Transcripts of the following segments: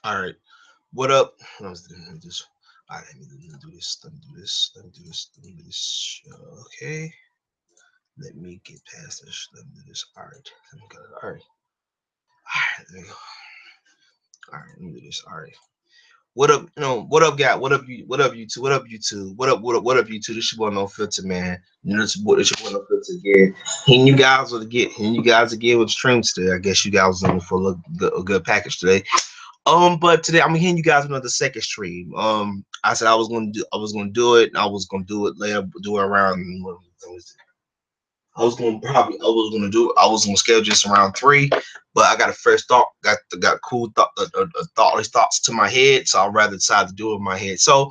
All right. What up? Let me just. All right. Let me do this. Let me do this. Let me do this. Let me do this. Okay. Let me get past this. Let me do this. All right. Let me go. All right. All right. There we go. All right. Let me do this. All right. What up? What up, guy? What up, you? What up, you two? What up, you two? What up? What up? What up, you two? This your boy No Filter, man. This your boy No Filter again. And you guys again with the stream today. I guess you guys was looking for a good package today. But today I'm hitting you guys with another second stream. I said I was gonna do it, and I was gonna do it later, do it around. What was it? I was gonna schedule this around 3, but I got a fresh thought, got cool thoughtless thoughts to my head, so I'd rather decide to do it in my head. So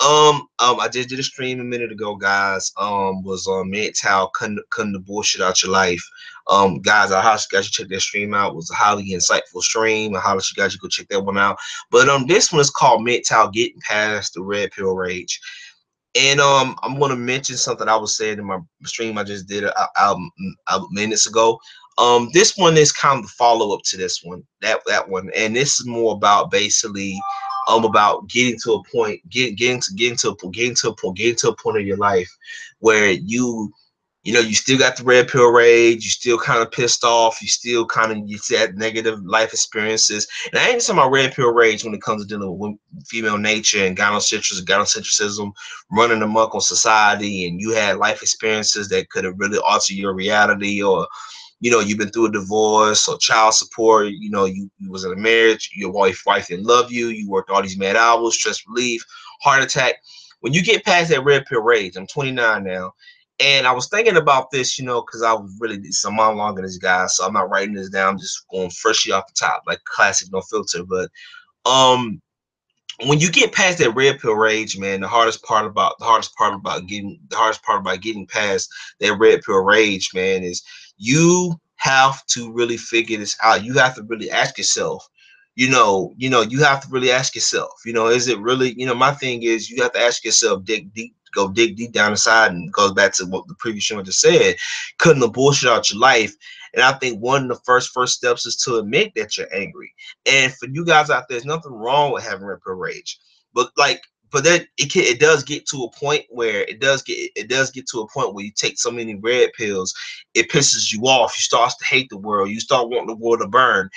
I just did a stream a minute ago, guys. Was on MGTOW, cutting the bullshit out your life. Guys, I highly suggest you check that stream out. It was a highly insightful stream. I highly suggest you go check that one out. But this one is called MGTOW, Getting Past the Red Pill Rage. And I'm gonna mention something I was saying in my stream I just did minutes ago. This one is kind of the follow up to this one, that one, and this is more about basically about getting to a point, getting to a point of your life where you still got the red pill rage, you still kind of pissed off, you said negative life experiences. And I ain't talking about red pill rage when it comes to dealing with female nature and gynocentrism running amok on society, and you had life experiences that could have really altered your reality, or you've been through a divorce or child support, you was in a marriage, your wife didn't love you, you worked all these mad hours, stress relief, heart attack. When you get past that red pill rage, I'm 29 now, and I was thinking about this, because I was really some monologue in this guy, so I'm not writing this down. I'm just going freshly off the top, like classic, no filter. But um, when you get past that red pill rage, man, the hardest part about getting past that red pill rage, man, is you have to really figure this out. You have to really ask yourself, you have to really ask yourself, is it really, my thing is you have to ask yourself, dig deep down inside, and it goes back to what the previous show just said, cutting the bullshit out your life. And I think one of the first steps is to admit that you're angry. And for you guys out there, there's nothing wrong with having red pill rage, but then it does get to a point where it does get to a point where you take so many red pills, it pisses you off. You start to hate the world. You start wanting the world to burn.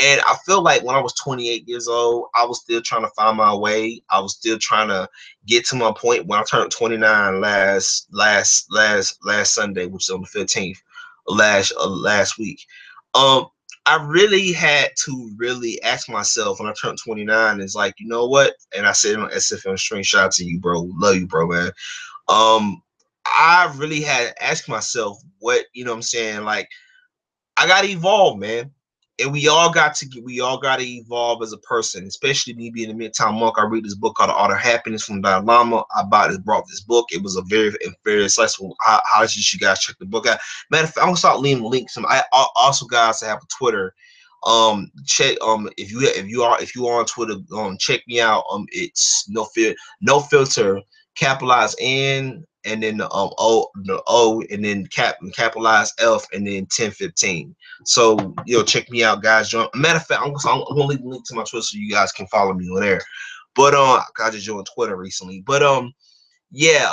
And I feel like when I was 28 years old, I was still trying to find my way. I was still trying to get to my point when I turned 29 last Sunday, which is on the 15th last week. Um, I really had to really ask myself when I turned 29, is like, you know what? And I said on SFM stream, shout out to you, bro. Love you, bro, man. Um, I really had to ask myself what, what I'm saying? Like, I gotta evolve, man. And we all gotta evolve as a person, especially me being a midtown monk. I read this book called The Art of Happiness from Dalai Lama. Brought this book. It was a very insightful. How should you guys check the book out? Matter of fact, I'm gonna start leaving links. I also, guys, have a Twitter. Check if you are on Twitter, check me out. It's no filter, capitalized N, and then the O, and then capitalized F, and then 1015. So check me out, guys. Matter of fact, I'm gonna leave a link to my Twitter so you guys can follow me on there. But I just joined Twitter recently. But yeah,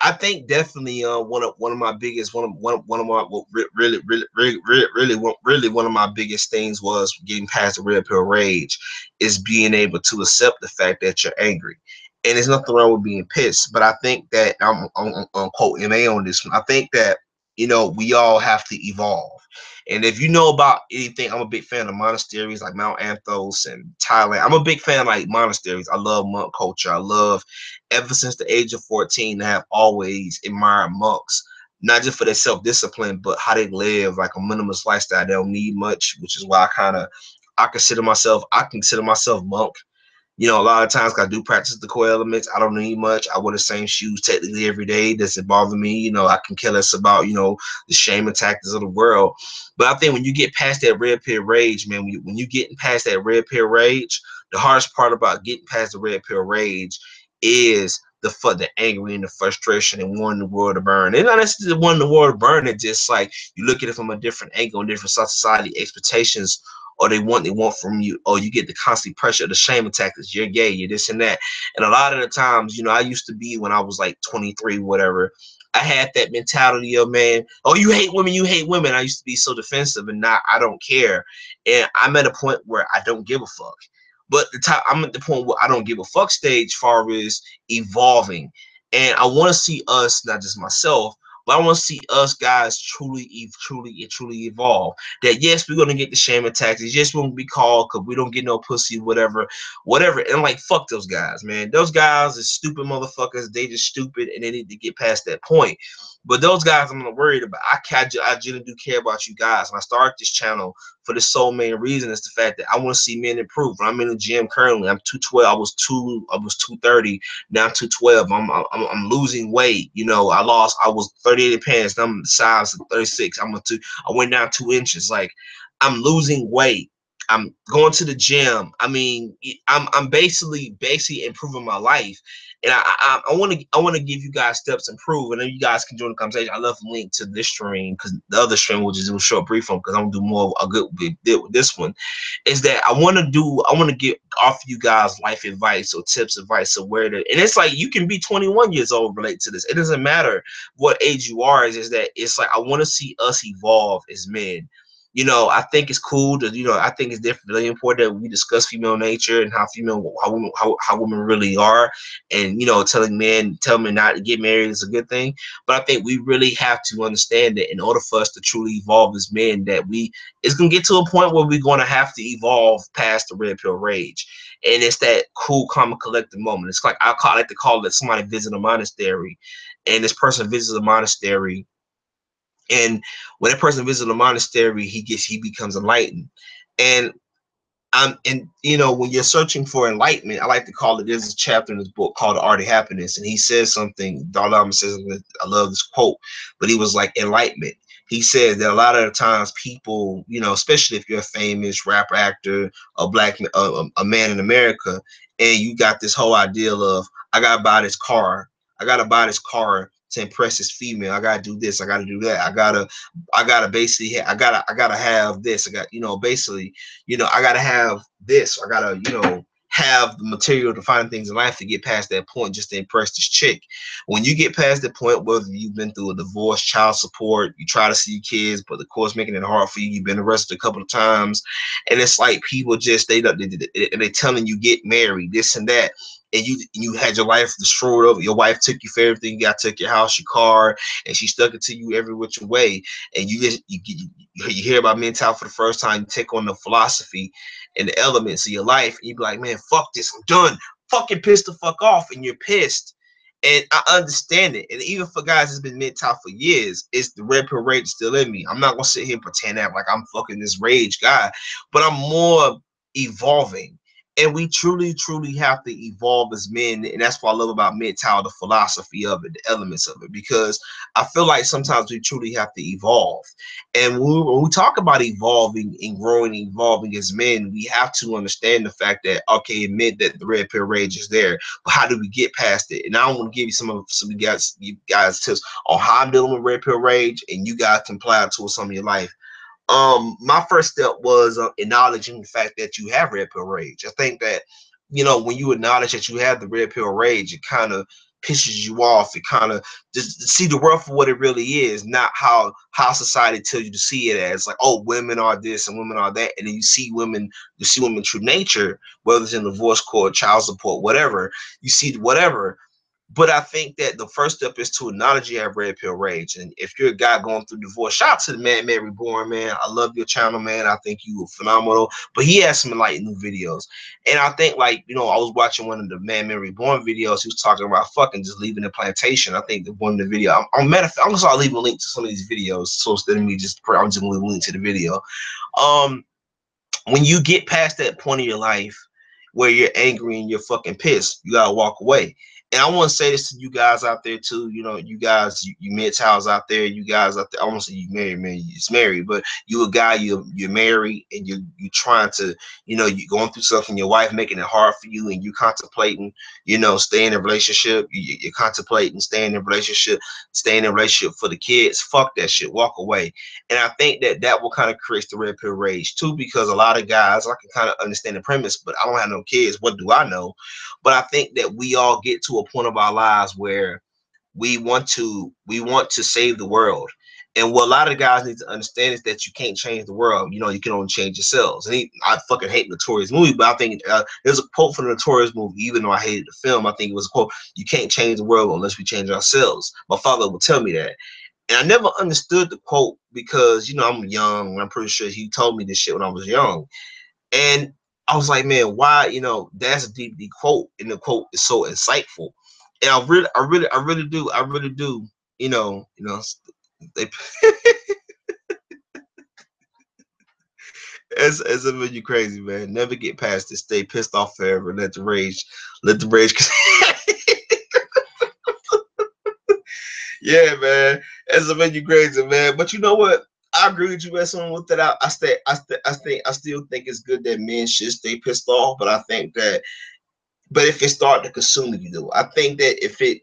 I think definitely one of my biggest one of my really one of my biggest things was getting past the red pill rage, is being able to accept the fact that you're angry. And there's nothing wrong with being pissed, but I think that I'm quote MA on this one. I think that we all have to evolve. And if you know about anything, I'm a big fan of monasteries like Mount Athos and Thailand. I'm a big fan of like monasteries. I love monk culture. I love, ever since the age of 14, I have always admired monks, not just for their self-discipline, but how they live like a minimalist lifestyle. They don't need much, which is why I consider myself monk. A lot of times 'cause I do practice the core elements. I don't need much. I wear the same shoes technically every day. Doesn't bother me. I can care less about, the shame and tactics of the world. But I think when you get past that red pill rage, man, when you getting past that red pill rage, the hardest part about getting past the red pill rage is the anger and the frustration and wanting the world to burn. And not necessarily wanting the world to burn. It's just like you look at it from a different angle, different society expectations or they want from you, or you get the constant pressure of the shame attack that you're gay, you're this and that. And a lot of the times, you know, I used to be, when I was like 23, whatever, I had that mentality of, man, oh, you hate women, you hate women. I used to be so defensive and not, I don't care. And I'm at a point where I don't give a fuck. But I'm at the point where I don't give a fuck stage, far as evolving. And I want to see us, not just myself, but I want to see us guys truly evolve. That yes, we're gonna get the shame attacks. Yes, we're gonna be called because we don't get no pussy, whatever. And like, fuck those guys, man. Those guys are stupid motherfuckers. They just stupid, and they need to get past that point. But those guys, I'm not worried about. I genuinely do care about you guys. And I started this channel for the sole main reason is the fact that I want to see men improve. When I'm in the gym currently, I'm 212. I was 230. Now I'm 212. I'm losing weight. You know, I was 38 pounds. Now I'm the size of 36. I went down 2 inches. Like, I'm losing weight. I'm going to the gym. I mean, I'm basically improving my life. And I want to give you guys steps to improve, and then you guys can join the conversation. I love the link to this stream, because the other stream will just do a short brief on, because I'm gonna do more of a good bit with this one. Is that I want to get offer you guys life advice or tips, advice of where to, and it's like you can be 21 years old relate to this. It doesn't matter what age you are. Is that it's like I want to see us evolve as men. You know, I think it's cool to, you know, I think it's definitely important that we discuss female nature and how women really are, and, you know, tell men not to get married is a good thing. But I think we really have to understand that in order for us to truly evolve as men, that it's gonna get to a point where we're gonna have to evolve past the red pill rage. And it's that cool, calm, and collective moment. It's like I like to call it somebody visit a monastery, and this person visits a monastery, and when that person visits a monastery, he becomes enlightened. And and you know, when you're searching for enlightenment, I like to call it, there's a chapter in this book called The Art of Happiness, and he says something, Dalai Lama says something, I love this quote, but he was like, enlightenment. He says that a lot of the times people, you know, especially if you're a famous rapper, actor, a man in America, and you got this whole ideal of, I gotta buy this car, I gotta buy this car to impress this female, I gotta do this, I gotta do that, I gotta basically, I gotta have this, I got, you know, basically, you know, I gotta have this, I gotta, you know, have the material to find things in life to get past that point just to impress this chick. When you get past the point, whether you've been through a divorce, child support, you try to see your kids, but of course making it hard for you, you've been arrested a couple of times, and it's like people just they telling you get married, this and that, and you had your life destroyed over. Your wife took you for everything. You got took your house, your car, and she stuck it to you every which way. And you hear about MGTOW for the first time. You take on the philosophy and the elements of your life, and you be like, man, fuck this, I'm done. Fucking pissed the fuck off, and you're pissed. And I understand it. And even for guys that's been MGTOW for years, it's the red pill rage still in me. I'm not gonna sit here and pretend that like I'm fucking this rage guy, but I'm more evolving. And we truly have to evolve as men. And that's what I love about MGTOW, the philosophy of it, the elements of it, because I feel like sometimes we truly have to evolve. And when we talk about evolving and growing, evolving as men, we have to understand the fact that, okay, admit that the red pill rage is there, but how do we get past it? And I want to give you some of you guys tips on how I'm dealing with red pill rage, and you guys can apply it to some of your life. My first step was acknowledging the fact that you have red pill rage. I think that, you know, when you acknowledge that you have the red pill rage, it kind of pisses you off. It kind of just see the world for what it really is, not how society tells you to see it as, like, oh, women are this and women are that, and then you see women true nature, whether it's in divorce court, child support, whatever. You see whatever. But I think that the first step is to acknowledge you have red pill rage. And if you're a guy going through divorce, shout out to the man, Mary Born, man. I love your channel, man. I think you were phenomenal. But he has some enlightening videos. And I think, like, you know, I was watching one of the man, Mary Born videos. He was talking about fucking just leaving the plantation. I think the one of the video, I'm going to start leaving a link to some of these videos. So instead of me I'm just going to leave a link to the video. When you get past that point in your life where you're angry and you're fucking pissed, you got to walk away. And I want to say this to you guys out there too. You know, you guys, you MGTOWs out there, you guys out there. I won't say you married, man. It's married, but you a guy, you're married, and you trying to, you know, you going through something. Your wife making it hard for you, and you contemplating, you know, staying in a relationship. You're contemplating staying in a relationship, staying in a relationship for the kids. Fuck that shit. Walk away. And I think that that will kind of create the red pill rage too, because a lot of guys, I can kind of understand the premise, but I don't have no kids. What do I know? But I think that we all get to a point of our lives where we want to save the world. And what a lot of guys need to understand is that you can't change the world. You know, you can only change yourselves. And I fucking hate Notorious movie, but I think there's a quote from the Notorious movie. Even though I hated the film, I think it was a quote: "You can't change the world unless we change ourselves." My father would tell me that, and I never understood the quote because you know I'm young. And I'm pretty sure he told me this shit when I was young. And I was like, man, why? You know, that's a deep, deep quote, and the quote is so insightful. And I really do. You know, they as a man, you crazy, man. Never get past this. Stay pissed off forever. Let the rage. Yeah, man. As a man, you crazy, man. But you know what? I agree with you, man. Someone with that out. I still think it's good that men should stay pissed off. But I think that but if it start to consume you though, I think that if it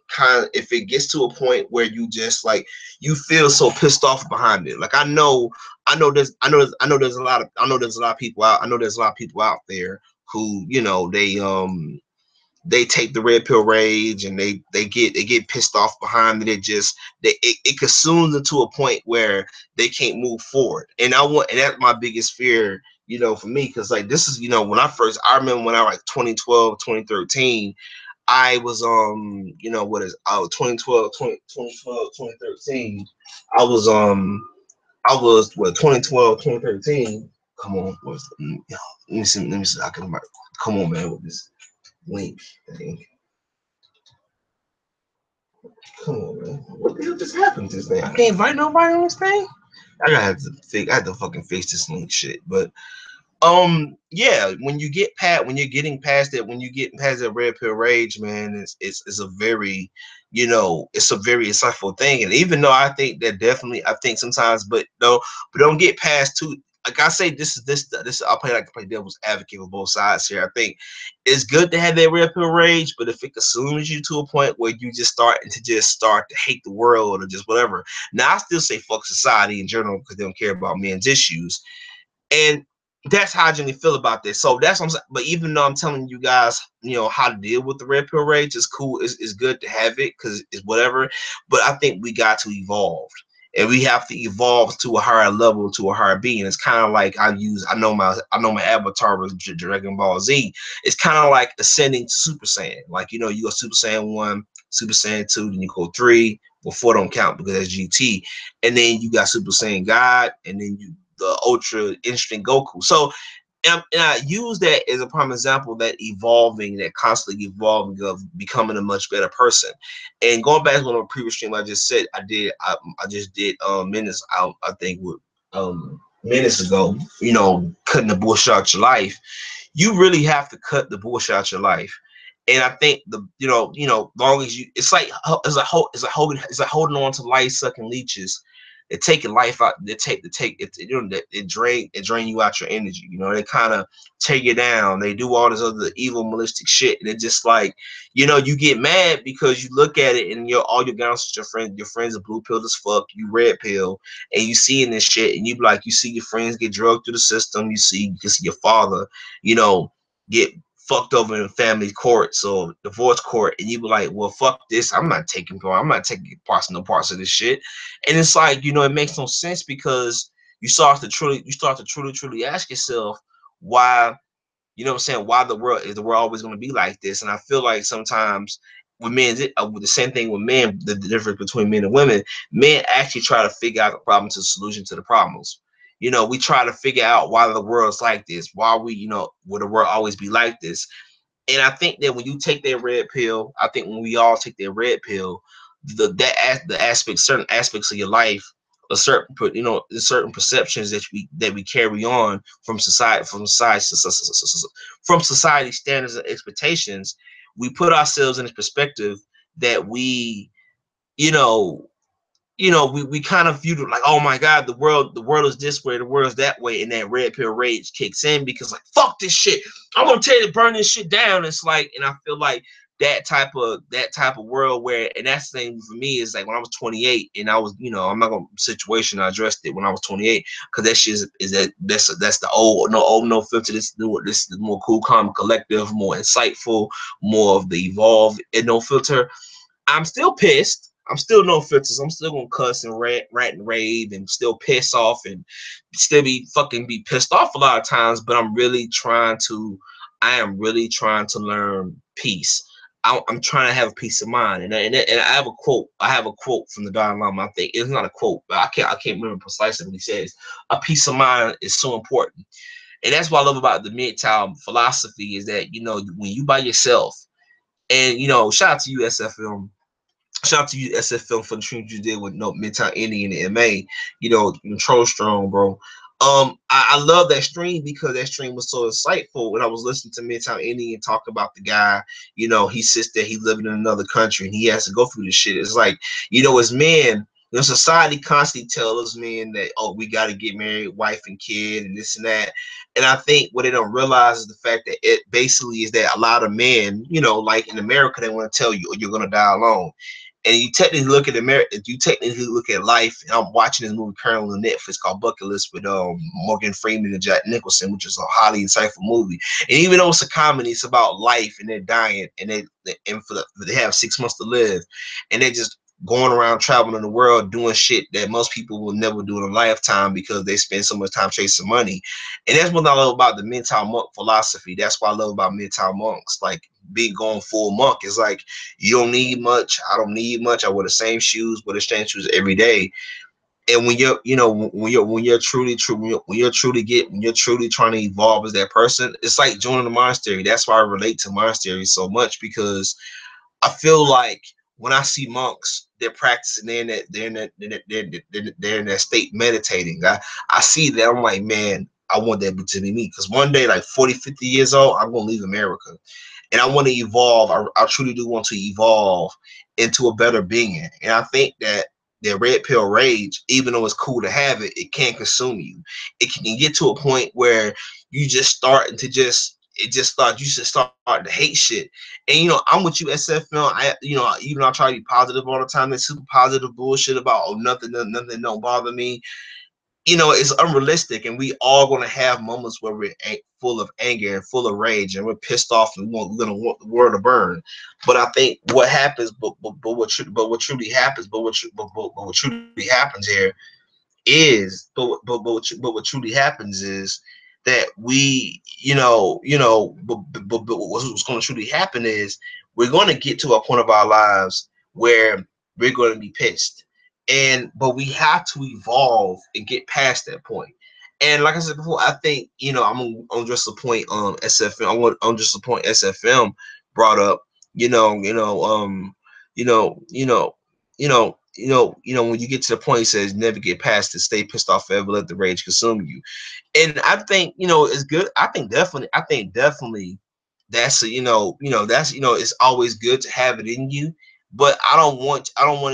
gets to a point where you just like you feel so pissed off behind it. Like I know there's a lot of people out I know there's a lot of people out there who, you know, they take the red pill rage and they get pissed off behind it. It consumes them to a point where they can't move forward. And that's my biggest fear, you know, for me, because like this is, you know, I remember when I was like 2012, 2013, I was you know what is I was 2012, 2012, 2013. I was I was what 2012, 2013. Come on, let me see. I can remember. Come on, man, with this link thing. Come on, man. What the hell just happened to this thing? I can't invite nobody on this thing. I had to fucking fix this link shit. But yeah, when you're getting past that, when you get past that red pill rage, man, it's a very, you know, it's a very insightful thing. And even though I think that definitely, I think sometimes, but don't get past too. Like I say, this I'll play devil's advocate for both sides here. I think it's good to have that red pill rage, but if it consumes you to a point where you just start to hate the world or just whatever. Now I still say fuck society in general because they don't care about men's issues. And that's how I generally feel about this. So that's what I'm saying. But even though I'm telling you guys, you know, how to deal with the red pill rage, it's cool. It's good to have it because it's whatever. But I think we got to evolve. And we have to evolve to a higher level, to a higher being. It's kind of like I know my avatar was Dragon Ball Z. It's kind of like ascending to Super Saiyan. Like, you know, you go Super Saiyan 1, Super Saiyan 2, then you go 3. Well, 4 don't count because that's GT. And then you got Super Saiyan God, and then you the Ultra Instinct Goku. So, and I use that as a prime example, that evolving, that constantly evolving of becoming a much better person. And going back to one of the previous stream I just said, I just did minutes out, I think with minutes ago, you know, cutting the bullshit out your life. You really have to cut the bullshit out your life. And I think long as you, it's like holding on to life sucking leeches. They're taking life out. They take it. You know, it drain you out your energy. You know, they kind of tear you down. They do all this other evil, malicious shit, and it's just like, you know, you get mad because you look at it and all your guys, your friends are blue pilled as fuck. You red pill, and you seeing this shit, and you be like, you see your friends get drugged through the system. You can see your father, you know, get fucked over in family courts or divorce court, and you be like, well, fuck this. I'm not taking no parts of this shit. And it's like, you know, it makes no sense because you start to truly ask yourself why, you know what I'm saying, why the world always going to be like this. And I feel like sometimes with men, with the same thing with men, the difference between men and women, men actually try to figure out the problem to the solution to the problems. You know, we try to figure out why the world's like this, why will the world always be like this. And I think that when you take that red pill, I think when we all take that red pill, certain aspects of your life, certain perceptions that we carry on from society standards and expectations, we put ourselves in this perspective that you know, we kind of viewed it like, oh my God, the world is this way, the world is that way, and that red pill rage kicks in because like, fuck this shit, I'm gonna tell you to burn this shit down. It's like, and I feel like that type of world where, and that's the thing for me is like when I was 28 and I was, I'm not gonna situation, I addressed it when I was 28 because that shit that's the old no filter. This is the more cool, calm, collective, more insightful, more of the evolved and no filter. I'm still pissed. I'm still no filters. I'm still gonna cuss and rant and rave and still piss off and still be pissed off a lot of times. But I am really trying to learn peace. I'm trying to have a peace of mind. And I have a quote. I have a quote from the Dalai Lama. I think it's not a quote, but I can't remember precisely what he says. A peace of mind is so important, and that's what I love about the MGTOW philosophy is that when you by yourself, and shout out to you SFM. Shout out to you, SFM, for the streams you did with no Midtown Indie and the MA. Control strong, bro. I love that stream because that stream was so insightful. When I was listening to Midtown Indie and talk about the guy, he sits there, he's living in another country, and he has to go through this shit. It's like, as men, society constantly tells us men that, oh, we got to get married, wife and kid, and this and that. And I think what they don't realize is the fact that it basically is that a lot of men, like in America, they want to tell you, oh, you're gonna die alone. And you technically look at America, you technically look at life. And I'm watching this movie currently on Netflix called Bucket List with Morgan Freeman and Jack Nicholson, which is a highly insightful movie. And even though it's a comedy, it's about life and they're dying and they have 6 months to live, and they're just going around traveling the world doing shit that most people will never do in a lifetime because they spend so much time chasing money. And that's what I love about the mental monk philosophy. That's what I love about mental monks. Like being going full monk is like, you don't need much. I don't need much. I wear the same shoes, wear the same shoes every day. And when you're truly true, when you're truly trying to evolve as that person, it's like joining the monastery. That's why I relate to monasteries so much, because I feel like when I see monks, they're practicing, they're in that state meditating. I see that. I'm like, man, I want that to be me. Because one day, like 40, 50 years old, I'm going to leave America. And I want to evolve. I truly do want to evolve into a better being. And I think that red pill rage, even though it's cool to have it, it can consume you. It can get to a point where you just starting to you just starting to hate shit. And I'm with you, SFL. Even though I try to be positive all the time, that super positive bullshit about, oh, nothing don't bother me. It's unrealistic, and we all gonna have moments where we're full of anger and full of rage, and we're pissed off, and we're gonna want the world to burn. But I think what happens, what truly happens, but what truly happens here is, but what truly happens is that we, but what's going to truly happen is we're going to get to a point of our lives where we're going to be pissed, but we have to evolve and get past that point. And like I said before, I think I'm just a point SFM. I'm just a point SFM brought up. You know, you know, you know, you know, when you get to the point, he says, never get past it, stay pissed off forever, let the rage consume you. And I think, it's good. I think definitely that's it's always good to have it in you, but I don't want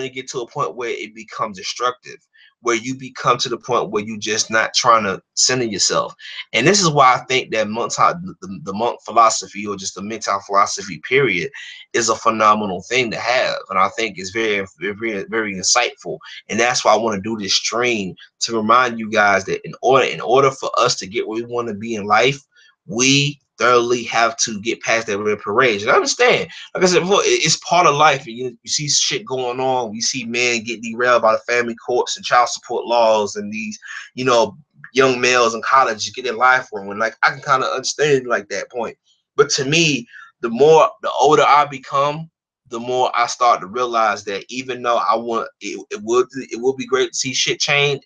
to get to a point where it becomes destructive, where you become to the point where you just not trying to center yourself. And this is why I think that the monk philosophy, or just the mental philosophy period, is a phenomenal thing to have. And I think it's very, very, very insightful. And that's why I want to do this stream, to remind you guys that in order for us to get where we want to be in life, we thoroughly have to get past that red parade. And I understand, like I said before, it's part of life. And you see shit going on. We see men get derailed by the family courts and child support laws, and these, young males in college get their life ruined. Like, I can kind of understand like that point. But to me, the older I become, the more I start to realize that even though I want it will be great to see shit change,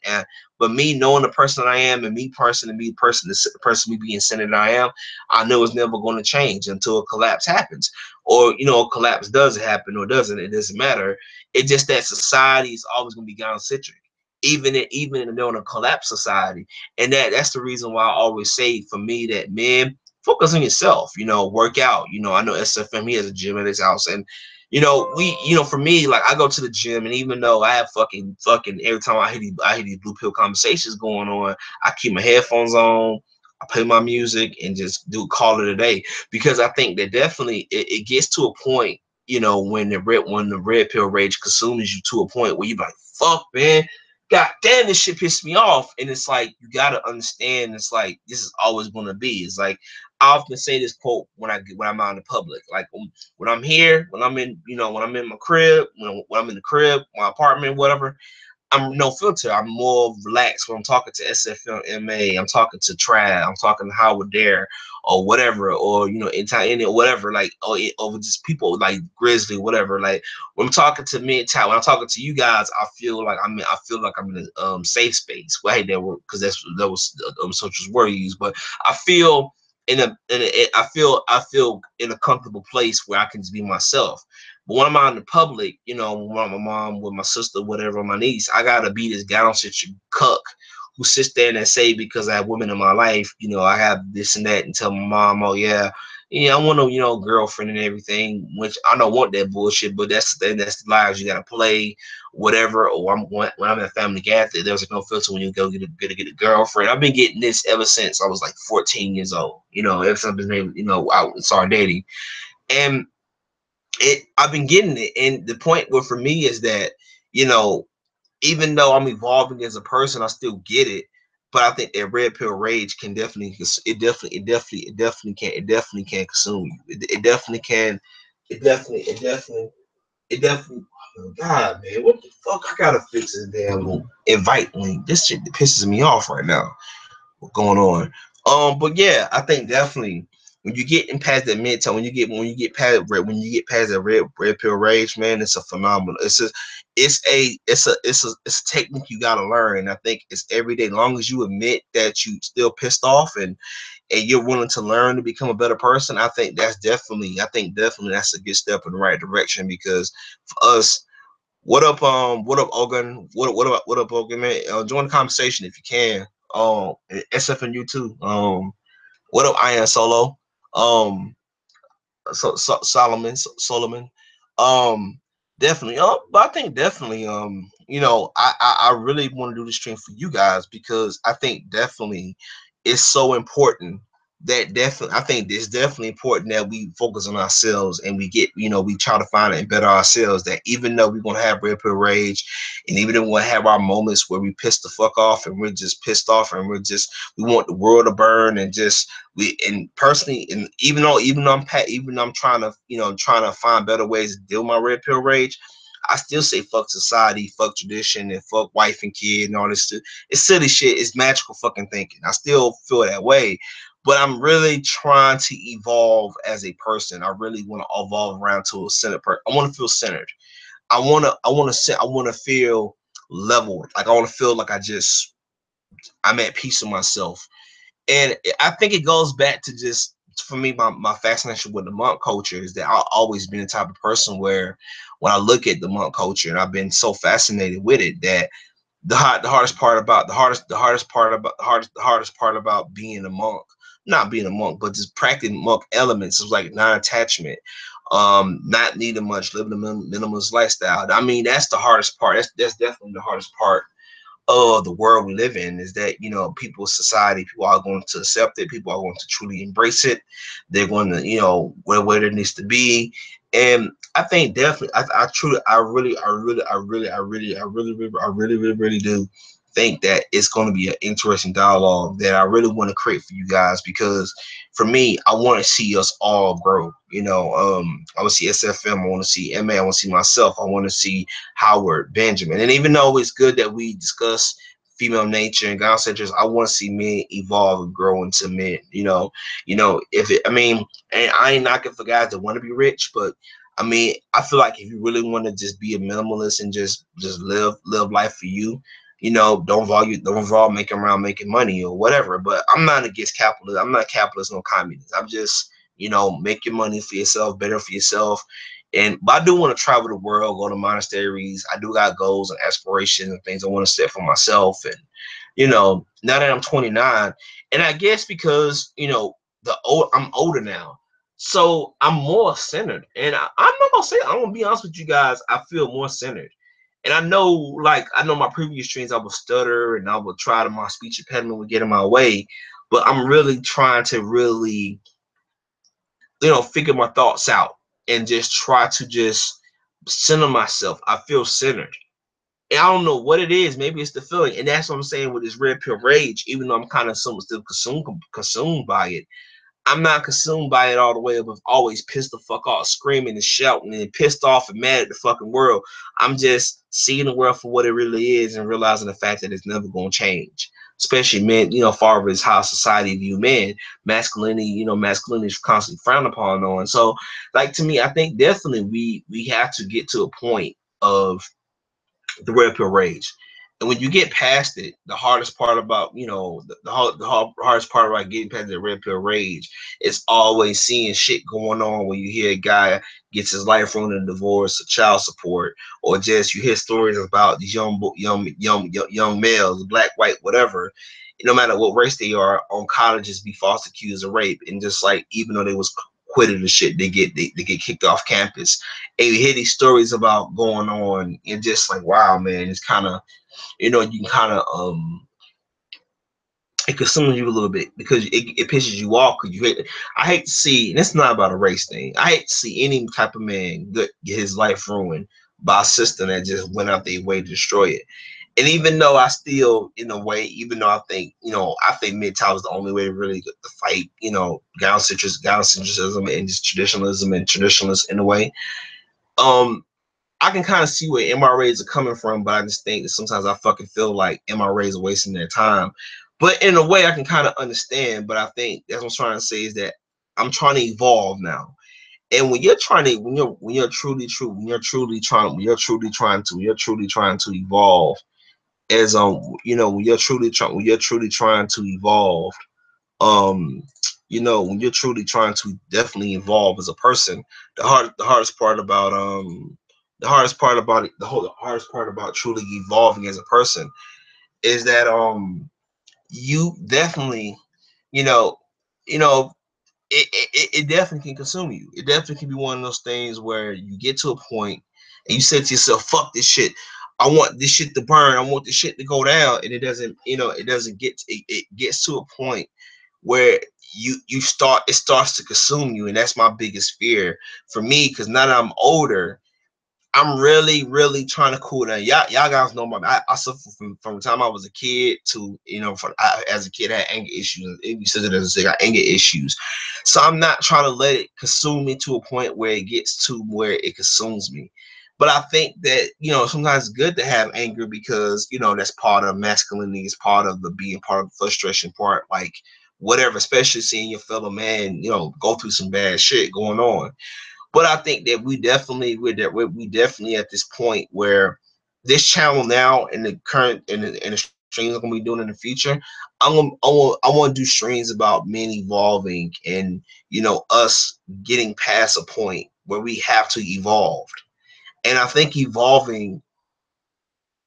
but me knowing the person that I am, and me person, the person me being centered I am, I know it's never going to change until a collapse happens, or a collapse does happen or doesn't. It doesn't matter. It's just that society is always going to be gonocentric, even in a collapsed society. And that's the reason why I always say, for me, that men, focus on yourself, work out. I know SFM, he has a gym at his house, and for me, like, I go to the gym, and even though I have fucking every time I hear these blue pill conversations going on, I keep my headphones on, I play my music, and just call it a day, because I think that definitely it gets to a point, when the red pill rage consumes you to a point where you're like, fuck, man, God damn, this shit pissed me off. And it's like, you gotta understand, it's like, this is always gonna be. It's like, I often say this quote when I'm out in the public. Like, when I'm here, when I'm in, when I'm in my crib, when I'm in the crib, my apartment, whatever, I'm no filter. I'm more relaxed when I'm talking to SFM MA. I'm talking to Trav. I'm talking to Howard Dare or whatever, or in or whatever, like, or just people like Grizzly, whatever. Like, when I'm talking to MGTOW, when I'm talking to you guys, I feel like I'm in a safe space. Well, hey, because that was such as word used, but I feel I feel in a comfortable place where I can just be myself. But when I'm out in the public, with my mom, with my sister, whatever, my niece, I gotta be this down such cuck who sits there and say, because I have women in my life, I have this and that, and tell my mom, oh yeah, I want a girlfriend and everything, which I don't want that bullshit, but that's the lives you gotta play, whatever. Or when I'm at family gathering, there's no filter when you go get a girlfriend. I've been getting this ever since I was like 14 years old, ever since I've been out and started dating. And I've been getting it, and the point where for me is that, even though I'm evolving as a person, I still get it. But I think that red pill rage can definitely can consume you. It definitely can. It definitely. Oh God, man, what the fuck? I gotta fix this damn invite link. This shit pisses me off right now. What's going on? But yeah, I think definitely when you get in past that midterm, when you get past that red pill rage, man, it's a phenomenal. It's a technique you gotta learn. And I think it's every day. As long as you admit that you still pissed off, and you're willing to learn to become a better person, I think definitely that's a good step in the right direction. Because for us, what up, Ogun? What up, Ogun, man? Join the conversation if you can. SFNU too. What up, Iron Solo? Um, Solomon. Um, Definitely. But I think definitely. I really want to do this stream for you guys, because I think definitely it's so important that definitely I think it's definitely important that we focus on ourselves, and we get we try to find and better ourselves. That even though we're gonna have red pill rage, and even though we're gonna have our moments where we piss the fuck off, and we're just pissed off, and we want the world to burn, and just and personally, and even though I'm trying to find better ways to deal with my red pill rage, I still say fuck society, fuck tradition, and fuck wife and kid and all this shit. It's silly shit. It's magical fucking thinking. I still feel that way, but I'm really trying to evolve as a person. I really want to evolve around to a centered person. I want to feel centered. I want to feel leveled. Like, I want to feel like I'm at peace with myself. And I think it goes back to just, for me, my fascination with the monk culture is that I've always been the type of person where when I look at the monk culture, and I've been so fascinated with it, that the hardest part about the hardest part about being a monk, not being a monk, but just practicing monk elements, is like non-attachment, not needing much, living a minimalist lifestyle. I mean, that's the hardest part. That's definitely the hardest part of the world we live in, is that people are going to accept it, people are going to truly embrace it, they're going to where it needs to be. And I think definitely I truly I really do think that it's going to be an interesting dialogue that I really want to create for you guys, because for me, I want to see us all grow. I want to see SFM, I want to see MA, I want to see myself, I want to see Howard, Benjamin. And even though it's good that we discuss female nature and God centers, I want to see men evolve and grow into men. If it, I mean, and I ain't knocking for guys that want to be rich, but I mean, I feel like if you really want to just be a minimalist and just live life for you, don't involve making around making money or whatever. But I'm not against capitalism. I'm not capitalist, no communist. I'm just, make your money for yourself, better for yourself. But I do want to travel the world, go to monasteries. I do got goals and aspirations and things I want to set for myself. And now that I'm 29, and I guess because I'm older now, so I'm more centered. And I'm not gonna say, I'm gonna be honest with you guys, I feel more centered. And I know, like, I know my previous streams, I would stutter and I would try to, my speech impediment would get in my way. But I'm really trying to really, figure my thoughts out and just try to just center myself. I feel centered. And I don't know what it is. Maybe it's the feeling. And that's what I'm saying with this red pill rage, even though I'm kind of somewhat still consumed by it. I'm not consumed by it all the way up of always pissed the fuck off, screaming and shouting and pissed off and mad at the fucking world. I'm just seeing the world for what it really is and realizing the fact that it's never going to change. Especially men, far as how society view men, masculinity, masculinity is constantly frowned upon on. So, like, to me, I think definitely we have to get to a point of the red pill rage. And when you get past it, the hardest part about, the hardest part about getting past the red pill rage is always seeing shit going on when you hear a guy gets his life ruined in divorce or child support, or just you hear stories about these young males, black, white, whatever, no matter what race they are, on colleges be false accused of rape. And just like, even though they was quitted and shit, they get kicked off campus. And you hear these stories about going on, and just like, wow, man, it's kind of, you can kind of it consumes you a little bit because it pisses you off, because I hate to see, and it's not about a race thing, I hate to see any type of man get his life ruined by a system that just went out their way to destroy it. And even though I still, in a way, even though I think MGTOW is the only way to really to fight, gynocentrism and just traditionalism and traditionalists in a way, I can kind of see where MRAs are coming from, but I just think that sometimes I fucking feel like MRAs are wasting their time. But in a way, I can kind of understand. But I think that's what I'm trying to say, is that I'm trying to evolve now. And when you're trying to, when you're truly trying to evolve, as when you're truly trying to evolve, when you're truly trying to definitely evolve as a person, the hardest part about the hardest part about truly evolving as a person is that you definitely, you know you know it definitely can consume you. It definitely can be one of those things where you get to a point and you say to yourself, fuck this shit, I want this shit to burn, I want this shit to go down. And it doesn't, it gets to a point where it starts to consume you. And that's my biggest fear for me, because now that I'm older, I'm really, really trying to cool down. Y'all guys know I suffer from the time I was a kid to, as a kid, I had anger issues. You said it as I got anger issues. So I'm not trying to let it consume me to a point where it gets to where it consumes me. But I think that, sometimes it's good to have anger, because, that's part of masculinity. It's part of the being part of the frustration part, like whatever, especially seeing your fellow man, go through some bad shit going on. But I think that we definitely at this point where this channel now, in the current and the streams I'm gonna be doing in the future, I want to do streams about men evolving, and us getting past a point where we have to evolve. And I think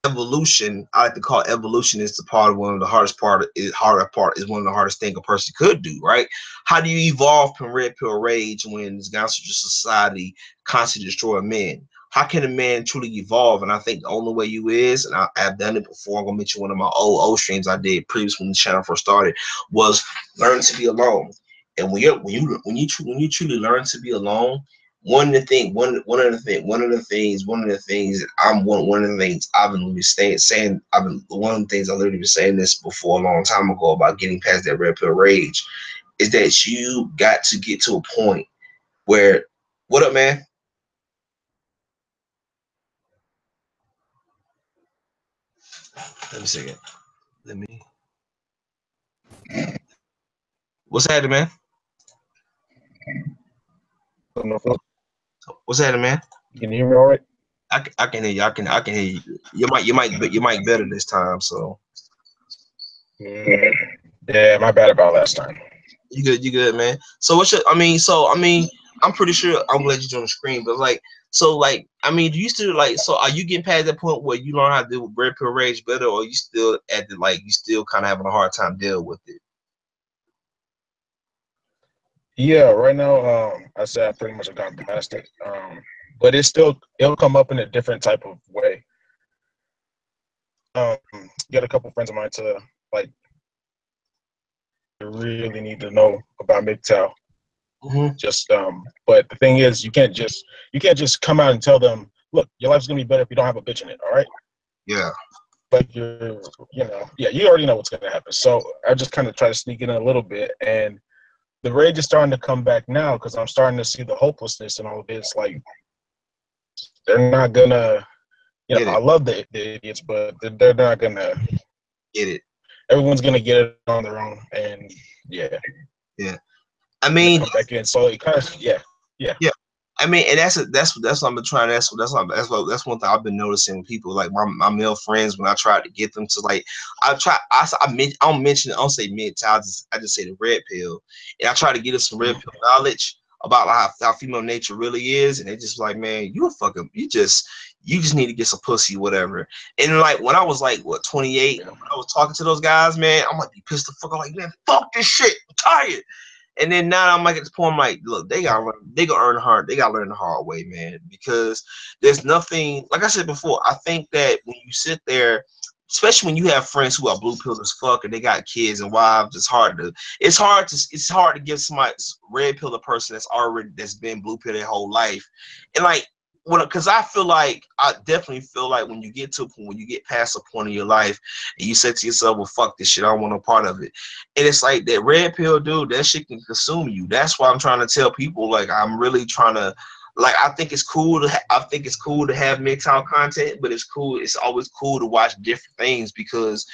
evolution, I like to call evolution, is the part of one of the hardest part is one of the hardest thing a person could do, right? How do you evolve from red pill rage when this gangster society constantly destroy men? How can a man truly evolve? And I think the only way you is, and I've done it before, I'm gonna mention one of my old streams I did previously when the channel first started, was learn to be alone. And when you truly learn to be alone, one of the things that one of the things I've been saying, one of the things I literally been saying this before a long time ago about getting past that red pill rage, is that you got to get to a point where, what up, man? Let me see it. What's happening, man? What's happening, man? Can you hear me all right? I can hear you. I can hear you. You might better this time. So Yeah, my bad about last time. You good, man. So I'm pretty sure I'm glad you're on the screen, but do you still are you getting past that point where you learn how to deal with red pill rage better, or you still you still kind of having a hard time dealing with it? Yeah, right now, I said I pretty much have gotten past it. But it'll come up in a different type of way. Get a couple friends of mine to like really need to know about MGTOW. Mm-hmm. Just but the thing is, you can't just come out and tell them, look, your life's gonna be better if you don't have a bitch in it. All right, Yeah. like yeah, you already know what's gonna happen. So I just kind of try to sneak in a little bit, and the rage is starting to come back now because I'm starting to see the hopelessness and all of this. Like they're not gonna, Get I it. love the idiots, but they're not gonna. Get it. Everyone's gonna get it on their own, and yeah, Yeah. I gonna mean, come back in. So it kind of yeah. yeah. I mean, and that's what I've been trying. That's one thing I've been noticing with people like my male friends when I try to get them to like I don't mention I don't say mid I just say the red pill, and I try to get them some red pill knowledge about how female nature really is, and they just like, man, you just need to get some pussy, whatever. And like when I was like what 28, when I was talking to those guys, man, I'm like be pissed the fuck. I'm like, man, fuck this shit, I'm tired. And then now I'm like at this point, I'm like, look, they gotta earn hard. They gotta learn the hard way, man. Because there's nothing, like I said before, I think that when you sit there, especially when you have friends who are blue pilled as fuck and they got kids and wives, it's hard to give somebody red pill a person that's been blue pilled their whole life. And like because I definitely feel like when you get to a point when you get past a point in your life and you say to yourself, well, fuck this shit, I don't want no part of it. And it's like that red pill, dude, that shit can consume you. That's why I'm trying to tell people, like, I'm really trying to, like, I think it's cool to have MGTOW content, but it's always cool to watch different things because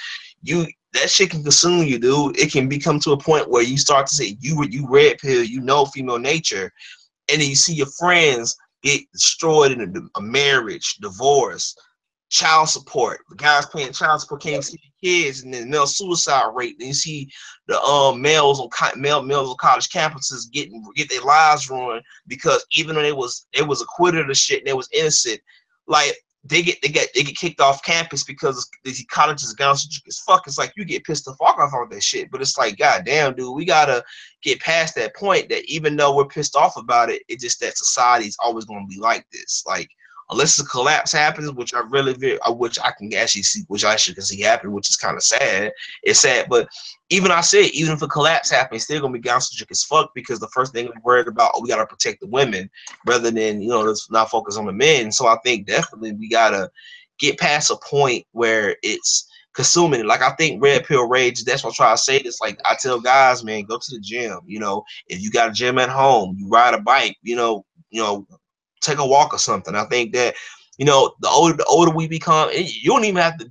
that shit can consume you, dude. It can become to a point where you start to say you red pill, female nature, and then you see your friends get destroyed in a marriage, divorce, child support. The guys paying child support can't see the kids, and then male suicide rate. Then you see the males on college campuses get their lives ruined because even though they was acquitted of the shit and they was innocent, like they get kicked off campus because these colleges are gone as fuck. It's like you get pissed the fuck off on that shit, but it's like, goddamn, dude, we gotta get past that point that even though we're pissed off about it, it's just that society is always gonna be like this. Like unless a collapse happens, which which I can actually see, which I actually can see happen, which is kind of sad. It's sad, but even if a collapse happens, it's still gonna be gangster as fuck because the first thing we're worried about, we gotta protect the women rather than let's not focus on the men. So I think definitely we gotta get past a point where it's consuming it. Like I think red pill rage. That's what I try to say. This like I tell guys, man, go to the gym. If you got a gym at home, you ride a bike. Take a walk or something. I think that the older we become, you don't even have to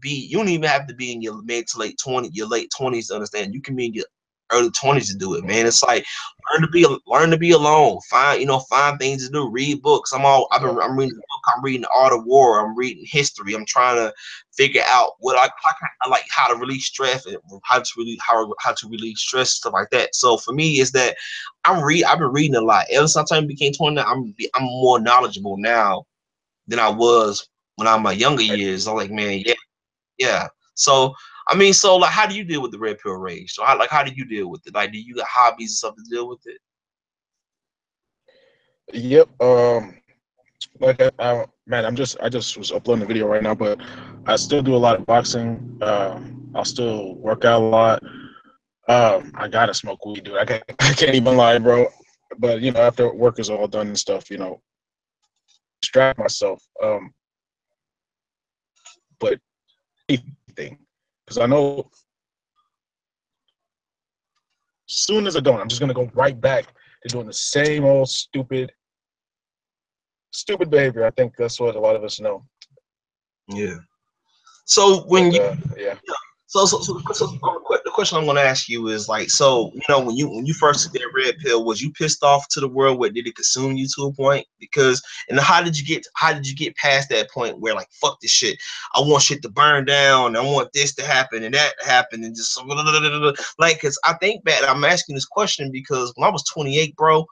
be in your mid to late 20s to understand. You can be in your early 20s to do it, man. It's like learn to be alone. Find things to do. Read books. I'm reading the book. I'm reading the Art of War. I'm reading history. I'm trying to figure out I like how to release stress and how to release stress and stuff like that. So for me, is that I've been reading a lot. Ever since I became 20, I'm more knowledgeable now than I was when I'm my younger years. I'm like, man, yeah, yeah. So I mean, so like, how do you deal with the red pill rage? So how do you deal with it? Like, do you got hobbies and stuff to deal with it? Yep. Like man, I just was uploading a video right now, but I still do a lot of boxing. I'll still work out a lot. I gotta smoke weed, dude. I can't even lie, bro. But after work is all done and stuff, distract myself. But anything, because I know as soon as I don't, I'm just gonna go right back to doing the same old stupid behavior. I think that's what a lot of us know. Yeah. So But when you yeah. the question I'm going to ask you is like, so when you first took that red pill, was you pissed off to the world? Where did it consume you to a point? Because and how did you get past that point where like fuck this shit, I want shit to burn down, I want this to happen and that to happen and just like because I think that I'm asking this question because when I was 28, bro,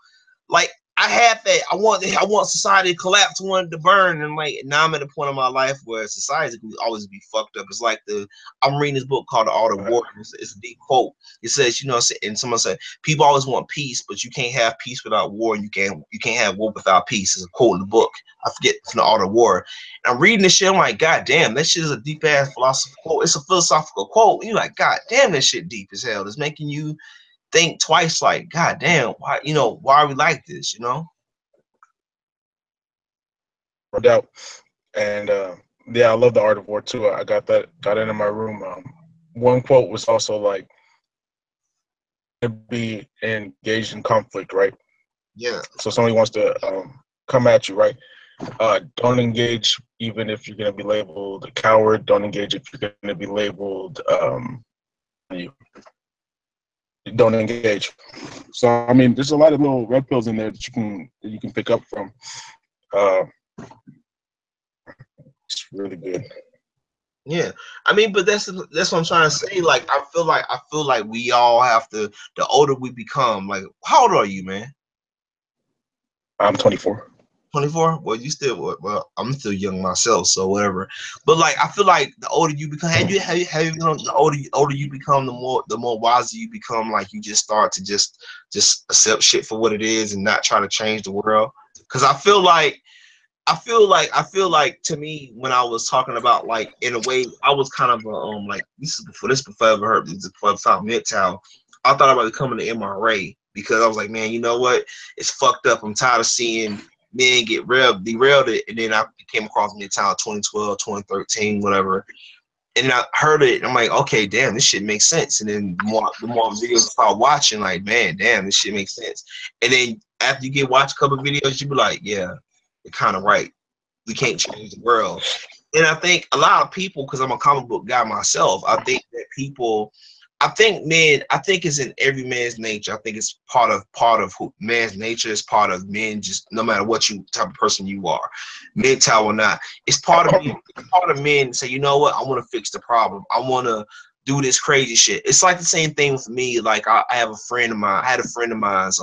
like I had that. I want society to collapse. I want it to burn. And like now I'm at a point in my life where society can always be fucked up. It's like I'm reading this book called The Art of War. It's a deep quote. It says, you know, and someone said people always want peace, but you can't have peace without war, and you can't have war without peace. It's a quote in the book. I forget, from The Art of War. And I'm reading this shit. I'm like, God damn, that shit is a deep ass philosophical quote. It's a philosophical quote. You're like, God damn, that shit deep as hell. It's making you think twice. Like, God damn, why are we like this? You know. No doubt. And yeah, I love The Art of War too. I got it in my room. One quote was also like, to be engaged in conflict, right? Yeah. So somebody wants to come at you, right? Don't engage, even if you're going to be labeled a coward. Don't engage if you're going to be labeled you. Don't engage. So I mean, there's a lot of little red pills in there that you can pick up from. It's really good. Yeah, I mean, but that's what I'm trying to say. Like, I feel like we all have to. The older we become, like, how old are you, man? I'm 24. 24. Well, you still well. I'm still young myself, so whatever. But like, I feel like the older you become, the older you become, the more wiser you become. Like, you just start to just accept shit for what it is and not try to change the world. Because I feel like to me, when I was talking about, like, in a way, I was kind of like, this before I ever heard this, before I found MGTOW. I thought about becoming an MRA because I was like, man, you know what? It's fucked up. I'm tired of seeing men get derailed it. And then I came across MGTOW 2012, 2013, whatever. And then I heard it, and I'm like, okay, damn, this shit makes sense. And then the more videos I start watching, like, man, damn, this shit makes sense. And then after you watch a couple of videos, you be like, yeah, you're kind of right. We can't change the world. And I think a lot of people, because I'm a comic book guy myself, I think that I think it's in every man's nature. I think it's part of who man's nature is part of men, just no matter what type of person you are, mental or not. It's part of men to say, you know what, I want to fix the problem. I want to do this crazy shit. It's like the same thing for me. Like I have a friend of mine. I had a friend of mine's.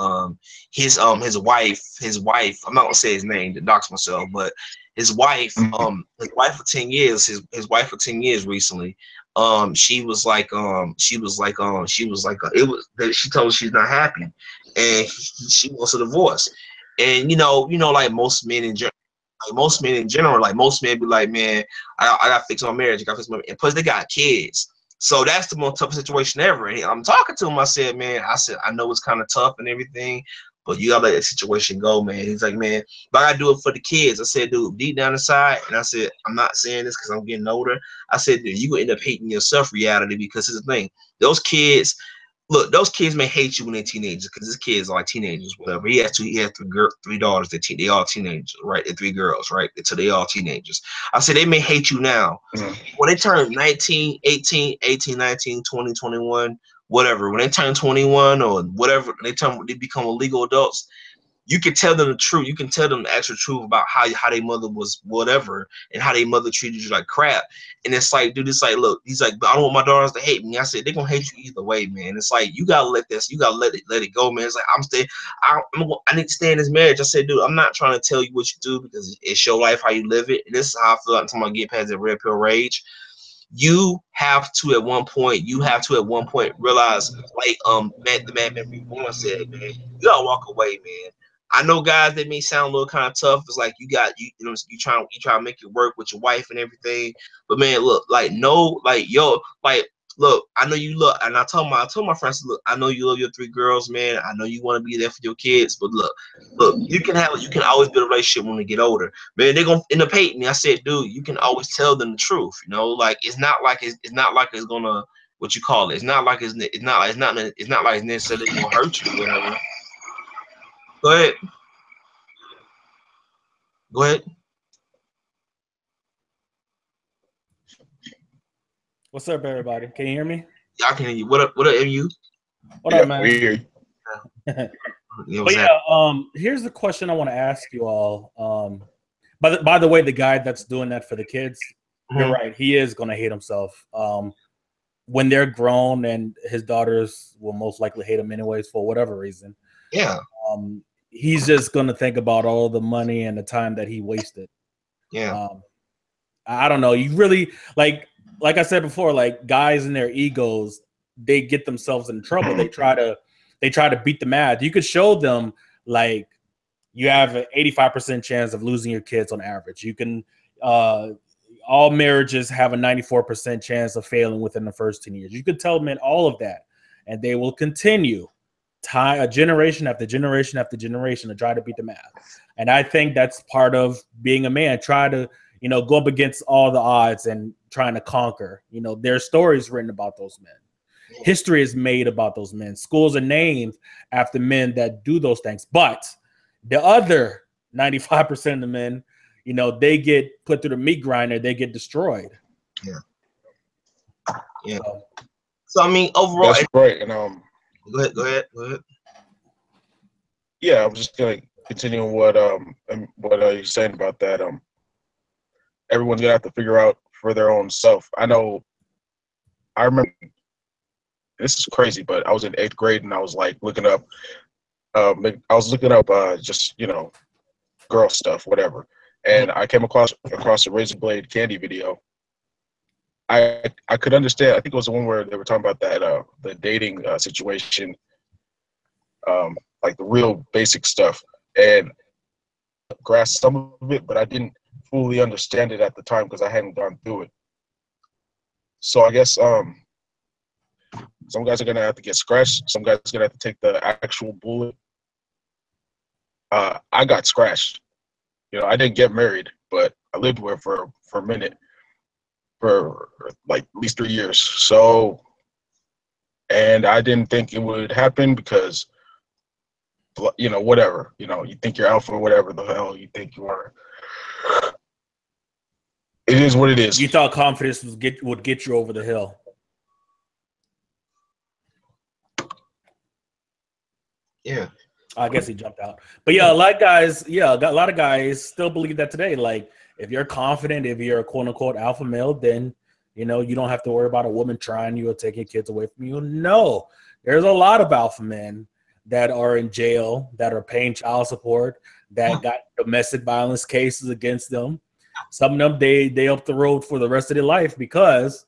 His wife. I'm not gonna say his name to dox myself, but his wife. His wife for 10 years. His wife for 10 years recently. She was like it was that she told us she's not happy, and she wants a divorce. And like most men in general. Like most men be like, man, I got to fix my marriage. I got to fix my, and plus they got kids. So that's the most tough situation ever. And I'm talking to him. I said, man, I know it's kind of tough and everything, but you gotta let that situation go, man. He's like, man, but I gotta do it for the kids. I said, dude, deep down inside, and I said, I'm not saying this because I'm getting older. I said, dude, you gonna end up hating yourself reality, because here's the thing. Those kids, look, those kids may hate you when they're teenagers, because his kids are like teenagers, whatever. He has three daughters. They all teenagers, right? They're three girls, right? So they all teenagers. I said, they may hate you now. When they turn 19, 18, 19, 20, 21, whatever, when they turn 21 or whatever, they become legal adults, you can tell them the truth. You can tell them the actual truth about how their mother was whatever, and how their mother treated you like crap. And it's like, dude, it's like, look, he's like, but I don't want my daughters to hate me. I said, they're gonna hate you either way, man. It's like, you gotta let it go, man. It's like, I need to stay in this marriage. I said, dude, I'm not trying to tell you what you do, because it's your life, how you live it. And this is how I feel like until I get past that red pill rage. You have to at one point realize, like the man Reborn said, man, you gotta walk away, man. I know, guys, that may sound a little kind of tough. It's like you try to make it work with your wife and everything. But man, look, like, no, like, yo, like, look, I know you look, and I told my friends, look, I know you love your three girls, man. I know you want to be there for your kids, but look, you can always build a relationship when they get older. Man, they're gonna end up hating me. I said, dude, you can always tell them the truth. Like, it's not like it's gonna, what you call it. It's not like it's not like it's necessarily gonna hurt you or whatever. Go ahead. Go ahead. What's up, everybody? Can you hear me? Y'all can hear you. What up, MU? What up, man? We hear you. But yeah, here's the question I want to ask you all. By the way, the guy that's doing that for the kids, you're right. He is going to hate himself. When they're grown, and his daughters will most likely hate him anyways for whatever reason. Yeah. he's just gonna think about all the money and the time that he wasted. Yeah. I don't know. You really like I said before, like guys and their egos, they get themselves in trouble. They try to beat the math. You could show them like you have an 85% chance of losing your kids on average. You can all marriages have a 94% chance of failing within the first 10 years. You could tell men all of that, and they will continue a generation after generation after generation to try to beat the math. And I think that's part of being a man. Try to, go up against all the odds and trying to conquer. There's stories written about those men. History is made about those men. Schools are named after men that do those things. But the other 95% of the men, they get put through the meat grinder. They get destroyed. Yeah. Yeah. So, I mean, overall. That's great. And Go ahead. Yeah, I'm just going to continue what you're saying about that. Everyone's going to have to figure out for their own self. I remember, this is crazy, but I was in 8th grade and I was like looking up, just, girl stuff, whatever. And I came across a Razor Blade Candy video. I could understand. I think it was the one where they were talking about that the dating situation, like the real basic stuff, and grasped some of it, but I didn't fully understand it at the time because I hadn't gone through it. So I guess some guys are gonna have to get scratched. Some guys are gonna have to take the actual bullet. I got scratched. I didn't get married, but I lived with her for a minute, for like at least 3 years. So, and I didn't think it would happen because, whatever, you think you're alpha, whatever the hell you think you are. It is what it is. You thought confidence would get you over the hill. Yeah. I guess he jumped out. But yeah, a lot of guys still believe that today. Like, if you're confident, if you're a quote unquote alpha male, then you don't have to worry about a woman trying you or taking kids away from you. No, there's a lot of alpha men that are in jail, that are paying child support, that got domestic violence cases against them. Some of them they up the road for the rest of their life because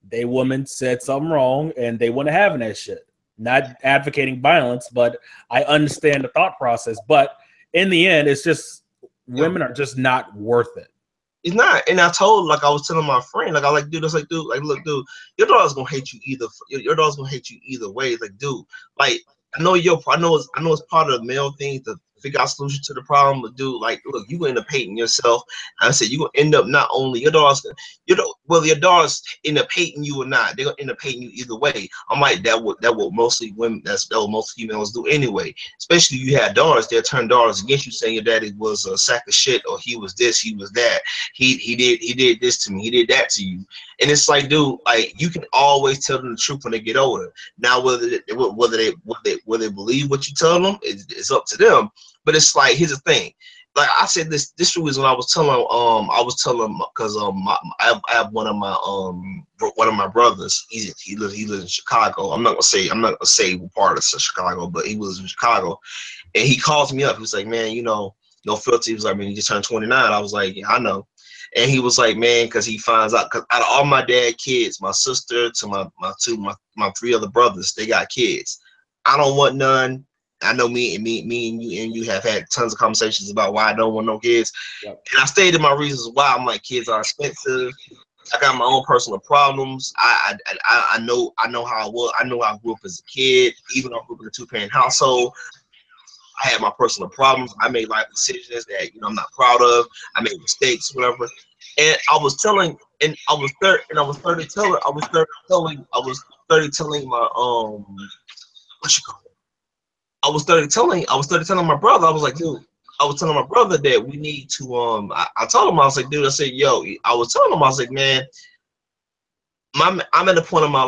they woman said something wrong and they want to have that shit. Not advocating violence, but I understand the thought process. But in the end, it's just women are just not worth it. It's not. And I was telling my friend, like, I like, dude, look, dude, your daughter's gonna hate you either. Your daughter's gonna hate you either way. Like, dude, like, I know it's part of the male thing to figure out a solution to the problem, but dude, like, look, you gonna end up hating yourself. I said you're gonna end up not only your daughter's end up hating you or not, they're gonna end up hating you either way. I'm like, that will mostly women, that will most females do anyway. Especially if you had daughters, they'll turn daughters against you, saying your daddy was a sack of shit, or he was this, he was that, he did this to me, he did that to you. And it's like, dude, like, you can always tell them the truth when they get older. Now, whether they believe what you tell them, it's up to them. But it's like, here's the thing. Like I said, this was when I was telling because I have one of my brothers. He lives in Chicago. I'm not gonna say what part of Chicago, but he lives in Chicago. And he calls me up. He was like, man, no filter. He was like, man, you just turned 29. I was like, yeah, I know. And he was like, man, because he finds out, because out of all my dad kids, my sister to my 3 other brothers, they got kids. I don't want none. I know me and you have had tons of conversations about why I don't want no kids. Yep. And I stated my reasons why. I'm like, kids are expensive. I got my own personal problems. I know how I was. I know how I grew up as a kid. Even though I grew up in a 2-parent household, I had my personal problems. I made life decisions that I'm not proud of. I made mistakes, whatever. And I was telling my brother. I was like, dude, I was telling my brother that we need to I told him, I was like, dude, I said, yo, I was telling him, I was like, man, I'm at a point in my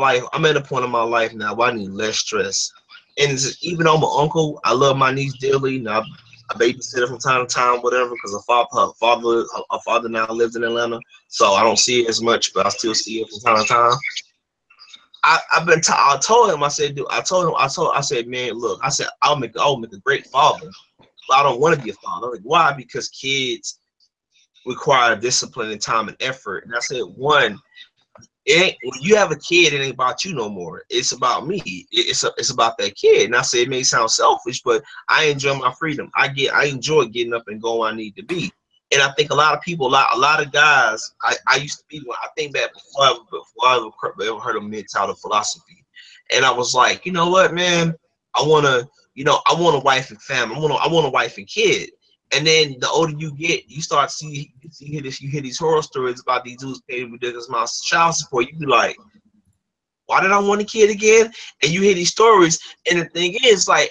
life now where I need less stress. And even though I'm an uncle, I love my niece dearly. Now I babysit her from time to time, whatever, because her father now lives in Atlanta, so I don't see her as much, but I still see her from time to time. I told him, I said, dude, I said, man, look, I said, I'll make a great father. I don't want to be a father. I'm like, why? Because kids require discipline and time and effort. And I said, one, it ain't, when you have a kid, it ain't about you no more. It's about me. It's about that kid. And I say it may sound selfish, but I enjoy my freedom. I enjoy getting up and going where I need to be. And I think a lot of people, a lot of guys, I used to be one. I think back before I ever heard of MGTOW philosophy, and I was like, you know what, man, I wanna, I want a wife and family. I want a wife and kid. And then the older you get, you start to you hear these horror stories about these dudes paying ridiculous amounts of child support. You be like, why did I want a kid again? And you hear these stories, and the thing is, I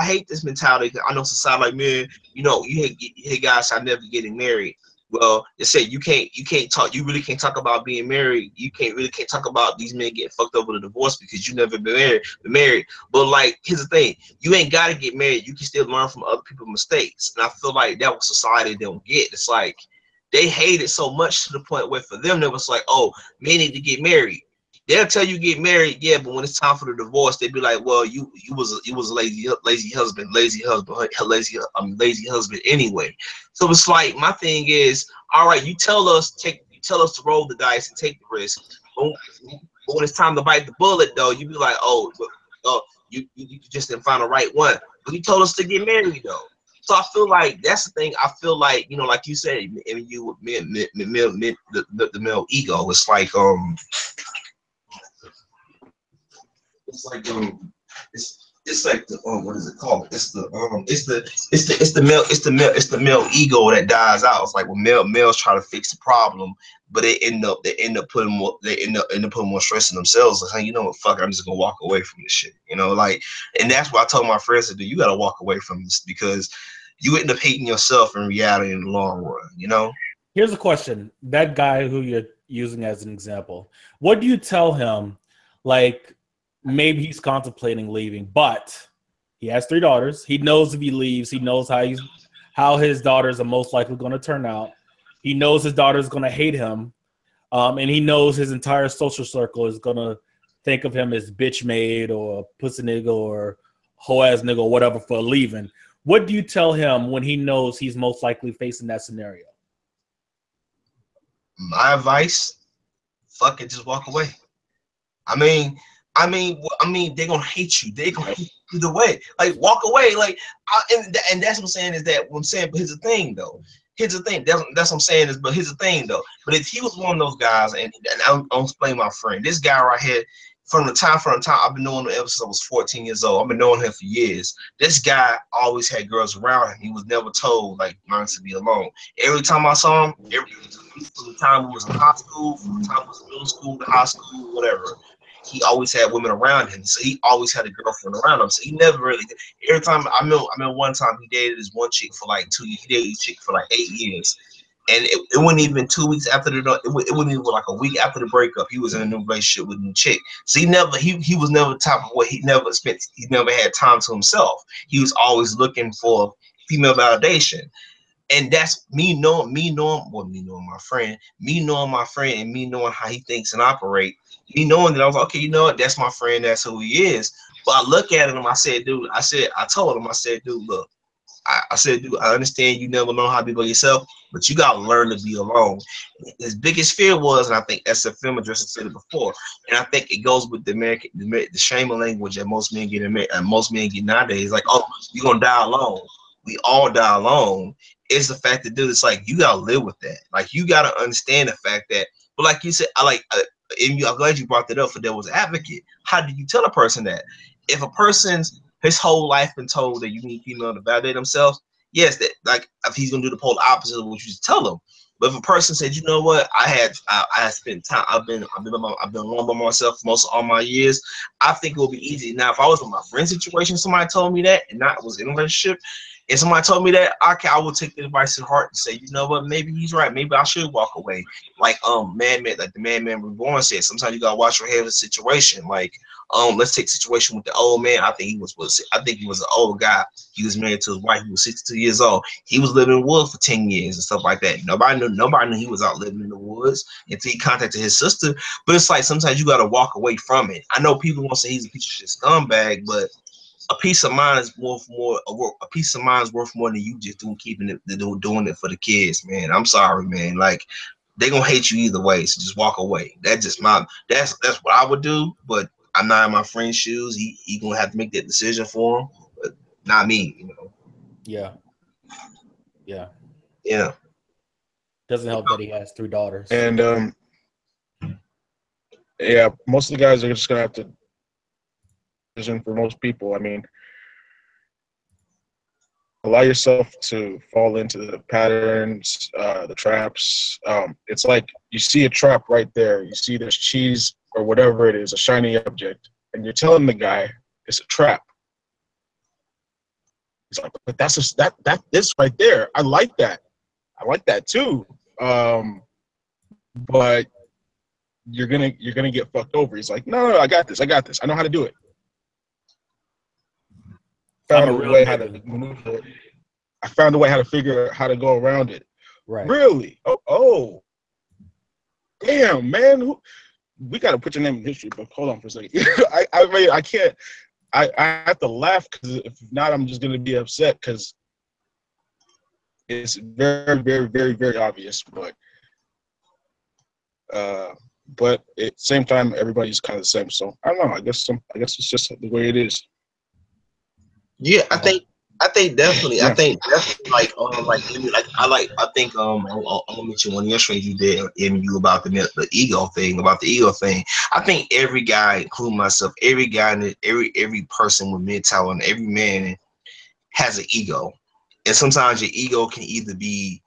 hate this mentality. I know society, like, man, you hear guys are never getting married. Well, they say you really can't talk about being married. You can't talk about these men getting fucked up with a divorce because you never been married. But like, here's the thing: you ain't got to get married. You can still learn from other people's mistakes. And I feel like that what society don't get. It's like they hate it so much to the point where for them, it was like, oh, men need to get married. They'll tell you get married, yeah, but when it's time for the divorce, they be like, well, you was a lazy husband anyway. So it's like, my thing is, all right, you tell us to roll the dice and take the risk. But when it's time to bite the bullet, though, you be like, oh, you just didn't find the right one. But you told us to get married, though. So I feel like that's the thing. I feel like, like you said, the male ego. It's like it's like the what is it called? It's the male ego that dies out. It's like when males try to fix the problem, but they end up putting more stress on themselves. Like, hey, you know what, fuck it, I'm just gonna walk away from this shit. Like, and that's why I told my friends to do. You gotta walk away from this because you end up hating yourself in reality in the long run. Here's a question: that guy who you're using as an example, what do you tell him? Like, maybe he's contemplating leaving, but he has 3 daughters. He knows if he leaves, he knows how his daughters are most likely going to turn out. He knows his daughter's going to hate him, and he knows his entire social circle is going to think of him as bitch made or pussy nigga or hoe ass nigga or whatever for leaving. What do you tell him when he knows he's most likely facing that scenario? My advice, fuck it, just walk away. I mean, they're gonna hate you. They're gonna hate you either way. Like, walk away. Like, and that's what I'm saying is that what I'm saying. But here's the thing, though. Here's the thing. That's what I'm saying is. But here's the thing, though. But if he was one of those guys, and I'll explain my friend. This guy right here, from the time I've been knowing him ever since I was 14 years old. I've been knowing him for years. This guy always had girls around him. He was never told like learn to be alone. Every time I saw him, from the time we was in high school, from the time we was in middle school to high school, whatever. He always had women around him, so he always had a girlfriend around him. So he never really. Every time I remember one time he dated this one chick for like 2 years. He dated this chick for like 8 years, and it wasn't even 2 weeks after it wasn't even like a week after the breakup. He was in a new relationship with a new chick. So he was never the type of what he never had time to himself. He was always looking for female validation. And that's me knowing my friend, and me knowing how he thinks and operate. Me knowing that I was like, okay, you know what, that's my friend, that's who he is. But I look at him, I said, dude, I told him, dude, look, I said, dude, I understand you never know how to be by yourself, but you gotta learn to be alone. His biggest fear was, and I think SF addressed said it before, and I think it goes with the shame of language that most men get nowadays. Like, oh, you're gonna die alone. We all die alone. It's the fact that, dude, it's like you gotta live with that. Like, you gotta understand the fact that. But like you said, and I'm glad you brought that up for devil's advocate. How do you tell a person that? If a person's his whole life been told that you need female to validate themselves, yes, that like if he's gonna do the polar opposite of what you just tell them. But if a person said, you know what, I spent time, I've been alone by myself most of all my years, I think it will be easy. Now, if I was in my friend situation, somebody told me that, and not was in a relationship, and somebody told me that, I would take the advice to heart and say, you know what, maybe he's right. Maybe I should walk away. Like the Madman Reborn said, sometimes you gotta watch your head of the situation. Like, let's take the situation with the old man. I think he was an old guy. He was married to his wife. He was 62 years old. He was living in the woods for 10 years and stuff like that. Nobody knew he was out living in the woods until he contacted his sister. But it's like sometimes you gotta walk away from it. I know people want to say he's a piece of shit scumbag, but a peace of mind is worth more. A peace of mind is worth more than you just keeping it, doing it for the kids, man. I'm sorry, man. Like they gonna hate you either way, so just walk away. That's just that's what I would do. But I'm not in my friend's shoes. He gonna have to make that decision for him, but not me. You know. Yeah. Yeah. Yeah. Doesn't help that he has 3 daughters. And yeah, most of the guys are just gonna have to decision for most people. I mean, allow yourself to fall into the patterns, the traps. It's like you see a trap right there. You see this cheese or whatever it is, a shiny object, and you're telling the guy it's a trap. He's like, but that's just that this right there. I like that. I like that too. But you're gonna get fucked over. He's like, no, I got this. I know how to do it. Found a way how to maneuver it. I found a way how to figure out how to go around it. Right. Really? Oh, damn, man. We got to put your name in history, but hold on for a second. I can't. I have to laugh because if not, I'm just going to be upset because it's very, very, very, very obvious. But at the same time, everybody's kind of the same. So I don't know. I guess it's just the way it is. Yeah, I think definitely. Yeah. I think definitely like I think I'm gonna mention one of your streams you did you about the ego thing, I think every guy, including myself, every guy and every person with MGTOW and every man has an ego. And sometimes your ego can either be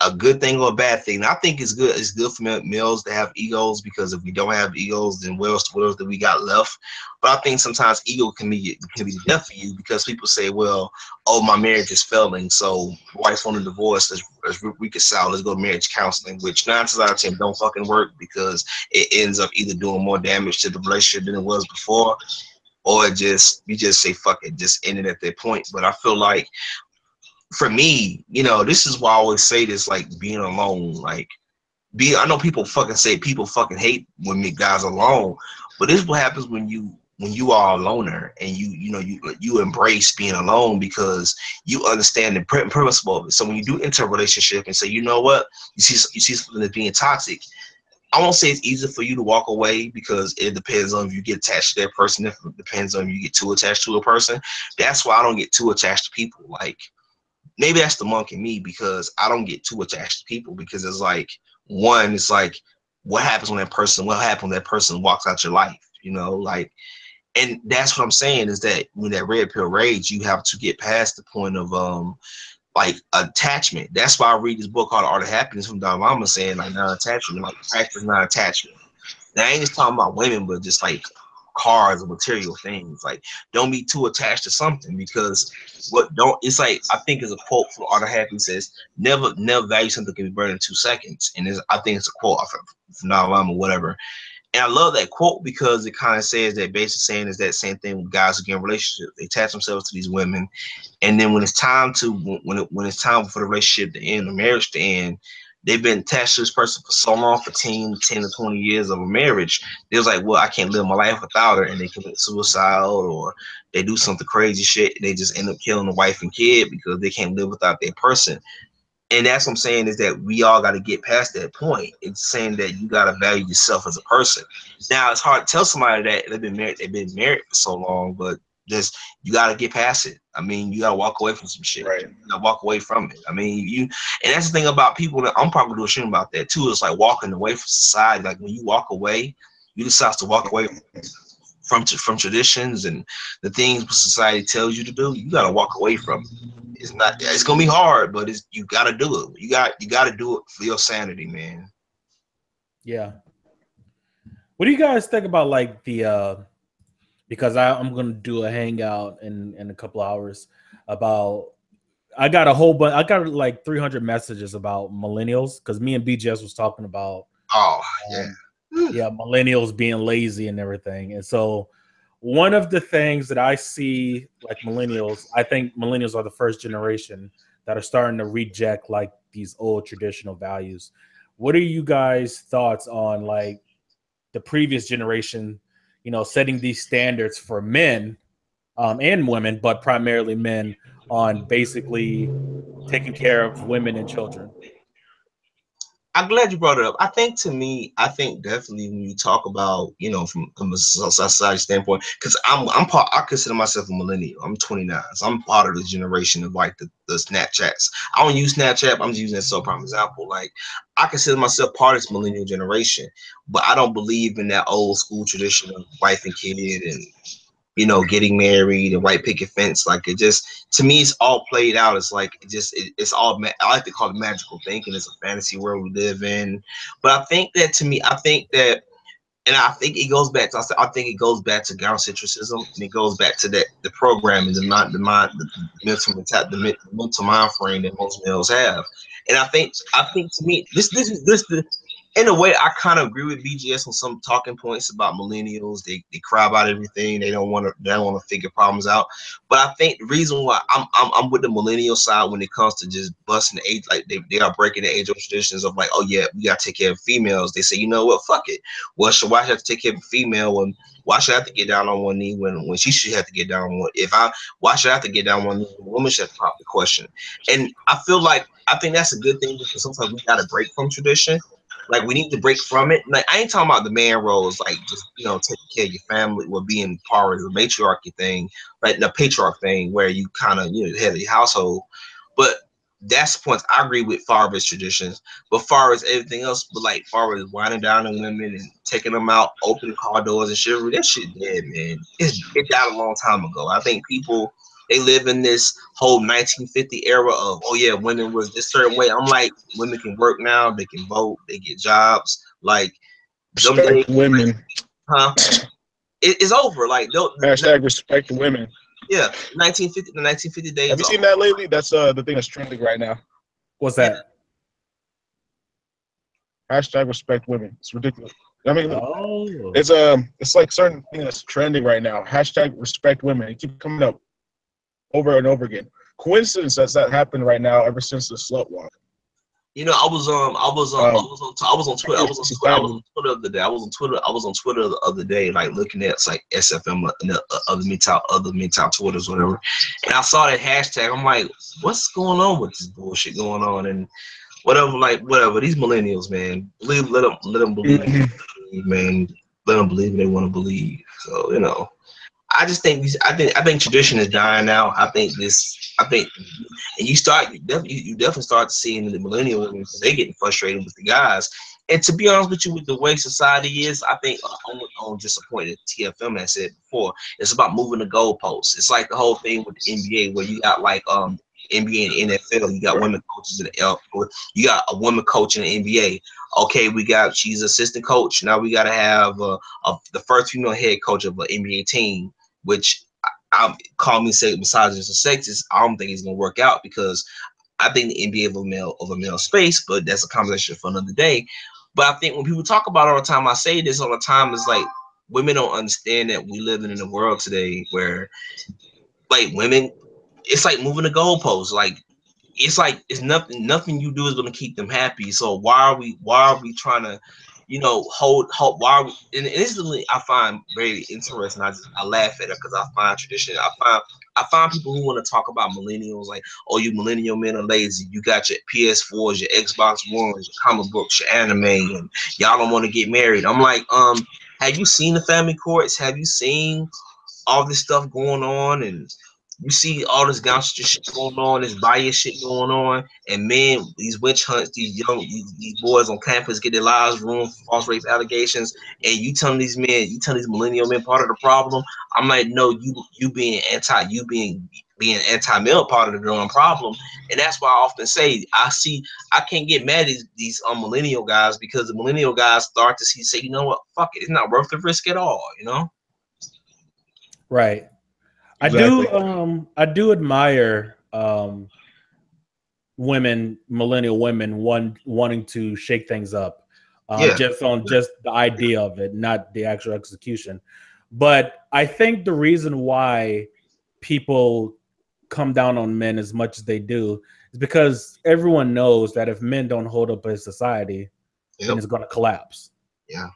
a good thing or a bad thing. And I think it's good. It's good for males to have egos, because if we don't have egos, then what else that we got left? But I think sometimes ego can be the death for you, because people say, well, oh, my marriage is failing, so wife want a divorce, let's reconcile, let's go to marriage counseling, which 9 times out of 10 don't fucking work, because it ends up either doing more damage to the relationship than it was before, or you just say fuck it, just end it at that point. But I feel like, for me, this is why I always say this, like being alone, like I know people fucking hate when guys are alone, but this is what happens when you are a loner and you embrace being alone, because you understand the principle of it. So when you do enter a relationship and say, you know what, you see something that's being toxic, I won't say it's easy for you to walk away, because it depends on if you get attached to that person. If it depends on if you get too attached to a person. That's why I don't get too attached to people. Like, maybe that's the monk in me, because I don't get too attached to people, because it's like, one, it's like, what happens when that person walks out your life, like, and that's what I'm saying, is that when that red pill rage, you have to get past the point of like attachment. That's why I read this book called Art of Happiness from Dalai Lama, saying like non-attachment, like practice non-attachment. Now I ain't just talking about women, but just like cars or material things. Like, don't be too attached to something, because it's like, I think it's a quote from Art of Happiness, says never value something that can be burned in 2 seconds. And I think it's a quote from Dalai Lama or whatever. And I love that quote, because it kind of says that, basically saying is that same thing with guys who get in relationships. They attach themselves to these women, and then when it's time for the relationship to end, the marriage to end, they've been attached to this person for so long, for 10 to 20 years of a marriage. They was like, well, I can't live my life without her, and they commit suicide, or they do something crazy shit. They just end up killing the wife and kid because they can't live without their person. And that's what I'm saying, is that we all got to get past that point. It's saying that you got to value yourself as a person. Now, it's hard to tell somebody that they've been married for so long, but just, you got to get past it. I mean, you got to walk away from some shit. Right. You got to walk away from it. I mean, and that's the thing about people, that I'm probably doing shit about that too. It's like walking away from society. Like, when you walk away, you decide to walk away from traditions and the things society tells you to do. You got to walk away from it. It's gonna be hard, but you gotta do it. You gotta do it for your sanity, man. Yeah. What do you guys think about, like, the because I'm gonna do a hangout in a couple hours about, I got like 300 messages about millennials, because me and BGS was talking about millennials being lazy and everything. And so one of the things that I see, like, millennials, I think millennials are the first generation that are starting to reject, like, these old traditional values. What are you guys' thoughts on, like, the previous generation, setting these standards for men, and women, but primarily men, on basically taking care of women and children? I'm glad you brought it up. I think to me, I think definitely when you talk about, you know, from a society standpoint, because I'm part, I consider myself a millennial. I'm 29, so I'm part of the generation of like the Snapchats. I don't use Snapchat, but I'm just using that so prime example. Like I consider myself part of this millennial generation, but I don't believe in that old school tradition of wife and kid and, you know, getting married and white picket fence. Like it just, to me, it's all played out. It's like it's all. I like to call it magical thinking. It's a fantasy world we live in. But I think that to me, I think that, and I think it goes back to, I think it goes back to Gynocentrism, and it goes back to that the programming, the mental mind frame that most males have. And I think to me, this in a way, I kind of agree with BGS on some talking points about millennials. They cry about everything. They don't want to figure problems out. But I think the reason why I'm with the millennial side when it comes to just busting the age, like they are breaking the age old traditions of like, oh yeah, we gotta take care of females. They say, you know what, fuck it. Well, why should I have to take care of a female when why should I have to get down on one knee when she should have to get down on one? Why should I have to get down on one knee when a woman should have to pop the question? And I think that's a good thing because sometimes we gotta break from tradition. Like we need to break from it. Like I ain't talking about the man roles, like just taking care of your family, or being part of the matriarchy thing, like the patriarch thing, where you kind of the head of your household. But that's the point. I agree with far as traditions, but far as everything else, but like far as winding down the women and taking them out, opening car doors and chivalry, that shit dead, man. It died a long time ago. I think people they live in this whole 1950 era of, oh yeah, women was this certain way. I'm like, women can work now, they can vote, they get jobs. Like them days, Respect women. huh? It's over. Like Hashtag respect women. yeah, 1950, the 1950 days. Have you seen that lately? That's the thing that's trending right now. What's that? Hashtag respect women. It's ridiculous. I mean, Oh, it's like certain thing that's trending right now. Hashtag respect women. It keeps coming up over and over again. Coincidence that happened right now ever since the slut walk. I was on Twitter. I was on Twitter the other day. I was on Twitter the other day, like looking at like SFM and the other MGTOW Twitters, whatever. And I saw that hashtag. I'm like, what's going on with this bullshit going on? And whatever. These millennials, man, let them believe, man. Let them believe what they want to believe. So I just think I think tradition is dying out. And you definitely start seeing the millennial women because they getting frustrated with the guys. And to be honest with you, with the way society is, I think I'm disappointed. TFM has said before, it's about moving the goalposts. It's like the whole thing with the NBA where you got like NBA and NFL, you got women coaches in the you got a woman coach in the NBA. Okay, she's assistant coach. Now we got to have the first female head coach of an NBA team, which I call me say misogynist or sexist. I don't think it's gonna work out because I think the NBA of a male space, but that's a conversation for another day. But I think when people talk about it all the time, I say this all the time, is like women don't understand that we live in a world today where like women, it's like moving the goalposts. Like it's nothing you do is gonna keep them happy. So why are we trying to hold why are we, and instantly I find very interesting. I laugh at it because I find tradition. I find people who want to talk about millennials like, oh, you millennial men are lazy. You got your PS4s, your Xbox Ones, your comic books, your anime, and y'all don't want to get married. I'm like, have you seen the family courts? Have you seen all this stuff going on? And you see all this gangster shit going on, this bias shit going on, and men, these witch hunts, these boys on campus get their lives ruined for false rape allegations, and you telling these millennial men part of the problem. I'm like, no, you being anti-male part of the damn problem. And that's why I often say I can't get mad at these millennial guys, because the millennial guys start to say, you know what, fuck it, it's not worth the risk at all, right. Exactly. I do admire millennial women wanting to shake things up, just the idea of it, not the actual execution. But I think the reason why people come down on men as much as they do is because everyone knows that if men don't hold up in society, then it's going to collapse. Yeah.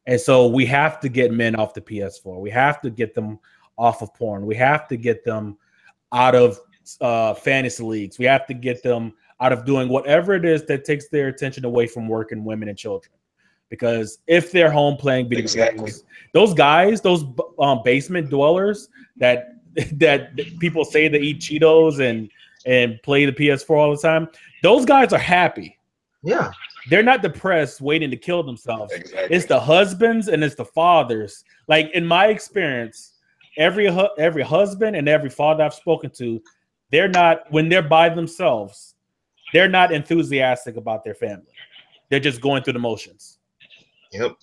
And so we have to get men off the PS4. We have to get them off of porn. We have to get them out of fantasy leagues. We have to get them out of doing whatever it is that takes their attention away from work and women and children. Because if they're home playing video games, those guys, those basement dwellers that people say they eat Cheetos and play the PS4 all the time, those guys are happy. Yeah. They're not depressed waiting to kill themselves. Exactly. It's the husbands and it's the fathers. Like in my experience, every husband and every father I've spoken to, they're not, when they're by themselves, they're not enthusiastic about their family. They're just going through the motions. Yep.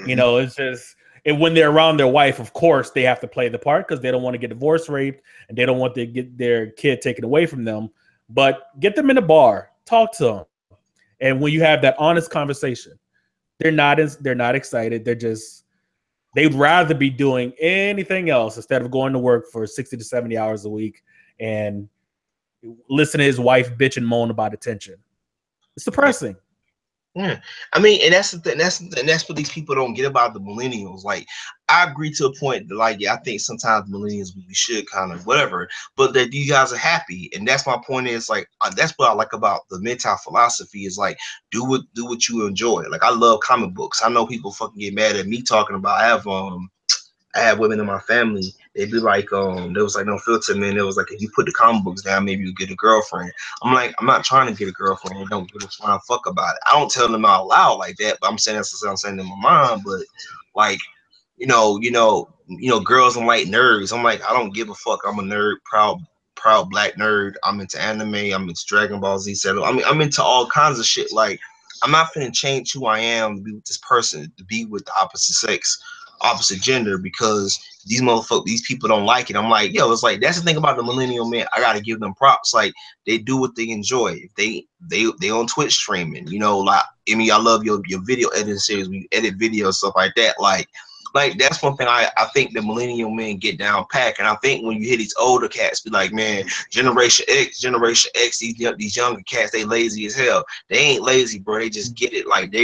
You know, it's just, and when they're around their wife, of course, they have to play the part because they don't want to get divorced, raped, and they don't want to get their kid taken away from them. But get them in a bar, talk to them. And when you have that honest conversation, they're not excited. They'd rather be doing anything else instead of going to work for 60 to 70 hours a week and listen to his wife bitch and moan about attention. It's depressing. Yeah, I mean, and that's the thing. That's what these people don't get about the millennials. Like, I agree to a point that, like, yeah, I think sometimes millennials we should kind of whatever, but that you guys are happy, and that's my point. Is like that's what I like about the MGTOW philosophy. Is like do what you enjoy. Like, I love comic books. I know people fucking get mad at me talking about. I have women in my family. They'd be like, there was like no filter, man. It was like, if you put the comic books down, maybe you'll get a girlfriend. I'm like, I'm not trying to get a girlfriend. Don't give a fuck about it. I don't tell them out loud like that, but I'm saying that's what I'm saying in my mind. But like, you know, girls don't like nerds. I'm like, I don't give a fuck. I'm a nerd, proud black nerd. I'm into anime. I'm into Dragon Ball Z. I'm into all kinds of shit. Like, I'm not finna change who I am to be with this person, to be with the opposite sex, opposite gender, because these people don't like it. I'm like, yo, it's like, that's the thing about the millennial man. I gotta give them props. Like, they do what they enjoy. If they on Twitch streaming, you know, like, I mean, I love your video editing series. We edit videos, stuff like that. Like that's one thing I think the millennial men get down pack. And I think when you hear these older cats be like, man, Generation X, these younger cats, they lazy as hell. They ain't lazy, bro. They just get it. Like,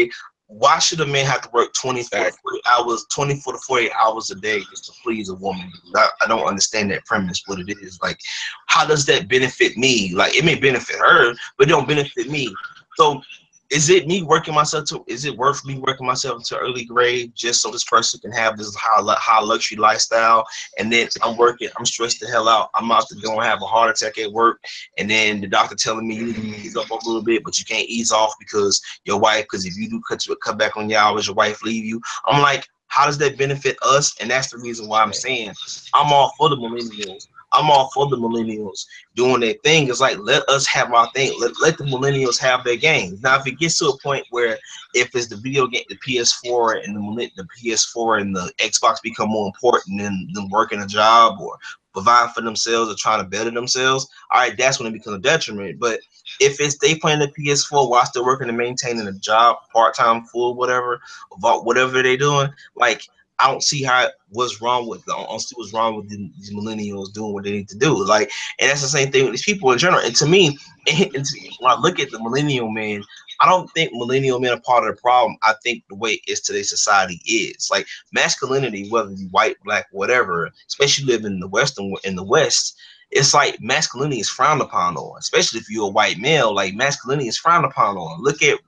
why should a man have to work 24 to 48 hours a day just to please a woman? I don't understand that premise, what it is. Like, how does that benefit me? Like, it may benefit her, but it don't benefit me. So is it worth me working myself into early grave just so this person can have this high luxury lifestyle? And then I'm stressed the hell out. I'm out to go and have a heart attack at work. And then the doctor telling me you need to ease up a little bit, but you can't ease off because if you do cut back on your hours, your wife leave you. I'm like, how does that benefit us? And that's the reason why I'm saying I'm all for the millennials. I'm all for the millennials doing their thing. It's like, let us have our thing. Let the millennials have their games. Now, if it gets to a point where if it's the video game, the PS4 and the PS4 and the Xbox become more important than them working a job or providing for themselves or trying to better themselves, all right, that's when it becomes a detriment. But if it's they playing the PS4 while still working and maintaining a job, part-time, full, whatever they're doing, like, I don't see what's wrong with them. I don't see what's wrong with these millennials doing what they need to do. Like, and that's the same thing with these people in general. And to me, when I look at the millennial man, I don't think millennial men are part of the problem. I think the way today's society is like masculinity, whether you white, black, whatever, especially live in the West, it's like masculinity is frowned upon on, especially if you're a white male. Like, masculinity is frowned upon on. Look at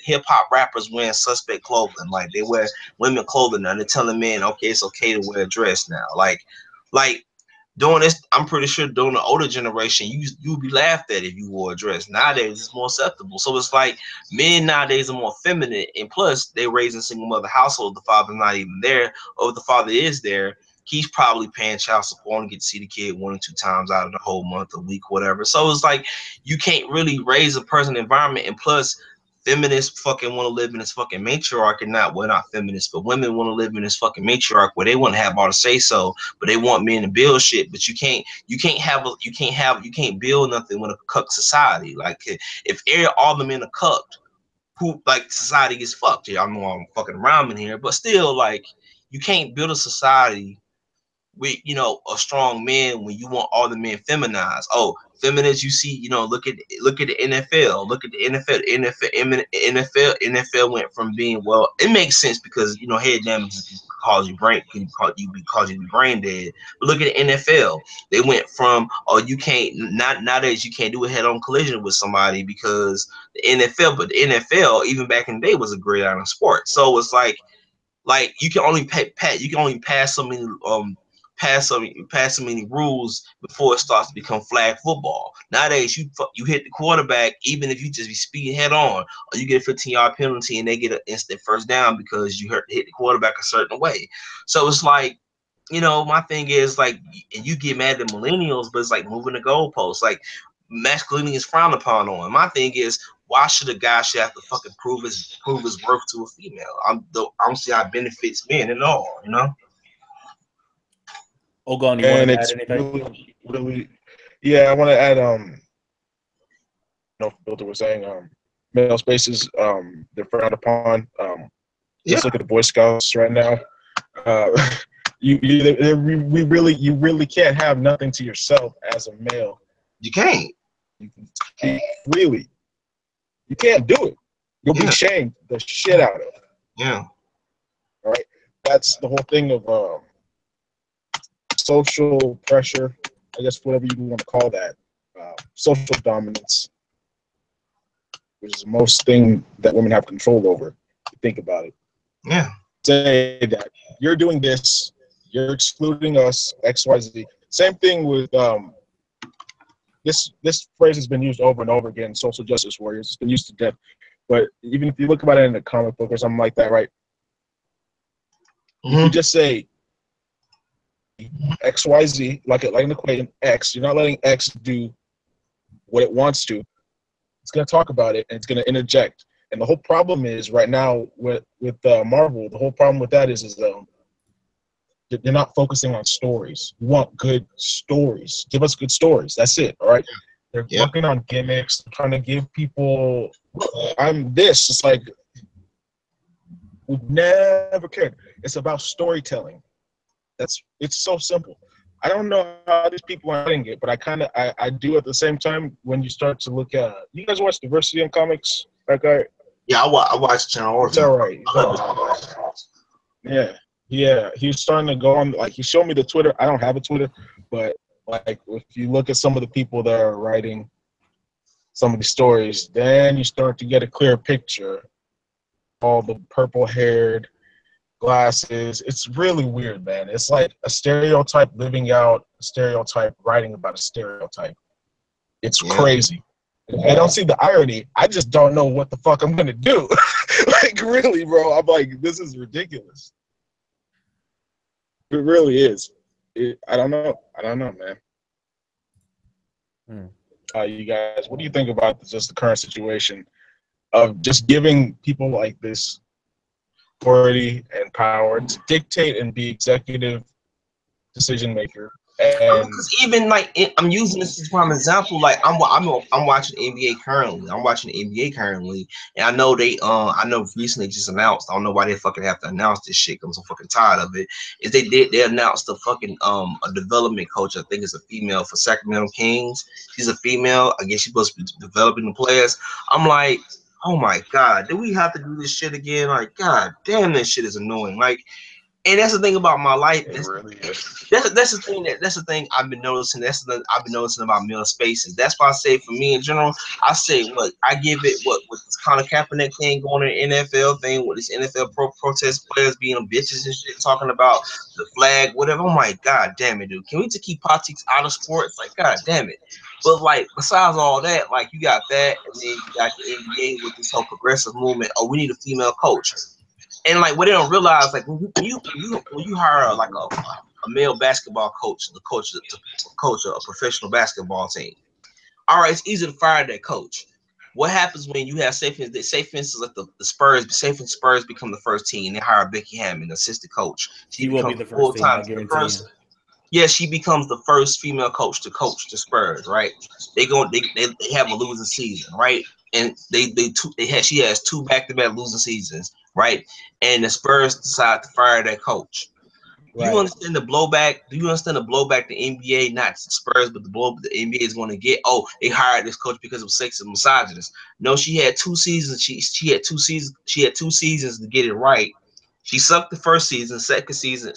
hip hop rappers wearing suspect clothing. Like, they wear women clothing now. They're telling men, okay, it's okay to wear a dress now. Like doing this, I'm pretty sure during the older generation, you'd be laughed at if you wore a dress. Nowadays, it's more acceptable. So it's like men nowadays are more feminine, and plus they raising single mother household. The father's not even there, or if the father is there, he's probably paying child support and get to see the kid 1 or 2 times out of the whole month, a week, whatever. So it's like you can't really raise a person environment, and plus feminists fucking want to live in this fucking matriarch, and not, well, not feminists, but women want to live in this fucking matriarch where they want to have all the say so, but they want men to build shit. But you can't build nothing with a cuck society. Like, if all the men are cucked, who, like, society gets fucked. Yeah, I know I'm fucking around in here, but still, like, you can't build a society with, you know, a strong man when you want all the men feminized. Oh, feminists, you see, you know, look at the NFL. Look at the NFL went from being, well, it makes sense because, you know, head damage can cause you be brain dead. But look at the NFL. They went from, oh, you can't, not nowadays you can't do a head-on collision with somebody because the NFL, but the NFL even back in the day was a gridiron sport. So it's like you can only pass so many pass so many rules before it starts to become flag football. Nowadays, you hit the quarterback, even if you just be speeding head on, or you get a 15-yard penalty and they get an instant first down because you hit the quarterback a certain way. So it's like, you know, my thing is like, and you get mad at millennials, but it's like moving the goalposts. Like masculinity is frowned upon on. My thing is, why should a guy should have to fucking prove his worth to a female? I don't see how it benefits men at all, you know. Ogon, you want And to add it's anything? really, yeah. I want to add, no, Filter was saying, male spaces, they're frowned upon. Let's look at the Boy Scouts right now. Uh, we really can't have nothing to yourself as a male. You can't. Really, you can't do it. You'll be shamed the shit out of. Yeah. All right. That's the whole thing of social pressure. I guess whatever you want to call that. Social dominance, which is the most thing that women have control over. Think about it. Yeah. Say that you're doing this, you're excluding us, XYZ. Same thing with this phrase has been used over and over again, social justice warriors. It's been used to death. But even if you look about it in a comic book or something like that, right? You just say XYZ, like an equation, X. You're not letting X do what it wants to. It's going to talk about it, and it's going to interject. And the whole problem is right now with Marvel, the whole problem with that is you're not focusing on stories. You want good stories. Give us good stories. That's it, all right? They're working on gimmicks, trying to give people, I'm this. It's like, we've never cared. It's about storytelling. It's so simple. I don't know how these people are getting it, but I do at the same time when you start to look at, you guys watch Diversity in Comics? That guy? Yeah, I watch Channel. It's all right. Yeah. He's starting to go on, like, he showed me the Twitter. I don't have a Twitter, but like if you look at some of the people that are writing some of the stories, then you start to get a clear picture. All the purple-haired glasses. It's really weird, man. It's like a stereotype living out a stereotype, writing about a stereotype. It's crazy. I don't see the irony. I just don't know what the fuck I'm gonna do. Like, really, bro. I'm like, this is ridiculous. It really is. I don't know, man. You guys, what do you think about just the current situation of just giving people like this authority and power to dictate and be executive decision maker? And because even like I'm using this as prime example. Like I'm watching NBA currently. I'm watching the NBA currently, and I know I know recently just announced. I don't know why they fucking have to announce this shit. I'm so fucking tired of it. Is they announced the fucking a development coach. I think it's a female for Sacramento Kings. She's a female. I guess she's supposed to be developing the players. I'm like, oh my god, do we have to do this shit again? Like, god damn, this shit is annoying. Like. And that's the thing about my life. That's the thing I've been noticing. I've been noticing about male spaces. That's why I say for me in general, I say look, I give it with this Colin Kaepernick thing going in the NFL thing with this NFL protest players being bitches and shit, talking about the flag, whatever. Oh my god damn it, dude. Can we just keep politics out of sports? Like, god damn it. But like besides all that, like you got that, and then you got the NBA with this whole progressive movement. Oh, we need a female coach. And like what they don't realize, like when you hire like a male basketball coach, to coach a professional basketball team. All right, it's easy to fire that coach. What happens when you have say for instance like the Spurs? Say for Spurs become the first team, they hire Becky Hammond, assistant coach. She will be the first team, I guarantee you. Yeah, she becomes the first female coach to coach the Spurs. Right? They have a losing season, right? And she has 2 back-to-back losing seasons. Right, and the Spurs decide to fire that coach. You understand the blowback? Do you understand the blowback the NBA, not Spurs, but the blow the NBA is going to get? Oh, they hired this coach because of sexist and misogynist. No, she had 2 seasons. She had 2 seasons. She had 2 seasons to get it right. She sucked the first season. Second season,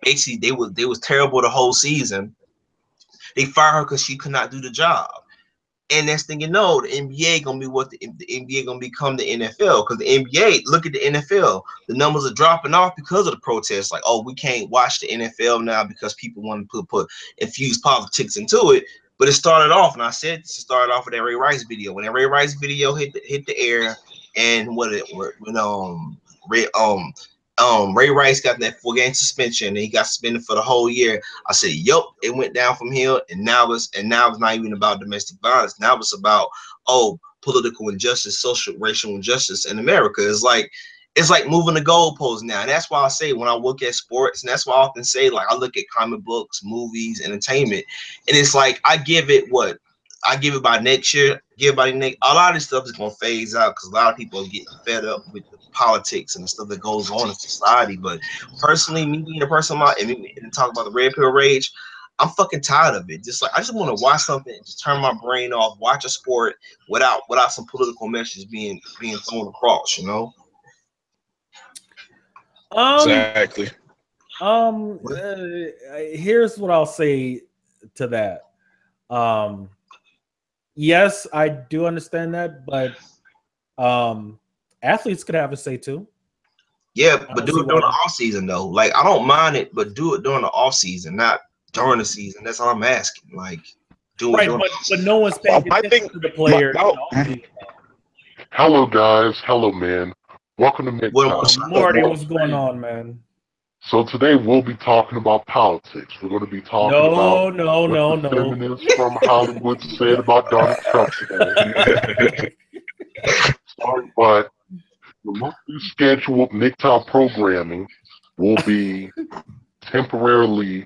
basically they was terrible the whole season. They fired her because she could not do the job. And next thing you know, the NBA gonna be what the NBA gonna become the NFL, because the NBA, look at the NFL, the numbers are dropping off because of the protests. Like, oh, we can't watch the NFL now because people want to put infuse politics into it. But it started off, and I said this, it started off with that Ray Rice video. When that Ray Rice video hit the air, and Ray Rice got that 4-game suspension, and he got suspended for the whole year. I said, "Yup, it went down from here." And now it's not even about domestic violence. Now it's about political injustice, racial injustice in America. It's like moving the goalposts now. And that's why I say when I look at sports, and that's why I often say, like, I look at comic books, movies, entertainment, and it's like I give it by next year. A lot of this stuff is gonna phase out because a lot of people are getting fed up with the politics and the stuff that goes on in society. But personally, me being a person, and talk about the red pill rage, I'm fucking tired of it. Just like I just want to watch something, just turn my brain off, watch a sport without some political messages being thrown across. You know. Exactly. Here's what I'll say to that. Yes, I do understand that, but athletes could have a say too. Yeah, but do it during the off season though. Like, I don't mind it, but do it during the off season, not during the season. That's all I'm asking. Like, do it. But no one's paying attention to the player. Hello guys, hello man. Welcome to MGTOW. Marty, what's going on, man? So today we'll be talking about politics. We're going to be talking about what the feminists from Hollywood said about Donald Trump today. Sorry, but the monthly scheduled MGTOW programming will be temporarily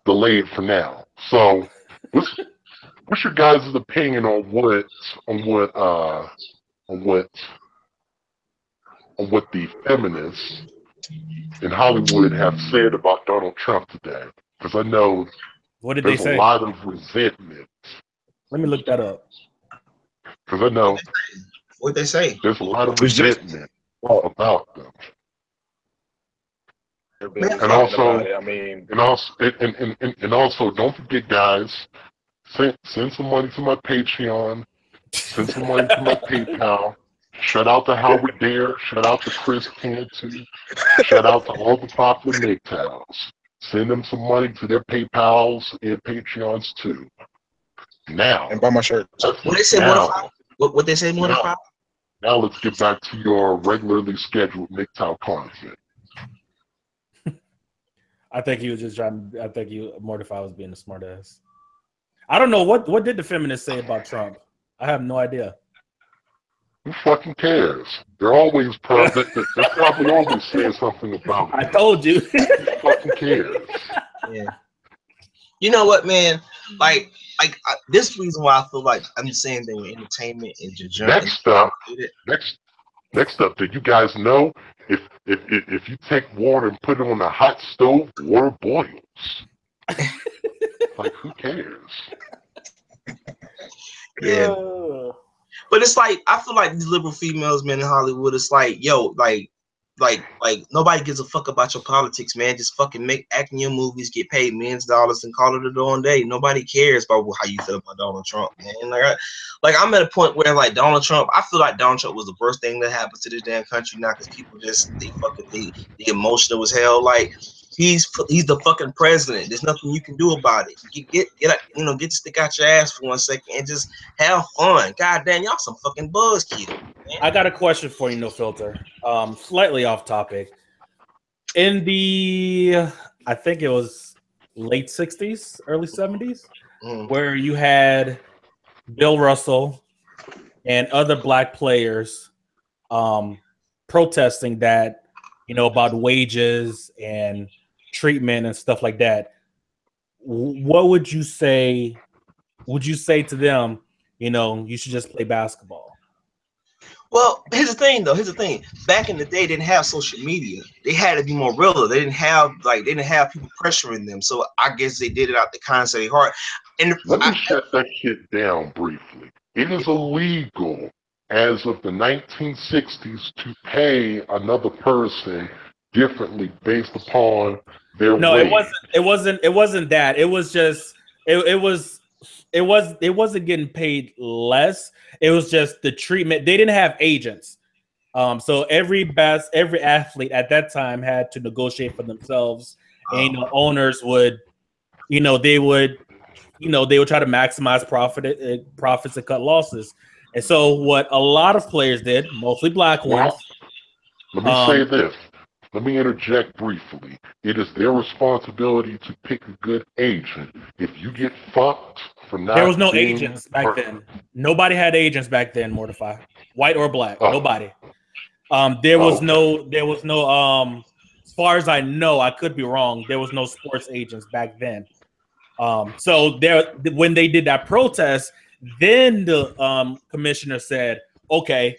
delayed for now. So, what's your guys' opinion on what the feminists in Hollywood have said about Donald Trump today? Because I know there's a lot of resentment. Let me look that up. Because I know what they say. There's a lot of resentment about them. And also, and also, don't forget, guys, send some money to my Patreon, send some money to my PayPal. Shout out to Howard Dare. Shout out to Chris Cantu. Shout out to all the popular MGTOWs. Send them some money to their PayPals and Patreons too. Now, and buy my shirt. What they say? What they say? Now let's get back to your regularly scheduled MGTOW content. I think he was just trying. I think Mortify was being a smartass. I don't know what did the feminists say about Trump. I have no idea. Who fucking cares? They're always probably always saying something about it. I told you. Who fucking cares? Yeah. You know what, man? Like this reason why I feel like I'm the same thing with entertainment and just next up, did you guys know if you take water and put it on a hot stove, water boils? Like, who cares? Yeah. But it's like, I feel like these liberal females, man, in Hollywood, it's like, yo, like nobody gives a fuck about your politics, man. Just fucking act in your movies, get paid millions of dollars, and call it a dawn day. Nobody cares about how you feel about Donald Trump, man. Like I'm at a point where, like, Donald Trump, I feel like Donald Trump was the worst thing that happened to this damn country now, because people just they emotional as hell. Like, he's the fucking president. There's nothing you can do about it. Get to stick out your ass for 1 second and just have fun. God damn, y'all some fucking buzzkill. I got a question for you, No Filter. Slightly off topic. In the, I think it was late 60s, early 70s, where you had Bill Russell and other black players protesting that, about wages and treatment and stuff like that. What would you say? Would you say to them, you should just play basketball? Well, here's the thing, though. Here's the thing. Back in the day, they didn't have social media. They had to be more real. They didn't have people pressuring them. So I guess they did it out the kindness of their heart. And Let me shut that kid down briefly. It is illegal as of the 1960s to pay another person differently based upon their race. It wasn't that. It was just it wasn't getting paid less. It was just the treatment. They didn't have agents. So every athlete at that time had to negotiate for themselves. And owners would, they would try to maximize profits and cut losses. And so what a lot of players did, mostly black ones. Let me say this. Let me interject briefly. It is their responsibility to pick a good agent. If you get fucked for not, there was no agents back then. Nobody had agents back then. Mortify, white or black, nobody. There was no. As far as I know, I could be wrong. There was no sports agents back then. So when they did that protest, then the commissioner said, "Okay,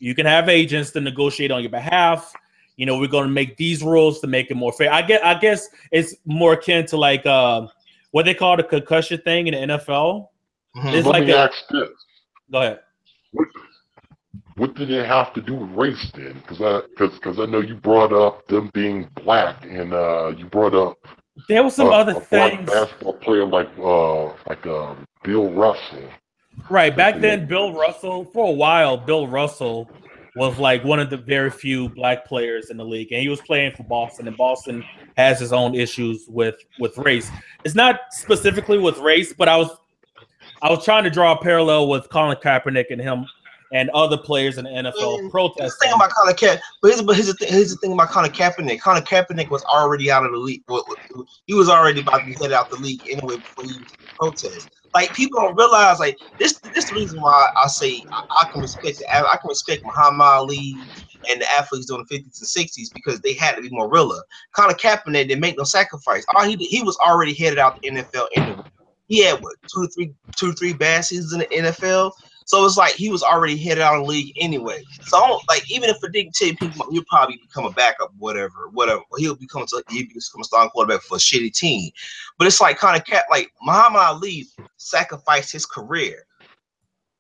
you can have agents to negotiate on your behalf. We're going to make these rules to make it more fair." I guess it's more akin to like what they call the concussion thing in the NFL. It's Let me ask this. Go ahead. What did it have to do with race then? Because I know you brought up them being black, and you brought up there was some other things. Black basketball player like Bill Russell. Right back then, Bill Russell. For a while, Bill Russell was like one of the very few black players in the league, and he was playing for Boston. And Boston has his own issues with race. It's not specifically with race, but I was trying to draw a parallel with Colin Kaepernick and him and other players in the NFL protesting. Here's the thing about Colin Kaepernick. But here's the thing about Colin Kaepernick. Colin Kaepernick was already out of the league. He was already about to be headed out the league anyway before he protest. Like, people don't realize, like, this the reason why I say I can respect Muhammad Ali and the athletes during the 50s and 60s, because they had to be more realer. Colin Kaepernick didn't make no sacrifice. He was already headed out the NFL anyway. He had what, two to three bad seasons in the NFL. So it's like he was already headed out of the league anyway. So even if it didn't take people, he'll probably become a backup, whatever. He'll become a starting quarterback for a shitty team. But it's like like Muhammad Ali sacrificed his career.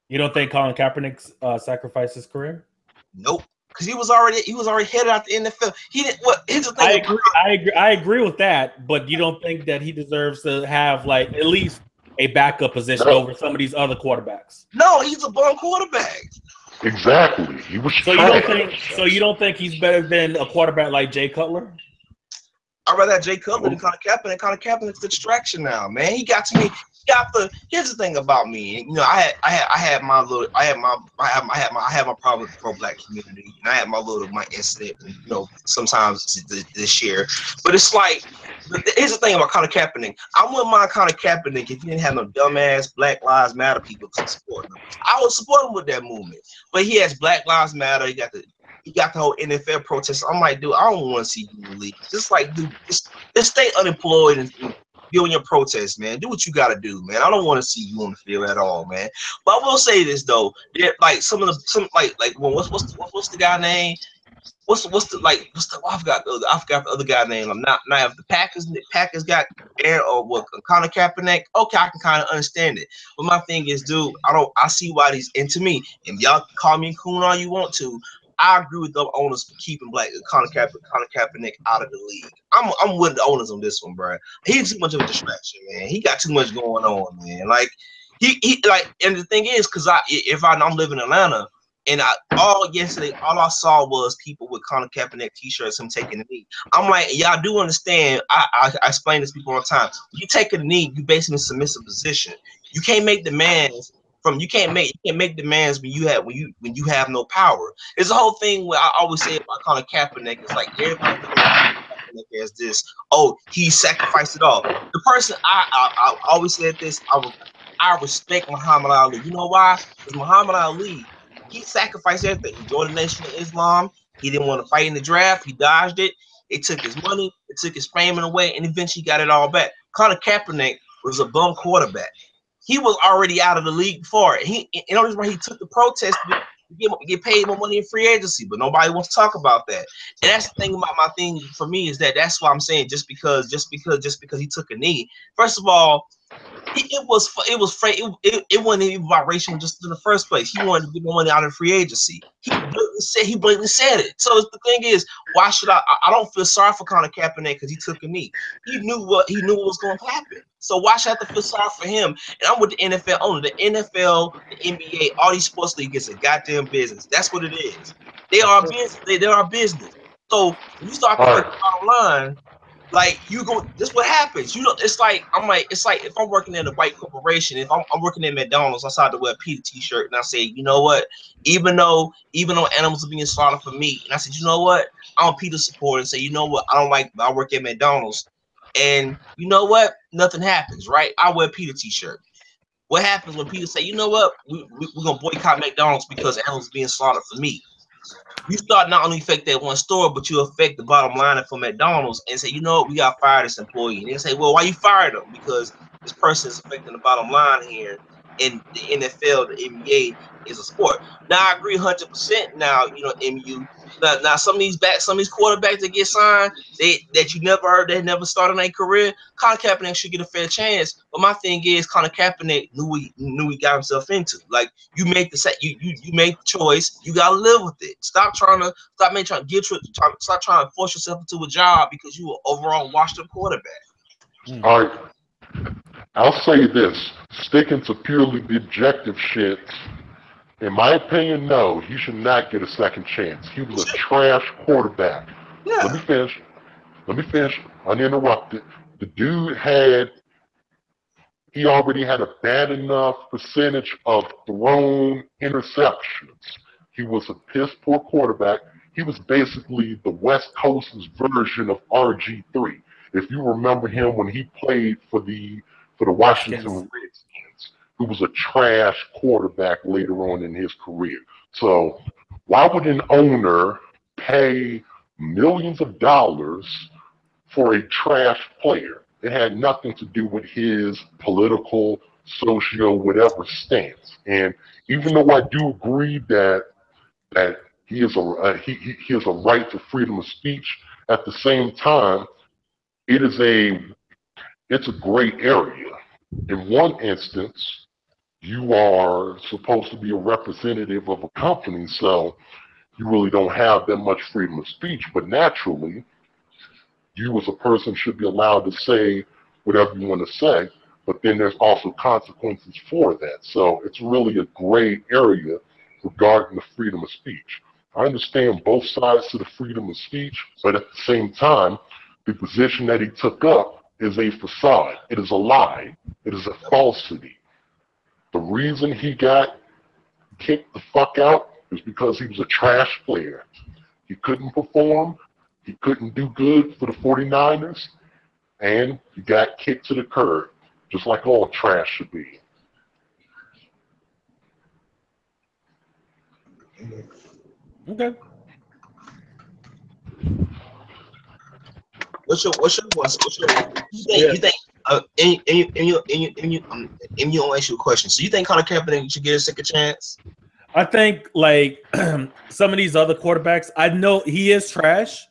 You don't think Colin Kaepernick sacrificed his career? Nope. Because he was already headed out the NFL. He didn't. Here's the thing. I agree with that, but you don't think that he deserves to have like at least a backup position over some of these other quarterbacks? No, he's a bum quarterback. Exactly. He was. So you don't think he's better than a quarterback like Jay Cutler? I'd rather have Jay Cutler than Colin Kaepernick. Colin Kaepernick's the distraction now, man. He got to me. Here's the thing about me. I had my problem with the pro-black community, and I had my incident. Sometimes this year, but it's like, here's the thing about Colin Kaepernick. I wouldn't mind Colin Kaepernick if he didn't have no dumbass Black Lives Matter people to support him. I would support him with that movement, but he has Black Lives Matter. He got the whole NFL protest. I'm like, dude, I don't want to see you in the league. Just like, dude, just stay unemployed and doing your protest, man. Do what you gotta do, man. I don't want to see you on the field at all, man. But I will say this though, like what's the guy name? I forgot the other guy name. I'm not if the Packers got Aaron or what, Colin Kaepernick. Okay, I can kind of understand it. But my thing is, dude, I see why these, and to me, and y'all can call me a coon all you want to, I agree with the owners for keeping Colin Kaepernick out of the league. I'm with the owners on this one, bro. He's too much of a distraction, man. He got too much going on, man. Like he like, and the thing is, because I'm living in Atlanta, and yesterday all I saw was people with Colin Kaepernick t-shirts, him taking the knee. I'm like, y'all do understand? I explain this to people all the time. When you take a knee, you basically in a submissive position. You can't make demands. You can't make demands when you have no power. It's the whole thing where I always say about Colin Kaepernick. It's like everybody Kaepernick as this. Oh, he sacrificed it all. The person I always said this. I respect Muhammad Ali. You know why? Because Muhammad Ali, he sacrificed everything. He joined the Nation of Islam. He didn't want to fight in the draft. He dodged it. It took his money. It took his fame away, and eventually got it all back. Colin Kaepernick was a bum quarterback. He was already out of the league before. The only reason why he took the protest, get paid more money in free agency, but nobody wants to talk about that. And that's the thing about my thing for me is that's why I'm saying just because he took a knee. First of all, it wasn't even about racial just in the first place. He wanted to get more money out of free agency. He blatantly said it. So the thing is, why should I don't feel sorry for Colin Kaepernick because he took a knee. He knew what was going to happen. So why should I have to feel sorry for him? And I'm with the NFL owner. The NFL, the NBA, all these sports leagues is a goddamn business. That's what it is. They are a business. They are a business. So when you start to affect the bottom line, like this what happens. It's like if I'm working in a white corporation, if I'm working in McDonald's, I decide to wear a PETA t-shirt and I say, you know what, even though animals are being slaughtered for meat, and I said, you know what, I'm a PETA supporter and say, you know what, I work at McDonald's, and you know what, nothing happens, right? I wear a PETA t-shirt. What happens when people say, you know what, we're gonna boycott McDonald's because animals are being slaughtered for meat? You start not only affect that one store, but you affect the bottom line for McDonald's and say, you know what, we got to fire this employee. And they say, well, why you fired him? Because this person is affecting the bottom line here. And the NFL, the NBA is a sport. Now I agree 100%. Now, MU. Now some of these quarterbacks that get signed, that you never heard, they never started their career. Colin Kaepernick should get a fair chance. But my thing is, Colin Kaepernick knew he got himself into. Like, you make you make the choice. You gotta live with it. Stop trying to force yourself into a job because you were overall washed up quarterback. All right. I'll say this, sticking to purely the objective shit, in my opinion, no, he should not get a second chance. He was a trash quarterback. Yeah. Let me finish, uninterrupted. The dude he already had a bad enough percentage of thrown interceptions. He was a piss poor quarterback. He was basically the West Coast's version of RG3. If you remember him when he played for the Washington Redskins, who was a trash quarterback later on in his career. So why would an owner pay millions of dollars for a trash player? It had nothing to do with his political, socio, whatever stance. And even though I do agree that he has a right to freedom of speech, at the same time, it's a gray area. In one instance, you are supposed to be a representative of a company, so you really don't have that much freedom of speech. But naturally, you as a person should be allowed to say whatever you want to say, but then there's also consequences for that. So it's really a gray area regarding the freedom of speech. I understand both sides to the freedom of speech, but at the same time, the position that he took up is a facade. It is a lie. It is a falsity. The reason he got kicked the fuck out is because he was a trash player. He couldn't perform. He couldn't do good for the 49ers. And he got kicked to the curb, just like all trash should be. Okay. You think you ask you a question. So you think Colin Kaepernick should get a second chance? I think like some of these other quarterbacks, I know he is trash.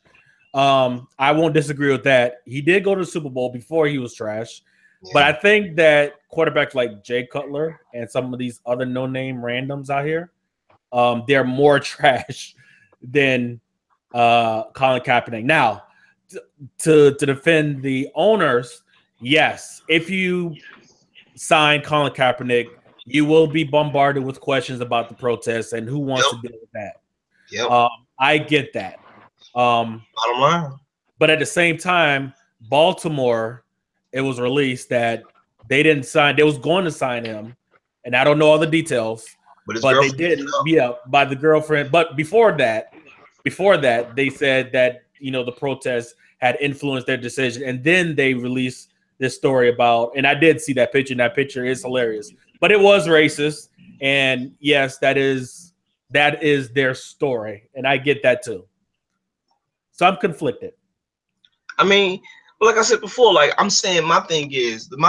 I won't disagree with that. He did go to the Super Bowl before he was trash. Yeah. But I think that quarterbacks like Jay Cutler and some of these other no-name randoms out here, they're more trash than Colin Kaepernick. Now, to defend the owners, yes, if you sign Colin Kaepernick, you will be bombarded with questions about the protests and who wants to deal with that. Yep. I get that. Bottom line. But at the same time, Baltimore, it was released that they didn't sign. They was going to sign him, and I don't know all the details, but they didn't. Yeah, by the girlfriend. But before that, they said that the protests had influenced their decision, and then they released this story about. And I did see that picture. And that picture is hilarious, but it was racist. And yes, that is their story, and I get that too. So I'm conflicted. I mean, like I said before, like I'm saying, my thing is when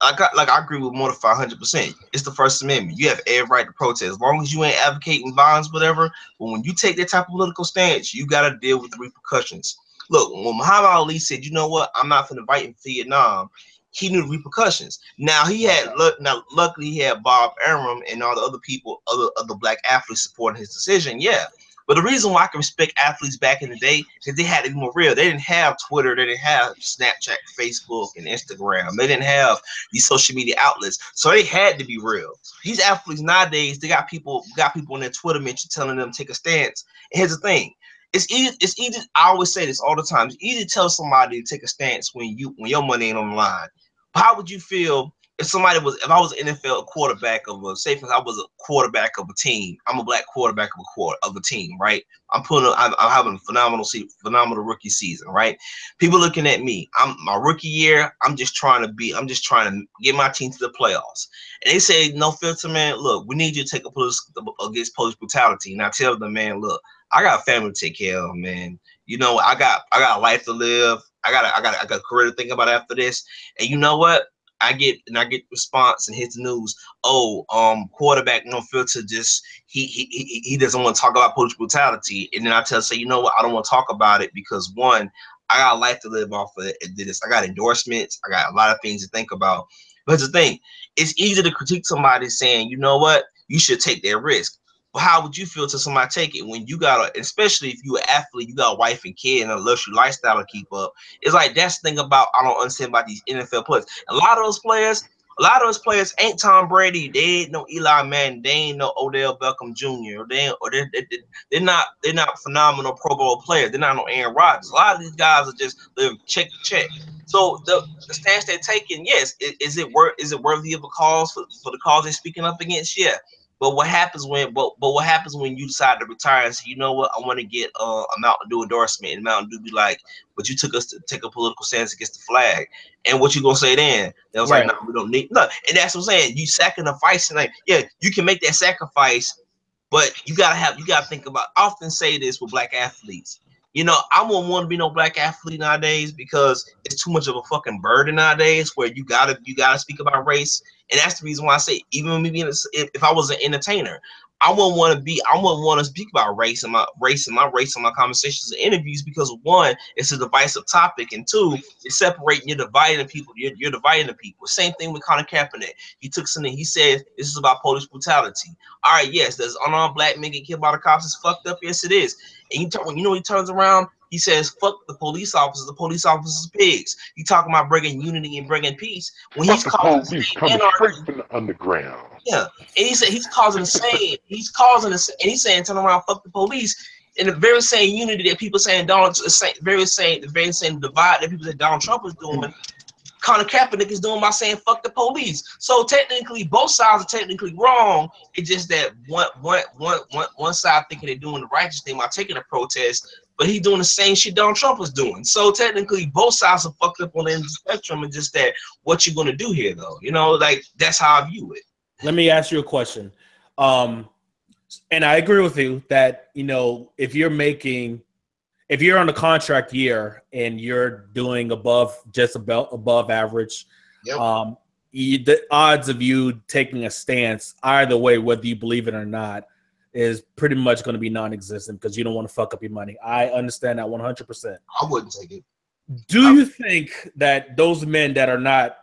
I agree with Mortify 100%. It's the First Amendment. You have every right to protest, as long as you ain't advocating violence, whatever. But when you take that type of political stance, you got to deal with the repercussions. Look, when Muhammad Ali said, "You know what? I'm not going to fight in Vietnam," he knew the repercussions. Now he had luckily he had Bob Arum and all the other people, other black athletes supporting his decision. Yeah. But the reason why I can respect athletes back in the day is they had to be more real. They didn't have Twitter, they didn't have Snapchat, Facebook, and Instagram. They didn't have these social media outlets, so they had to be real. These athletes nowadays, they got people in their Twitter mention telling them to take a stance. And here's the thing: it's easy. It's easy. I always say this all the time. It's easy to tell somebody to take a stance when your money ain't on the line. But how would you feel if I was an NFL quarterback of a, say, I was a quarterback of a team, I'm a black quarterback of a team, right? I'm having a phenomenal rookie season, right? People looking at me, I'm my rookie year, I'm just trying to get my team to the playoffs. And they say, no filter, man, look, we need you to take a against police brutality. And I tell them, man, look, I got a family to take care of, man. You know, I got a life to live. I got a career to think about after this. And you know what? I get response and hit the news. Oh, quarterback no filter just he doesn't want to talk about police brutality. And then I say, you know what? I don't want to talk about it because one, I got a life to live off of it. This. I got endorsements. I got a lot of things to think about. But here's the thing: it's easy to critique somebody saying, you know what? You should take that risk. But how would you feel to somebody take it when you got especially if you an athlete, you got a wife and kid and a luxury lifestyle to keep up? It's like that's the thing about I don't understand about these NFL players. A lot of those players ain't Tom Brady. They ain't no Eli Manning. They ain't no Odell Beckham Jr. They're not phenomenal Pro Bowl players. They're not no Aaron Rodgers. A lot of these guys are just live check to check. So the stance they're taking, yes, is it worthy of a cause for the cause they're speaking up against? Yeah. But what happens when you decide to retire and say, you know what, I want to get a Mountain Dew endorsement, and Mountain Dew be like, but you took us to take a political stance against the flag, and what you gonna say then? They was right. Like, no, we don't need no, and that's what I'm saying. You sacrificing, like, yeah, you can make that sacrifice, but you gotta think about. I often say this with black athletes. You know, I wouldn't want to be no black athlete nowadays because it's too much of a fucking burden nowadays where you gotta speak about race. And that's the reason why I say, even me being if I was an entertainer, I wouldn't want to speak about race in my conversations and interviews because one, it's a divisive topic, and two, it's separating. You're dividing people. You're dividing the people. Same thing with Colin Kaepernick. He took something. He said this is about police brutality. All right, yes, there's unarmed black men get killed by the cops. It's fucked up. Yes, it is. And he turns around. He says, "Fuck the police officers. The police officers are pigs." He talking about bringing unity and bringing peace when he's causing coming straight from the underground. Yeah, and he said he's causing and he's saying, "Turn around, fuck the police." In the very same unity that people saying the very same divide that people say Donald Trump is doing, Colin Kaepernick is doing by saying "fuck the police." So technically, both sides are technically wrong. It's just that one side thinking they're doing the righteous thing by taking a protest, but he's doing the same shit Donald Trump was doing. So technically, both sides are fucked up on the end of the spectrum. And just that, what you gonna do here, though? You know, like that's how I view it. Let me ask you a question. And I agree with you that, you know, if you're on a contract year and you're doing above average, yep. The odds of you taking a stance either way, whether you believe it or not, is pretty much going to be non-existent because you don't want to fuck up your money. I understand that 100%. I wouldn't take it. Do you think that those men that are not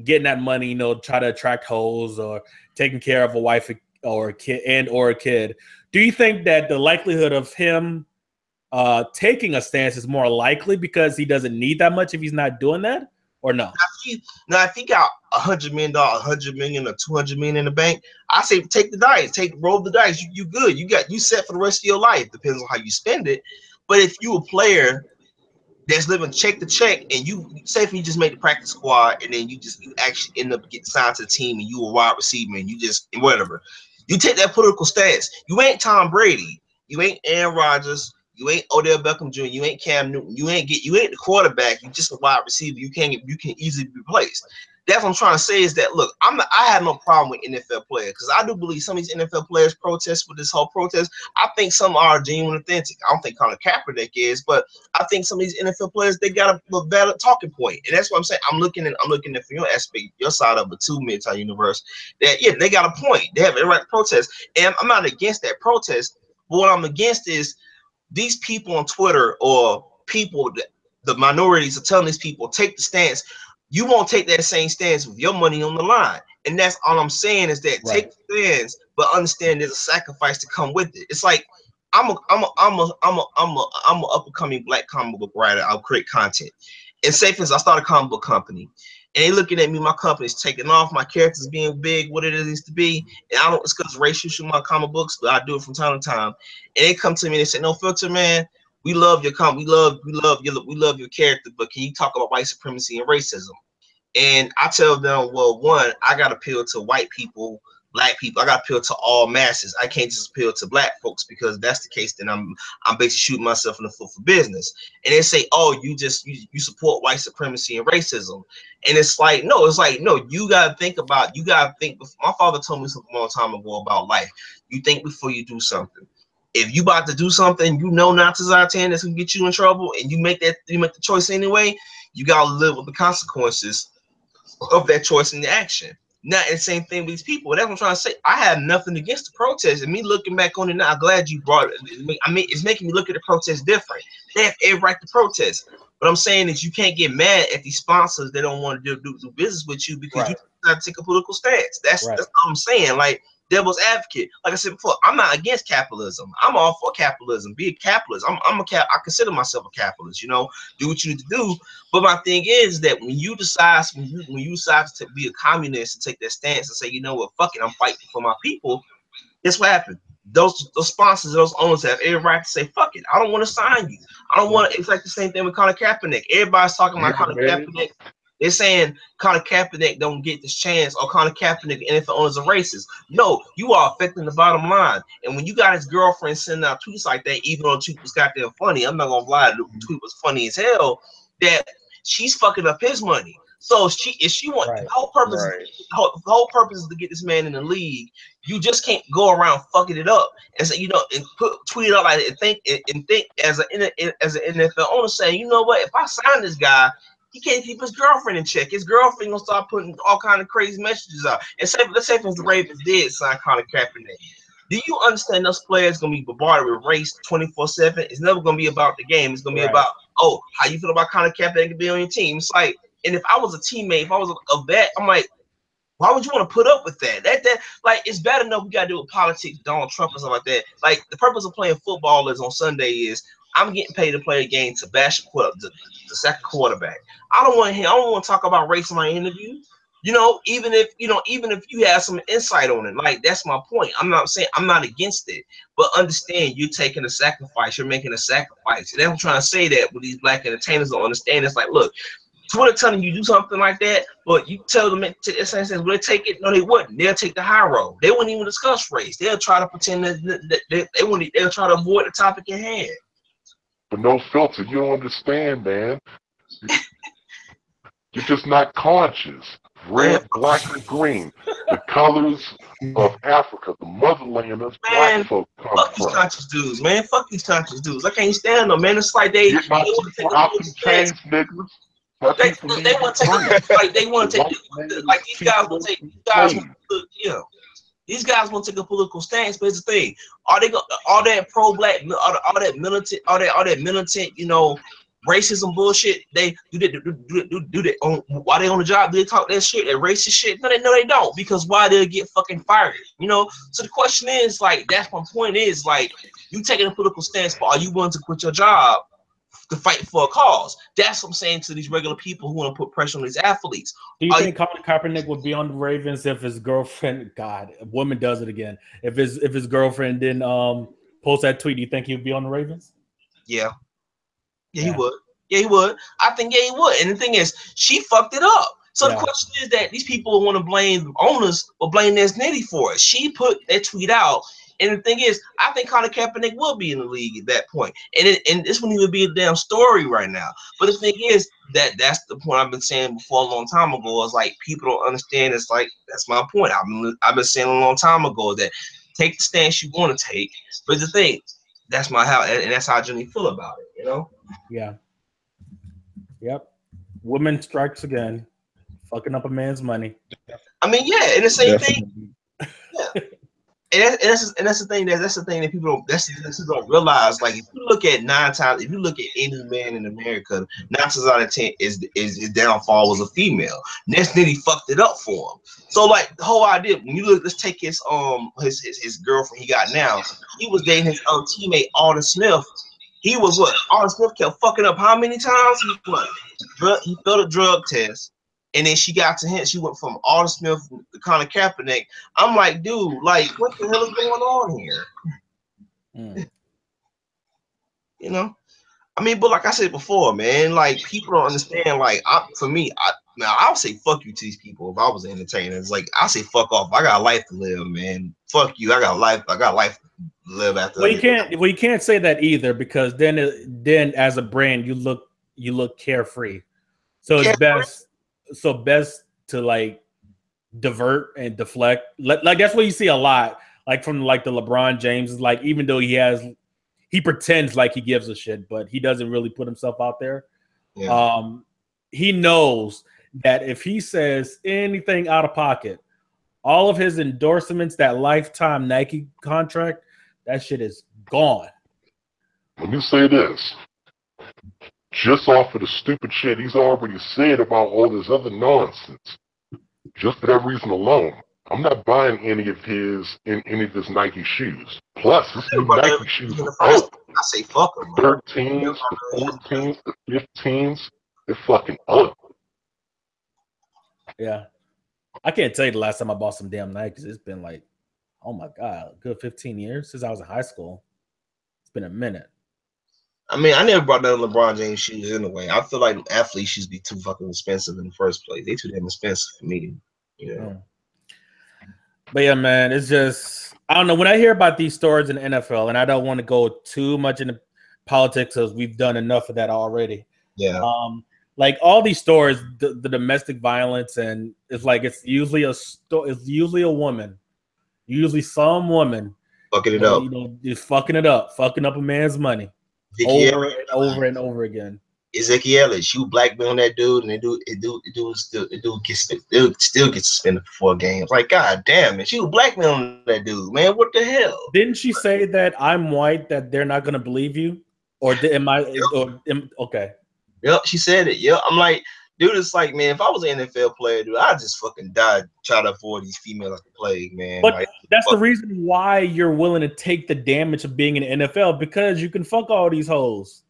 getting that money, you know, try to attract hoes or taking care of a wife or a kid, do you think that the likelihood of him taking a stance is more likely because he doesn't need that much if he's not doing that, or no? If he got $100 million, $100 million or $200 million in the bank, I say take the dice, roll the dice. You good. You set for the rest of your life. Depends on how you spend it. But if you a player that's living check to check, and you say if you just made the practice squad, and then you actually end up getting signed to the team, and you a wide receiver, and you just whatever, you take that political stance. You ain't Tom Brady, you ain't Aaron Rodgers, You ain't Odell Beckham Jr. You ain't Cam Newton. You ain't the quarterback. You just a wide receiver. You can easily be replaced. That's what I'm trying to say is that look, I have no problem with NFL players because I do believe some of these NFL players protest with this whole protest. I think some are genuine, authentic. I don't think Colin Kaepernick is, but I think some of these NFL players they got a valid talking point, and that's what I'm saying. I'm looking at from your aspect, your side of it too, MGTOW Universe. That yeah, they got a point. They have a right to protest, and I'm not against that protest. But what I'm against is these people on Twitter or people, the minorities are telling these people take the stance. You won't take that same stance with your money on the line, and that's all I'm saying is that take the stance, but understand there's a sacrifice to come with it. It's like I'm a up and coming black comic book writer. I'll create content, and say for instance, I start a comic book company, and they looking at me. My company's taking off. My characters being big, what it is to be, and I don't discuss race issues in my comic books, but I do it from time to time. And they come to me and they say, "No filter, man. We love your comic. We love your character, but can you talk about white supremacy and racism?" And I tell them, well, one, I got to appeal to white people, black people. I got to appeal to all masses. I can't just appeal to black folks because if that's the case, then I'm basically shooting myself in the foot for business. And they say, oh, you support white supremacy and racism. And it's like, no, you got to think. My father told me something a long time ago about life. You think before you do something. If you about to do something, you know 9 times out of 10 that's gonna get you in trouble, and you make the choice anyway, you gotta live with the consequences of that choice and the action. Now, the same thing with these people. That's what I'm trying to say. I have nothing against the protest, and me looking back on it now, I'm glad you brought it. I mean, it's making me look at the protest different. They have every right to protest. What I'm saying is you can't get mad at these sponsors that don't want to do business with you because you got to take a political stance. That's what I'm saying. Like, devil's advocate. Like I said before, I'm not against capitalism. I'm all for capitalism. Be a capitalist. I consider myself a capitalist. You know, do what you need to do. But my thing is that when you decide to be a communist and take that stance and say, you know what, fuck it, I'm fighting for my people. Guess what happened? Those sponsors, those owners have every right to say, fuck it, I don't want to sign you. I don't want to. It's like the same thing with Colin Kaepernick. Everybody's talking about Colin Kaepernick. They're saying Colin Kaepernick don't get this chance, or Colin Kaepernick and NFL owners are racist. No, you are affecting the bottom line. And when you got his girlfriend sending out tweets like that, even though the tweet was goddamn funny, I'm not gonna lie, the tweet was funny as hell. That she's fucking up his money. So if she wants the whole purpose is to get this man in the league. You just can't go around fucking it up and say, and tweet it out like and think as an NFL owner saying, you know what, if I sign this guy, he can't keep his girlfriend in check. His girlfriend gonna start putting all kind of crazy messages out. And let's say if the Ravens did sign Colin Kaepernick, do you understand those players gonna be bombarded with race 24/7? It's never gonna be about the game. It's gonna be about, oh, how you feel about Colin Kaepernick to be on your team? It's like, and if I was a teammate, if I was a vet, I'm like, why would you want to put up with that? That like, it's bad enough we gotta do with politics, Donald Trump and stuff like that. Like, the purpose of playing football is on Sunday is I'm getting paid to play a game to bash the second quarterback. I don't want to talk about race in my interview. Even if you have some insight on it, like, that's my point. I'm not saying I'm not against it, but understand you're taking a sacrifice. You're making a sacrifice. And I'm trying to say that with these black entertainers don't understand. It's like, look, Twitter telling you do something like that, but you tell them will they take it? No, they wouldn't. They'll take the high road. They wouldn't even discuss race. They'll try to pretend that they wouldn't. They'll try to avoid the topic at hand. But no filter. You don't understand, man. You're just not conscious. Red, black, and green. The colors of Africa, the motherland that's black folk come fuck from. These conscious dudes, man. Fuck these conscious dudes. I can't stand them, man. It's like they want to take out them chains, niggas. They want to take like they want to take like these guys want to take these guys want to take a political stance. But here's the thing: are they all that pro-black, all that militant, all that militant, racism bullshit? They do that on while they on the job? Do they talk that shit, that racist shit? No, they don't, because why they'll get fucking fired? So the question is, like, that's my point. Is like, you taking a political stance, but are you willing to quit your job to fight for a cause? That's what I'm saying to these regular people who want to put pressure on these athletes. Do you think Colin Kaepernick would be on the Ravens if his girlfriend, God, a woman does it again, if his girlfriend didn't post that tweet? Do you think he would be on the Ravens? Yeah, he would. Yeah, he would. I think, yeah, he would. And the thing is, she fucked it up. So the question is that these people want to blame owners or blame Nesnitty for it. She put that tweet out, And the thing is, I think Colin Kaepernick will be in the league at that point. And this wouldn't even be a damn story right now. But the thing is that's the point I've been saying before a long time ago. Is like people don't understand. It's like that's my point. I've been saying a long time ago that take the stance you want to take. But the thing, that's and that's how I generally feel about it. You know? Yeah. Yep. Women strikes again, fucking up a man's money. I mean, yeah, and the same thing. Yeah. And that's the thing that people don't realize. Like if you look at if you look at any man in America, 9 times out of 10 is downfall was a female. Next then he fucked it up for him. So like the whole idea, when you look, let's take his girlfriend he got now. He was dating his teammate Alden Smith. He was what? Alden Smith kept fucking up how many times? He failed a drug test. And then she got to him. She went from Alden Smith to Colin Kaepernick. I'm like, dude, like, what the hell is going on here? You know, I mean, but like I said before, man, like people don't understand. Like, I'll say fuck you to these people if I was an entertainer. It's like I say fuck off. I got a life to live, man. Fuck you. I got life to live after. Well, you can't say that either because then as a brand, you look carefree. So it's best to like divert and deflect. Like that's what you see a lot, like from like the LeBron James. Like even though he pretends like he gives a shit, but he doesn't really put himself out there. Yeah. He knows that if he says anything out of pocket, all of his endorsements, that lifetime Nike contract, that shit is gone. Let me say this. Just off of the stupid shit he's already said about all this other nonsense. Just for that reason alone, I'm not buying any of his Nike shoes. Plus, this new Nike shoes are ugly. I say fuck them. 13s, the 14s, the 15s, they're fucking ugly. Yeah. I can't tell you the last time I bought some damn Nikes. It's been like, oh my God, a good 15 years since I was in high school. It's been a minute. I mean, I never brought down LeBron James shoes anyway. I feel like athletes should be too fucking expensive in the first place. They too damn expensive for me, you know. But yeah, man, it's just I don't know. When I hear about these stories in the NFL, and I don't want to go too much into politics because we've done enough of that already. Yeah. Like all these stories, the domestic violence, and it's like it's usually a woman, usually some woman fucking it up. You know, just fucking it up, fucking up a man's money. Over and over again. Ezekiel, you blackmail on that dude, and it still gets suspended for 4 games. Like, god damn it, you blackmailing that dude, man. What the hell? Didn't she say that I'm white, that they're not gonna believe you? Or okay. Yep, she said it. Yep. I'm like, dude, it's like, man, if I was an NFL player, dude, I'd just fucking die trying to avoid these females like the plague, man. But like, that's the reason why you're willing to take the damage of being in the NFL, because you can fuck all these hoes.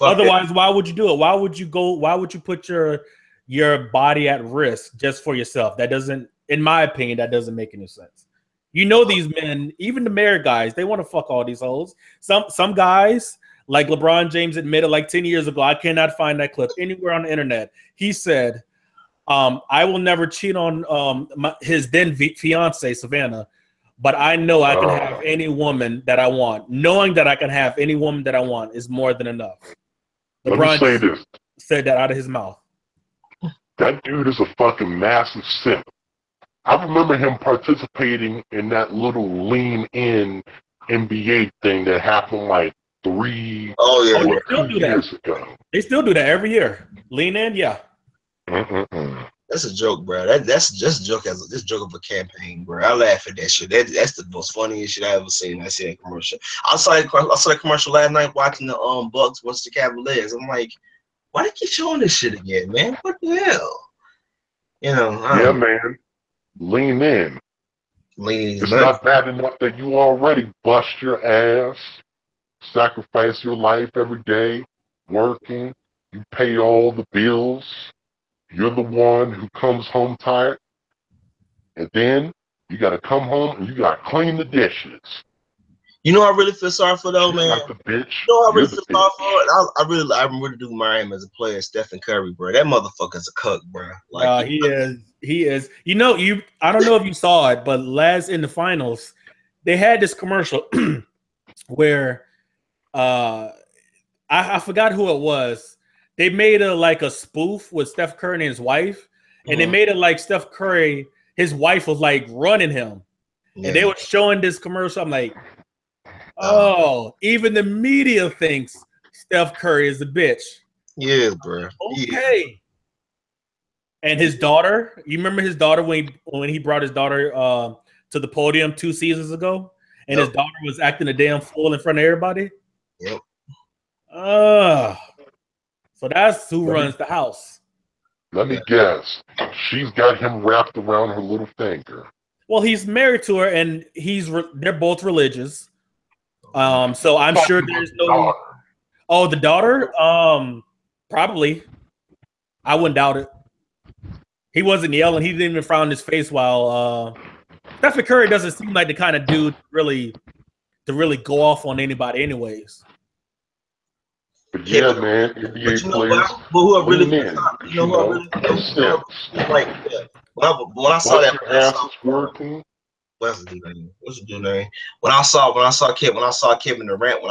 Otherwise, why would you do it? Why would you put your body at risk just for yourself? That doesn't, in my opinion, that doesn't make any sense. You know, these men, even the married guys, they want to fuck all these hoes. Some guys, like LeBron James admitted like 10 years ago, I cannot find that clip anywhere on the internet. He said, I will never cheat on his then fiance, Savannah, but I know I can have any woman that I want. Knowing that I can have any woman that I want is more than enough. LeBron Let me say this. Said that out of his mouth. That dude is a fucking massive simp. I remember him participating in that little lean-in NBA thing that happened like 3 or 2 years ago. They still do that every year. Lean in, yeah. That's a joke, bro. That's just a joke of a campaign, bro. I laugh at that shit. That's the most funniest shit I ever seen. I seen a commercial. I saw that commercial last night watching the Bucks versus the Cavaliers. I'm like, why they keep showing this shit again, man? What the hell? You know? Yeah, man. Lean in. It's not bad enough that you already bust your ass, sacrifice your life every day, working. You pay all the bills. You're the one who comes home tired. And then you got to come home and you got to clean the dishes. You know, I really feel sorry for though, man. Like the bitch. You know, I really feel sorry for. I really do admire him as a player, Stephen Curry, bro. That motherfucker's a cuck, bro. Like he is. You know, I don't know if you saw it, but in the finals, they had this commercial where I forgot who it was. They made a spoof with Steph Curry and his wife, and they made it like Steph Curry, his wife was like running him, and they were showing this commercial. I'm like, oh, even the media thinks Steph Curry is a bitch. Yeah, bro. Okay. Yeah. And his daughter, you remember his daughter when he brought his daughter to the podium 2 seasons ago, and his daughter was acting a damn fool in front of everybody. Yep. So that's who runs the house. Let me guess. She's got him wrapped around her little finger. Well, he's married to her, and they're both religious. So I'm sure there's no. Daughter. Oh, the daughter? Probably. I wouldn't doubt it. He wasn't yelling. He didn't even frown his face while Stephen Curry doesn't seem like the kind of dude to really go off on anybody anyways. But yeah, man, NBA players. But who I really like when I saw that, what's the dude name? When I saw Kevin Durant,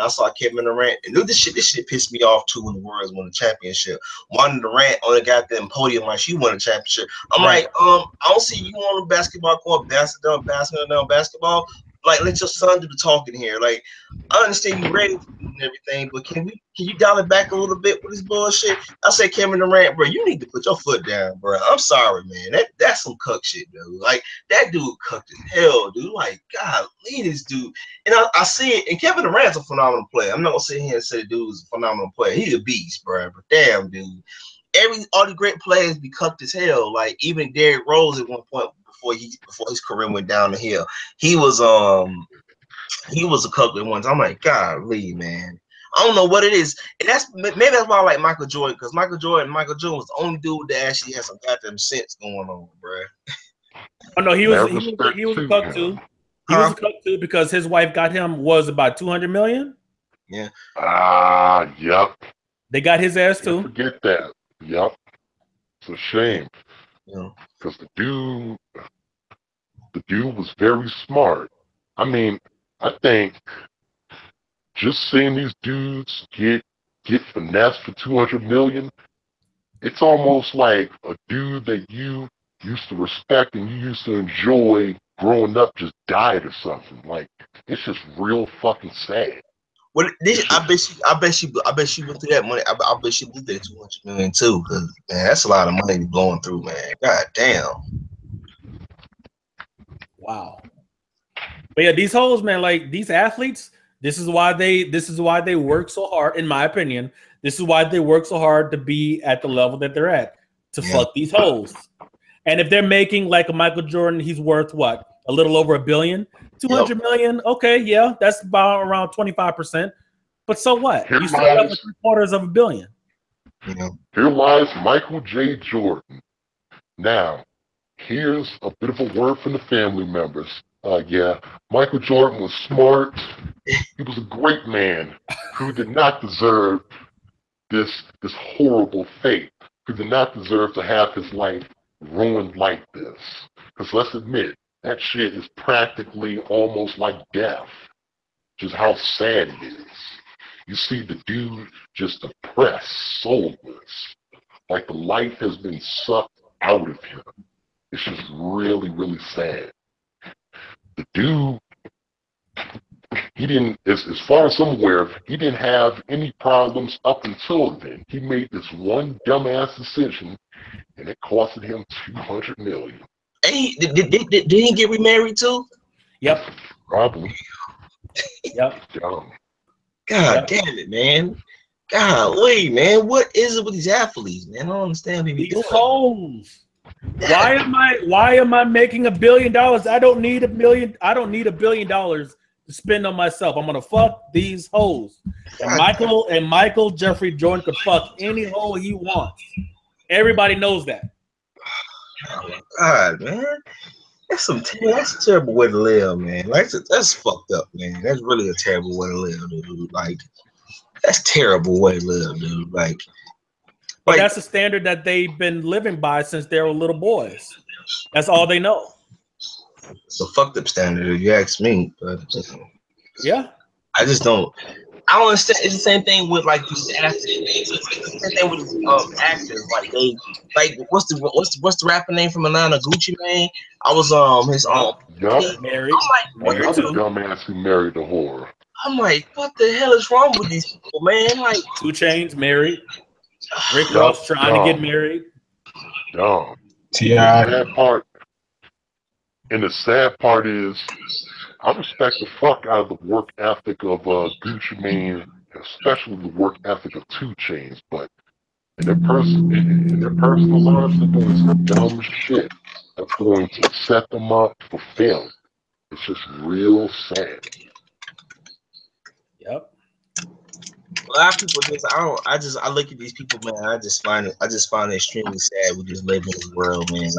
and this shit pissed me off too when the Warriors won the championship. Wanting Durant on the goddamn podium like she won a championship. I'm like, I don't see you on the basketball court, basketball. Like, let your son do the talking here. Like, I understand you ready and everything, but can you dial it back a little bit with this bullshit? I say, Kevin Durant, bro, you need to put your foot down, bro. I'm sorry, man. That's some cuck shit, dude. Like, that dude cucked as hell, dude. Like, God, leave this dude. And I see it. And Kevin Durant's a phenomenal player. I'm not gonna sit here and say the dude's a phenomenal player. He's a beast, bro. But damn, dude. All the great players be cucked as hell. Like, even Derrick Rose at one point before his career went down the hill, he was a cuck at one time. I'm like, golly, man. I don't know what it is, and maybe that's why I like Michael Jordan, because Michael Jordan was the only dude that actually had some goddamn sense going on, bro. Oh no, he was a cuck too. He was a cuck too because his wife got him about $200 million. Yeah. Yep. They got his ass too. Forget that. Yep. It's a shame. Yeah. Because the dude was very smart. I mean, I think just seeing these dudes get finessed for $200 million, it's almost like a dude that you used to respect and you used to enjoy growing up just died or something. Like, it's just real fucking sad. Well, I bet she went through that money. I bet she blew that $200 million too. Cause man, that's a lot of money blowing through, man. God damn. Wow. But yeah, these hoes, man, like these athletes, this is why they work so hard, in my opinion. This is why they work so hard to be at the level that they're at, to fuck these hoes. And if they're making like a Michael Jordan, he's worth what? A little over $1 billion? 200 million? Okay, yeah, that's about around 25%. But so what? You still have $750 million. Here lies Michael J. Jordan. Now, here's a bit of a word from the family members. Michael Jordan was smart. He was a great man who did not deserve this horrible fate, who did not deserve to have his life ruined like this. Because let's admit, that shit is practically almost like death. Just how sad it is. You see the dude just depressed, soulless. Like the life has been sucked out of him. It's just really, really sad. The dude, he didn't, as far as I'm aware, he didn't have any problems up until then. He made this one dumbass decision, and it costed him $200 million. Hey, did he get remarried too? Yep. Probably. Yep. God damn it, man. Golly, man. What is it with these athletes, man? I don't understand what these hoes. Why am I making $1 billion? I don't need $1 billion to spend on myself. I'm gonna fuck these hoes. And Michael Jeffrey Jordan could fuck any hoe he wants. Everybody knows that. Oh my God, man. That's a terrible way to live, man. Like that's fucked up, man. That's really a terrible way to live, dude. Like that's a terrible way to live, dude. But that's the standard that they've been living by since they were little boys. That's all they know. It's a fucked up standard if you ask me. But yeah, I just don't. I don't understand. It's the same thing with like these athletes. It's the same thing with these actors. Like they like what's the rapper name from Atlanta? Gucci Mane. I was his Yup. married, married Another too. dumbass who married a whore. I'm like, what the hell is wrong with these people, man? Like 2 Chainz married. Rick Yup, Ross trying to get married. Dumb. T.I. The sad part is, I respect the fuck out of the work ethic of Gucci Mane, especially the work ethic of 2 Chainz. But in their personal lives, they're doing some dumb shit that's going to set them up for failure. It's just real sad. Yep. a lot of people just I look at these people, man. I just find it extremely sad. We just live in this world, man.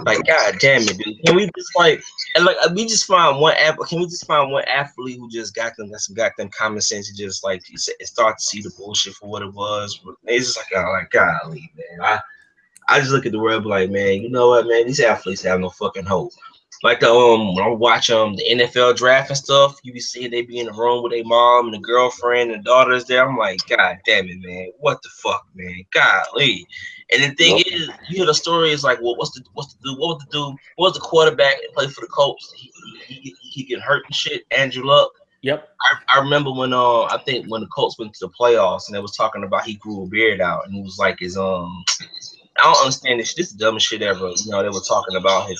Like god damn it, dude. Can we just we just find one app? Can we just find one athlete who just got them common sense and just like you said, start to see the bullshit for what it was? It's just like golly, man. I just look at the world like, man, you know what, man? These athletes have no fucking hope. Like when I watch the NFL draft and stuff, you be seeing they be in the room with their mom and the girlfriend and the daughters there. I'm like, god damn it, man, what the fuck, man, golly. And the thing is, you hear the story is like, well, what was the quarterback that played for the Colts? He get hurt and shit. Andrew Luck. Yep. I remember when I think when the Colts went to the playoffs and they was talking about he grew a beard out and he was like his I don't understand this. This is the dumbest shit ever. You know, they were talking about his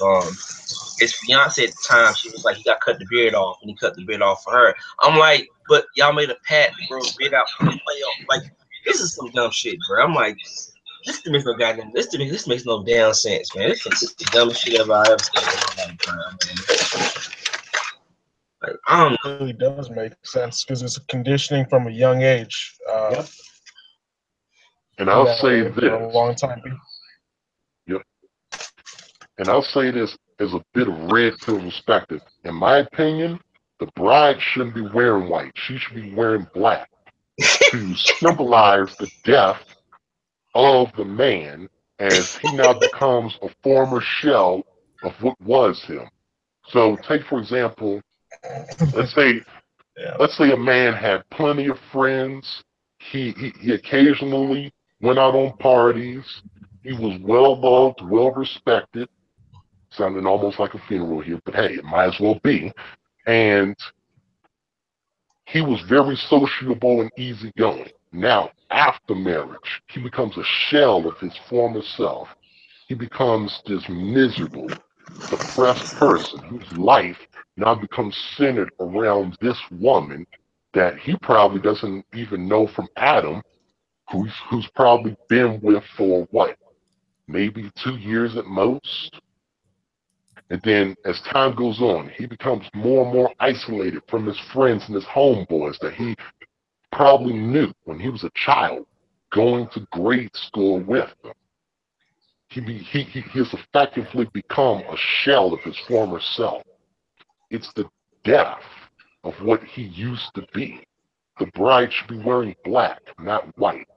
fiance at the time. She was like, he got cut the beard off, and he cut the beard off for her. I'm like, but y'all made a pact to grow a beard out for the playoff. Like, this is some dumb shit, bro. I'm like, this makes no goddamn. This makes no damn sense, man. This is the dumbest shit ever I ever seen in my life, man. Like, I don't know. It really does make sense because it's a conditioning from a young age. Yep. And I'll say this. For a long time. Yep. And I'll say this as a bit of red pill perspective. In my opinion, the bride shouldn't be wearing white. She should be wearing black to symbolize the death of the man as he now becomes a former shell of what was him. So take, for example, let's say a man had plenty of friends. He occasionally went out on parties. He was well loved, well respected. Sounding almost like a funeral here, but hey, it might as well be. And he was very sociable and easygoing. Now, after marriage, he becomes a shell of his former self. He becomes this miserable, depressed person whose life now becomes centered around this woman that he probably doesn't even know from Adam, who's probably been with for what, maybe 2 years at most. And then as time goes on, he becomes more and more isolated from his friends and his homeboys that he probably knew when he was a child, going to grade school with them. He has effectively become a shell of his former self. It's the death of what he used to be. The bride should be wearing black, not white.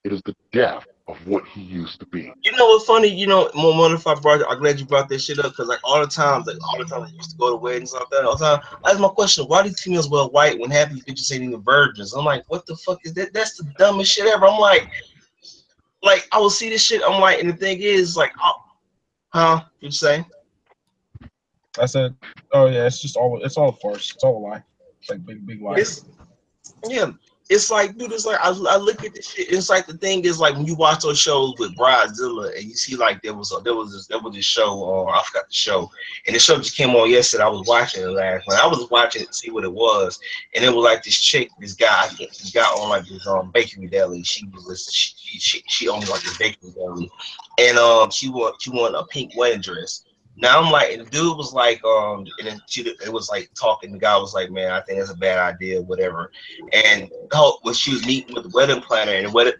It is the death of what he used to be. You know what's funny? You know, I'm glad you brought that shit up because all the time I used to go to weddings and all that. All the time, I ask my question: why do females wear white when half these bitches ain't even virgins? I'm like, what the fuck is that? That's the dumbest shit ever. I'm like I will see this shit. I'm like, and the thing is, like, oh, huh? You say? I said, oh yeah, it's all a farce. It's all a lie. It's like big lie. It's like, dude, it's like I look at this shit. It's like the thing is like when you watch those shows with Bridezilla and you see like there was this show. I forgot the show, and the show just came on yesterday. I was watching it last night. I was watching it to see what it was, and it was like this guy on like this bakery deli. She owned like a bakery deli, and she won a pink wedding dress. Now I'm like, and the dude was like, and then it was like talking. The guy was like, man, I think that's a bad idea, whatever. And when she was meeting with the wedding planner, and the wedding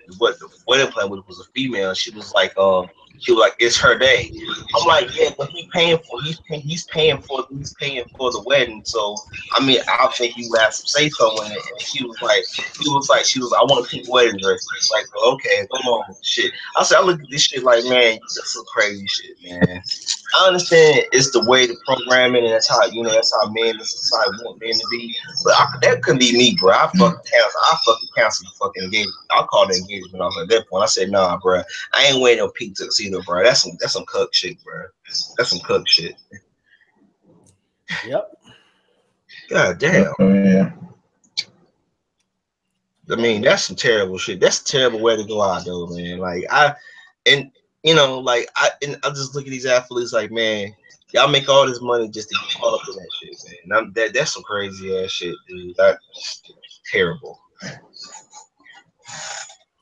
planner was a female, she was like, it's her day. I'm like, yeah, but he's paying for the wedding. So I mean, I think you have some say so in it. And she was like, I want a pink wedding dress. It's like, well, okay, come on, shit. I look at this shit like, man, that's some crazy shit, man. I understand it's the way the programming, and that's how that's how men in society want men to be. But that couldn't be me, bro. I fucking cancel the fucking engagement. I'll call the engagement off at that point. I said, nah, bro. I ain't wearing no pink tuxedo, bro. That's some cuck shit, bro. That's some cuck shit. Yep. God damn. Yeah. I mean, that's some terrible shit. That's a terrible way to go out, though, man. Like I just look at these athletes like, man, y'all make all this money just to get caught up in that shit, man. That's some crazy ass shit, dude. That's terrible.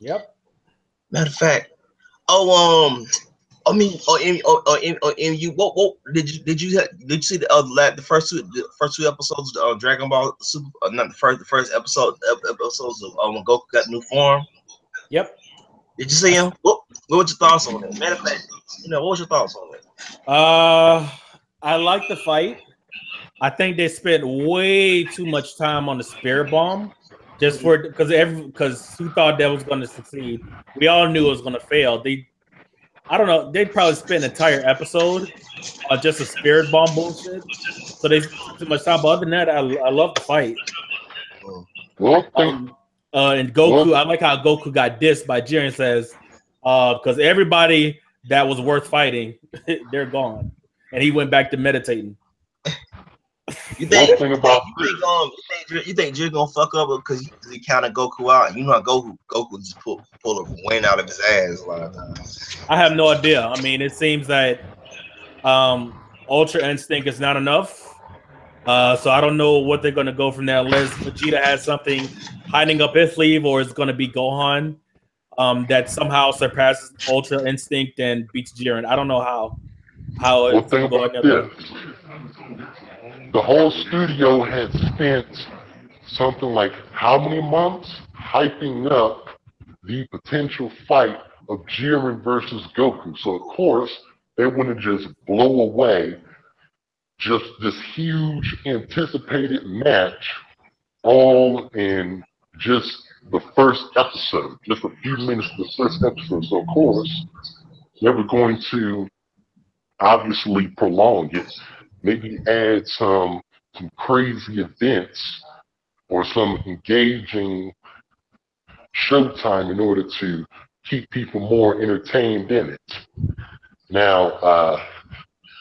Yep. Matter of fact, what did you see the first two episodes of Dragon Ball Super? Not the first episodes of when Goku got new form. Yep. Did you see him? What was your thoughts on that? Matter of fact, what was your thoughts on that? I like the fight. I think they spent way too much time on the spirit bomb, just because who thought that was going to succeed? We all knew it was going to fail. I don't know. They probably spent an entire episode on just a spirit bomb bullshit. So they took too much time. But other than that, I love the fight. And Goku, I like how Goku got dissed by Jiren, says, because everybody that was worth fighting, they're gone. And he went back to meditating. You think Jiren gonna fuck up because he counted Goku out? You know how Goku just pull a wind out of his ass a lot of times. I have no idea. I mean, it seems that Ultra Instinct is not enough. So I don't know what they're going to go from there unless Vegeta has something hiding up his sleeve, or it's going to be Gohan that somehow surpasses Ultra Instinct and beats Jiren. I don't know how it's going to go together. The whole studio had spent something like how many months hyping up the potential fight of Jiren versus Goku. So of course they want to just blow away just this huge anticipated match all in just the first episode, just a few minutes of the first episode. So of course they were going to obviously prolong it, maybe add some crazy events or some engaging showtime in order to keep people more entertained in it. Now,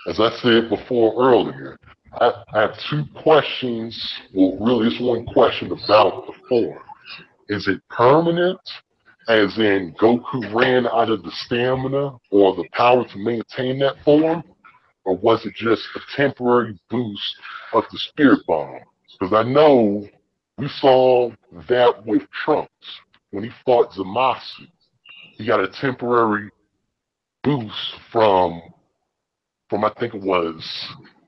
as I said before earlier, I have two questions. Well, really, it's one question about the form. Is it permanent, as in Goku ran out of the stamina or the power to maintain that form? Or was it just a temporary boost of the spirit bomb? Because I know we saw that with Trunks when he fought Zamasu. He got a temporary boost from I think it was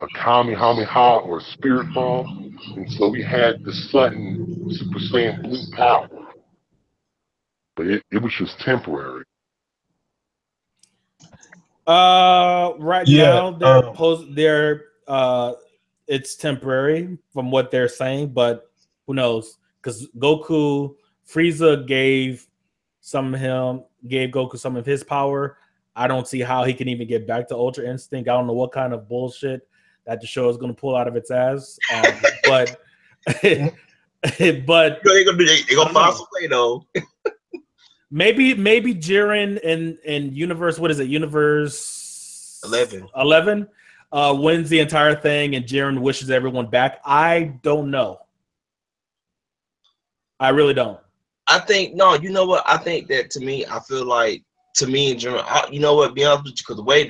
a Kamehameha or a spirit bomb, and so he had the sudden Super Saiyan Blue power. But it was just temporary. Right now it's temporary from what they're saying, but who knows? Because Frieza gave Goku some of his power. I don't see how he can even get back to Ultra Instinct. I don't know what kind of bullshit that the show is going to pull out of its ass. But they're gonna find some way though. Maybe Jiren in universe, what is it? Universe 11 wins the entire thing, and Jiren wishes everyone back. I don't know. I really don't. I think no. You know what? I think that to me and Jiren, you know what? Be honest with you, because the way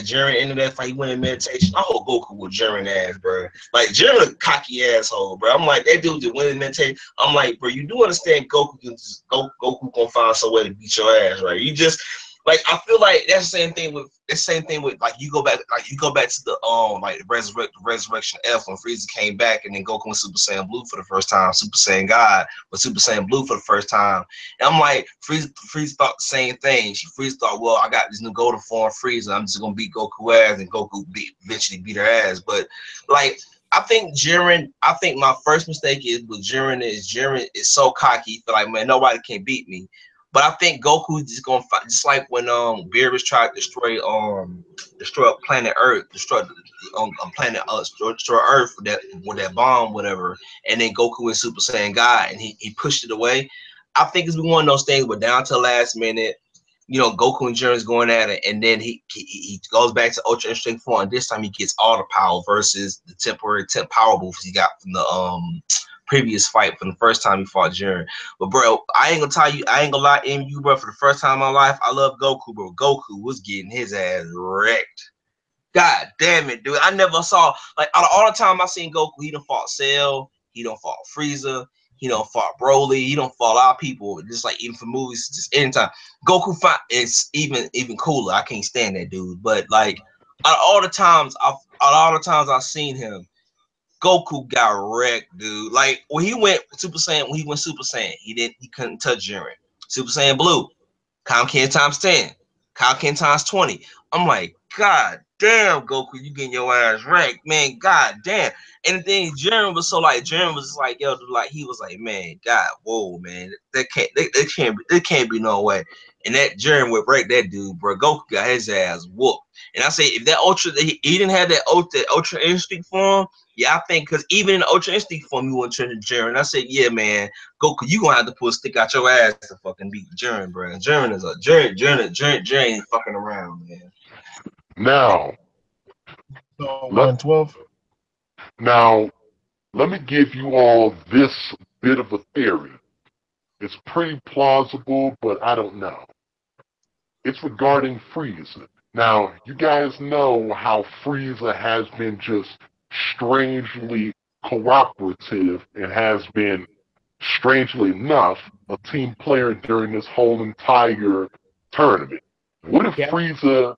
Jiren ended that fight, he went in meditation. I hope Goku with Jiren ass, bro. Like Jiren a cocky asshole, bro. I'm like, that dude just went in meditation. I'm like, bro, you do understand Goku gonna find some way to beat your ass, right? You just like, I feel like that's the same thing with like you go back to the like Resurrection F when Frieza came back and then Goku went Super Saiyan Blue for the first time, Super Saiyan God was Super Saiyan Blue for the first time. And I'm like, Frieza thought the same thing. Frieza thought, well, I got this new golden form Frieza, I'm just gonna beat Goku ass, and Goku eventually beat her ass. But like, I think my first mistake with Jiren is so cocky, he feel like, man, nobody can beat me. But I think Goku is just gonna fight, just like when Beerus tried to destroy planet Earth, destroy planet destroy Earth with that bomb, whatever, and then Goku went Super Saiyan God and he pushed it away. I think it's one of those things where down to the last minute, you know, Goku and Jiren's going at it, and then he goes back to Ultra Instinct 4, and this time he gets all the power versus the temporary power boosts he got from the previous fight from the first time he fought Jiren. But bro, I ain't gonna lie in you, bro. For the first time in my life, I love Goku, bro. Goku was getting his ass wrecked. God damn it, dude. I never saw, like, out of all the time I seen Goku, he done fought Cell, he done fought Frieza, he done fought Broly, he done fought a lot of people. Just like even for movies, just anytime. Goku fight is even cooler. I can't stand that dude. But like out of all the times I've seen him, Goku got wrecked, dude. Like when he went Super Saiyan, he couldn't touch Jiren. Super Saiyan Blue, Kaioken times 10, Kaioken times 20. I'm like, God damn, Goku, you getting your ass wrecked, man. God damn. And the thing, Jiren was like, yo, dude, like he was like, man, God, whoa, man, that can't be no way. And that Jiren would break that dude, bro. Goku got his ass whooped. And I say, if that he didn't have that Ultra Instinct form, yeah, I think because even in the Ultra Instinct form, you want to turn to Jiren. I said, yeah, man, Goku, you gonna have to pull a stick out your ass to fucking beat Jiren, bro. Jiren ain't fucking around, man. Now, So 112. Now, let me give you all this bit of a theory. It's pretty plausible, but I don't know. It's regarding Frieza. Now, you guys know how Frieza has been just strangely cooperative and has been, strangely enough, a team player during this whole entire tournament. What if Frieza,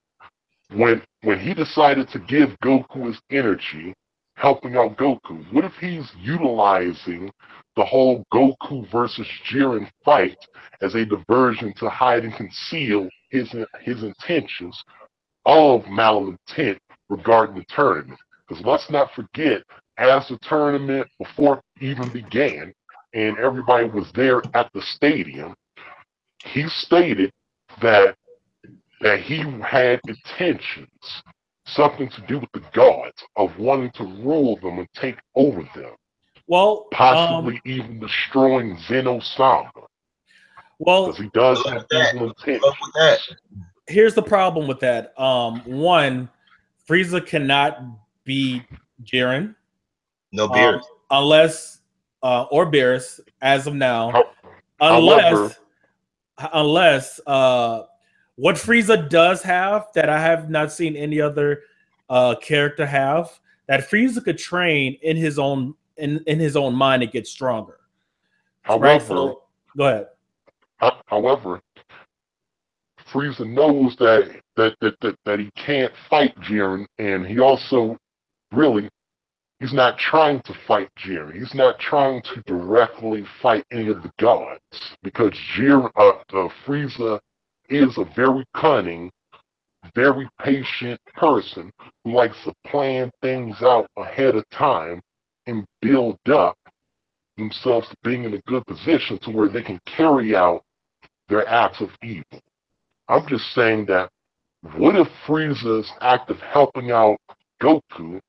when he decided to give Goku his energy, helping out Goku, what if he's utilizing the whole Goku versus Jiren fight as a diversion to hide and conceal his intentions of malintent regarding the tournament? Because let's not forget, as the tournament before it even began, and everybody was there at the stadium, he stated that he had intentions, something to do with the gods, of wanting to rule them and take over them. Well, possibly even destroying Xenosaga. Well, because he does have evil intentions. Here's the problem with that. One, Frieza cannot beat Jiren. No Beerus. Unless or Beerus as of now. Unless what Frieza does have that I have not seen any other character have, that Frieza could train in his own mind and get stronger. However, right? So, go ahead. However, Frieza knows that he can't fight Jiren, and he also he's not trying to fight Jiren. He's not trying to directly fight any of the gods, because Frieza is a very cunning, very patient person who likes to plan things out ahead of time and build up themselves to being in a good position to where they can carry out their acts of evil. I'm just saying that, what if Frieza's act of helping out Goku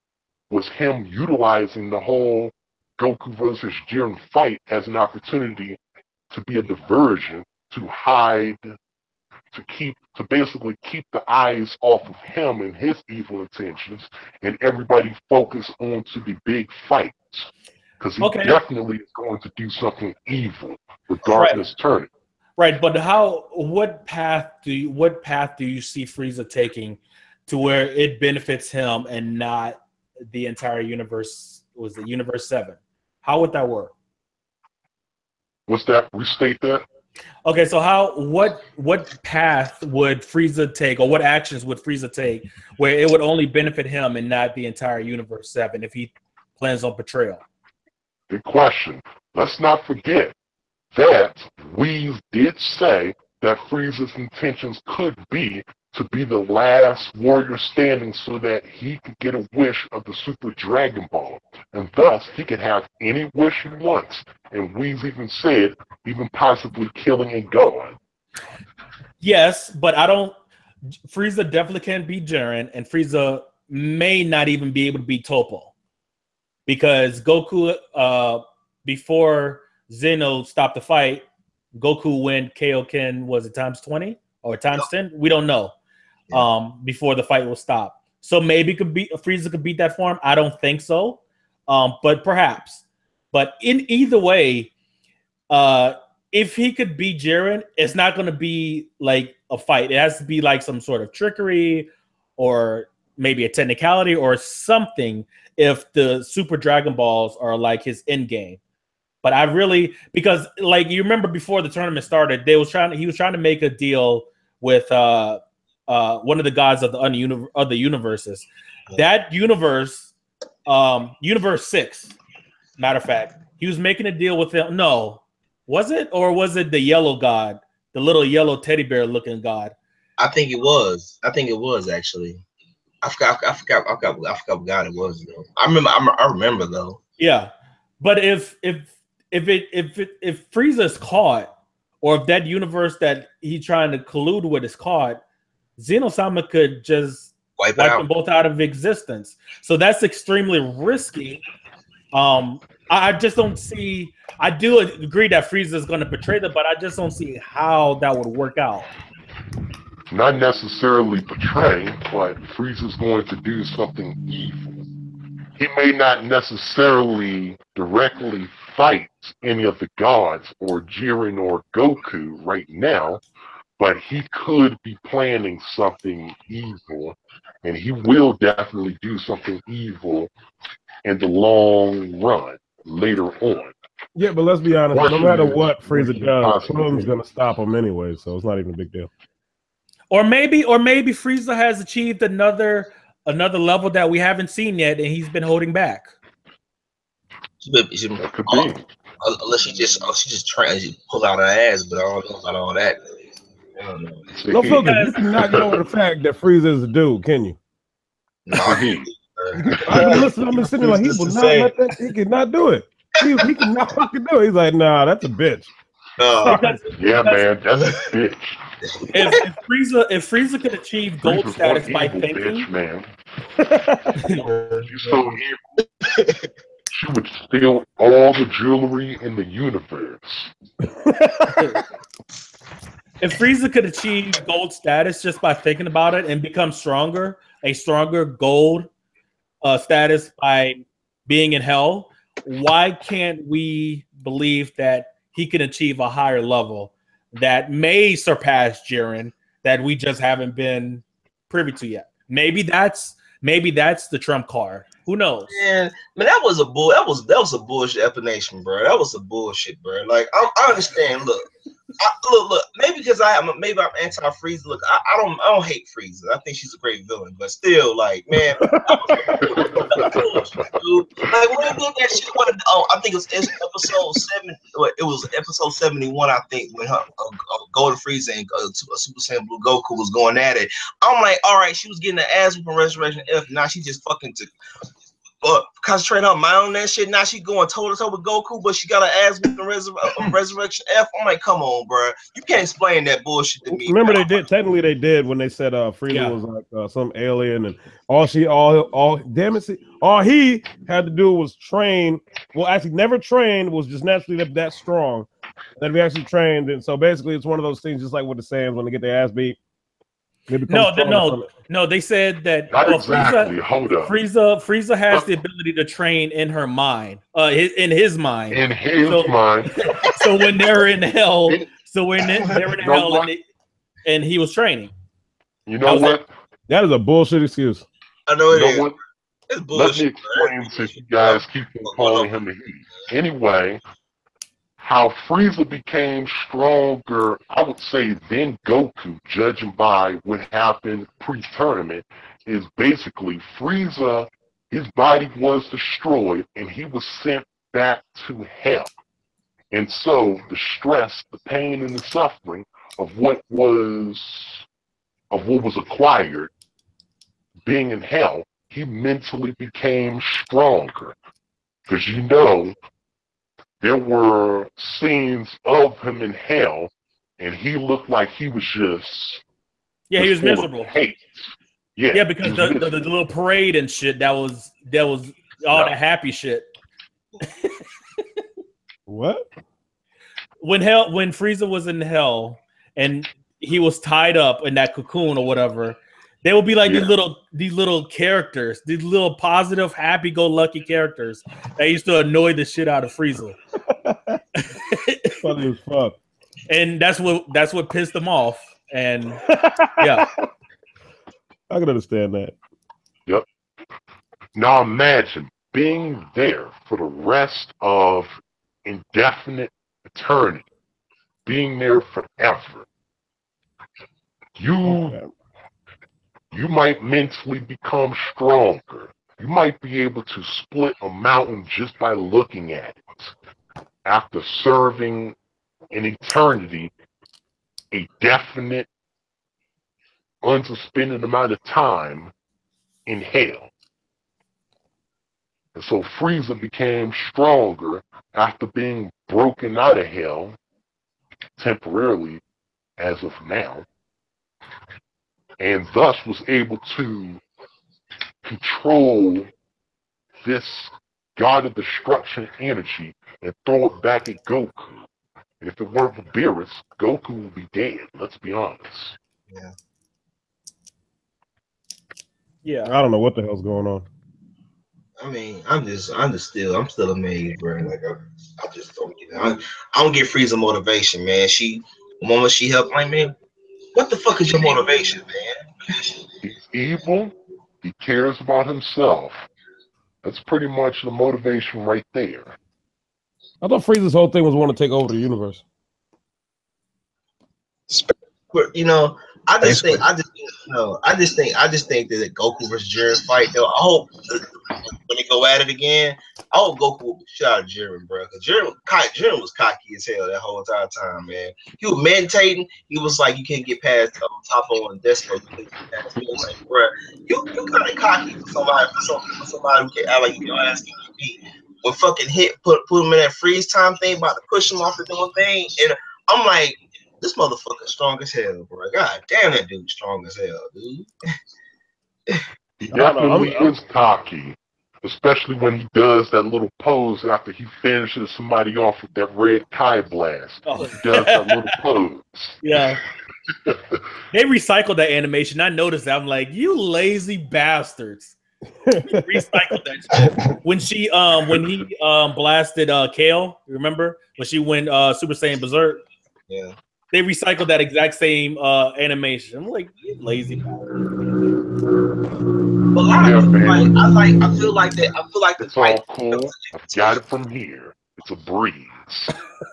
was him utilizing the whole Goku versus Jiren fight as an opportunity to be a diversion, to hide, to basically keep the eyes off of him and his evil intentions, and everybody focus on to the big fights, because he definitely is going to do something evil regardless turning. Right, but what path do you see Frieza taking to where it benefits him and not the entire universe? Was it Universe 7? How would that work? What's that? Restate that. Okay, so what path would Frieza take, or what actions would Frieza take where it would only benefit him and not the entire Universe 7 if he plans on betrayal? Good question. Let's not forget that we did say that Frieza's intentions could be to be the last warrior standing so that he could get a wish of the Super Dragon Ball. And thus, he could have any wish he wants. And we've even said, even possibly killing a god. Yes, but I don't. Frieza definitely can't beat Jiren, and Frieza may not even be able to beat Toppo because Goku, before Zeno stopped the fight, Goku went Kaioken, was it times 20 or times 10? We don't know. Before the fight will stop. So maybe Frieza could beat that form. I don't think so. But perhaps. But in either way, if he could beat Jiren, it's not going to be like a fight. It has to be like some sort of trickery or maybe a technicality or something if the Super Dragon Balls are like his end game. But I really, because like you remember before the tournament started, he was trying to make a deal with one of the gods of the universes. That universe, universe 6, matter of fact, he was making a deal with them. No, was it, or was it the yellow god, the little yellow teddy bear looking god? I think it was actually. I forgot what god it was though. I remember though. Yeah, but if Frieza's caught, or if that universe that he's trying to collude with is caught, Xenosama could just wipe them both out of existence. So that's extremely risky. I just don't see. I do agree that Frieza is going to betray them, but I just don't see how that would work out. Not necessarily betray, but Frieza's going to do something evil. He may not necessarily directly fight any of the gods or Jiren or Goku right now, but he could be planning something evil, and he will definitely do something evil in the long run later on. Yeah, but let's be honest. No matter what Frieza does, Krill's going to stop him anyway, so it's not even a big deal. Or maybe Frieza has achieved another level that we haven't seen yet, and he's been holding back. Unless she just trying to pull out her ass, but I don't know about all that. I don't know. No, focus. You cannot get over the fact that Frieza is a dude, can you? No, I'm listening. I'm sitting like he will not let that. He cannot do it. He cannot fucking do it. He's like, nah, that's a bitch. Yeah, man, that's a bitch. If Frieza could achieve gold status by thinking, bitch, man. She's so evil. She would steal all the jewelry in the universe. If Frieza could achieve gold status just by thinking about it and become stronger, a stronger gold status by being in hell, why can't we believe that he can achieve a higher level that may surpass Jiren that we just haven't been privy to yet? Maybe that's the trump card. Who knows? Man, that was a bullshit explanation, bro. That was a bullshit, bro. Like I understand. Look. Look. Maybe because I'm anti-Frieza. Look, I don't hate Frieza. I think she's a great villain, but still, like, man, dude. Like when they did that shit, I think it was episode 7. It was episode 71, I think, when her Golden Frieza and Super Saiyan Blue Goku was going at it. I'm like, all right, she was getting the ass from Resurrection F. Now she just fucking concentrate her mind on that shit. Now she going toe to toe with Goku, but she got her ass with the Resurrection F. I'm like, come on, bro. You can't explain that bullshit to me. Remember, technically they did when they said Frieza was like some alien, and all he had to do was train. Well, actually, never trained, was just naturally that strong. That we actually trained, and so basically, it's one of those things, just like with the Saiyans when they get their ass beat. No. They said that Frieza has the ability to train in her mind, in his mind. In his mind. So when they're in hell, and he was training. You know what? That is a bullshit excuse. I know it is. What? It's bullshit. Let me explain since you guys keep calling him a he. Anyway. How Frieza became stronger, I would say, than Goku, judging by what happened pre-tournament, is basically Frieza, his body was destroyed, and he was sent back to hell. And so the stress, the pain, and the suffering of what was acquired, being in hell, he mentally became stronger. Because there were scenes of him in hell and he looked like he was just he was miserable. Hate. Yeah, because the little parade and shit that was all the happy shit. What? When Frieza was in hell and he was tied up in that cocoon or whatever, they would be like these little characters, these little positive, happy-go-lucky characters that used to annoy the shit out of Frieza. Funny as fuck. And that's what pissed them off. And yeah, I can understand that. Yep. Now imagine being there for the rest of indefinite eternity, being there forever. You might mentally become stronger. You might be able to split a mountain just by looking at it. After serving an eternity, a definite, unsuspended amount of time in hell. And so Frieza became stronger after being broken out of hell temporarily as of now, and thus was able to control this God of Destruction energy and throw it back at Goku. And if it weren't for Beerus, Goku would be dead, let's be honest. Yeah. I don't know what the hell's going on. I mean, I'm still amazed, bro. Like I just don't get it. I don't get Frieza motivation, man. The moment she helped, like, man, what the fuck is your motivation, man? He's evil. He cares about himself. That's pretty much the motivation right there. I thought Frieza's whole thing was want to take over the universe. But I just think that the Goku versus Jiren fight, though, I hope when they go at it again, I hope Goku will shit out of Jiren, bro. Because Jiren was cocky as hell that whole entire time, man. He was meditating. He was like, you can't get past top on Despo. He was like, bro, you kind of cocky for somebody who can act like your ass can get beat. When fucking put him in that freeze time thing, about to push him off the doing thing, and I'm like, this motherfucker strong as hell, bro. God damn, that dude strong as hell, dude. He definitely is cocky, especially when he does that little pose after he finishes somebody off with that red Kai blast. Oh. He does that little pose. Yeah. They recycled that animation. I noticed that. I'm like, you lazy bastards. Recycled that shit. When he blasted Kale, remember? When she went Super Saiyan Berserk? Yeah. They recycled that exact same animation. I'm like, you lazy bastard. But I feel like the It's fight. all cool. I've got it from here. It's a breeze.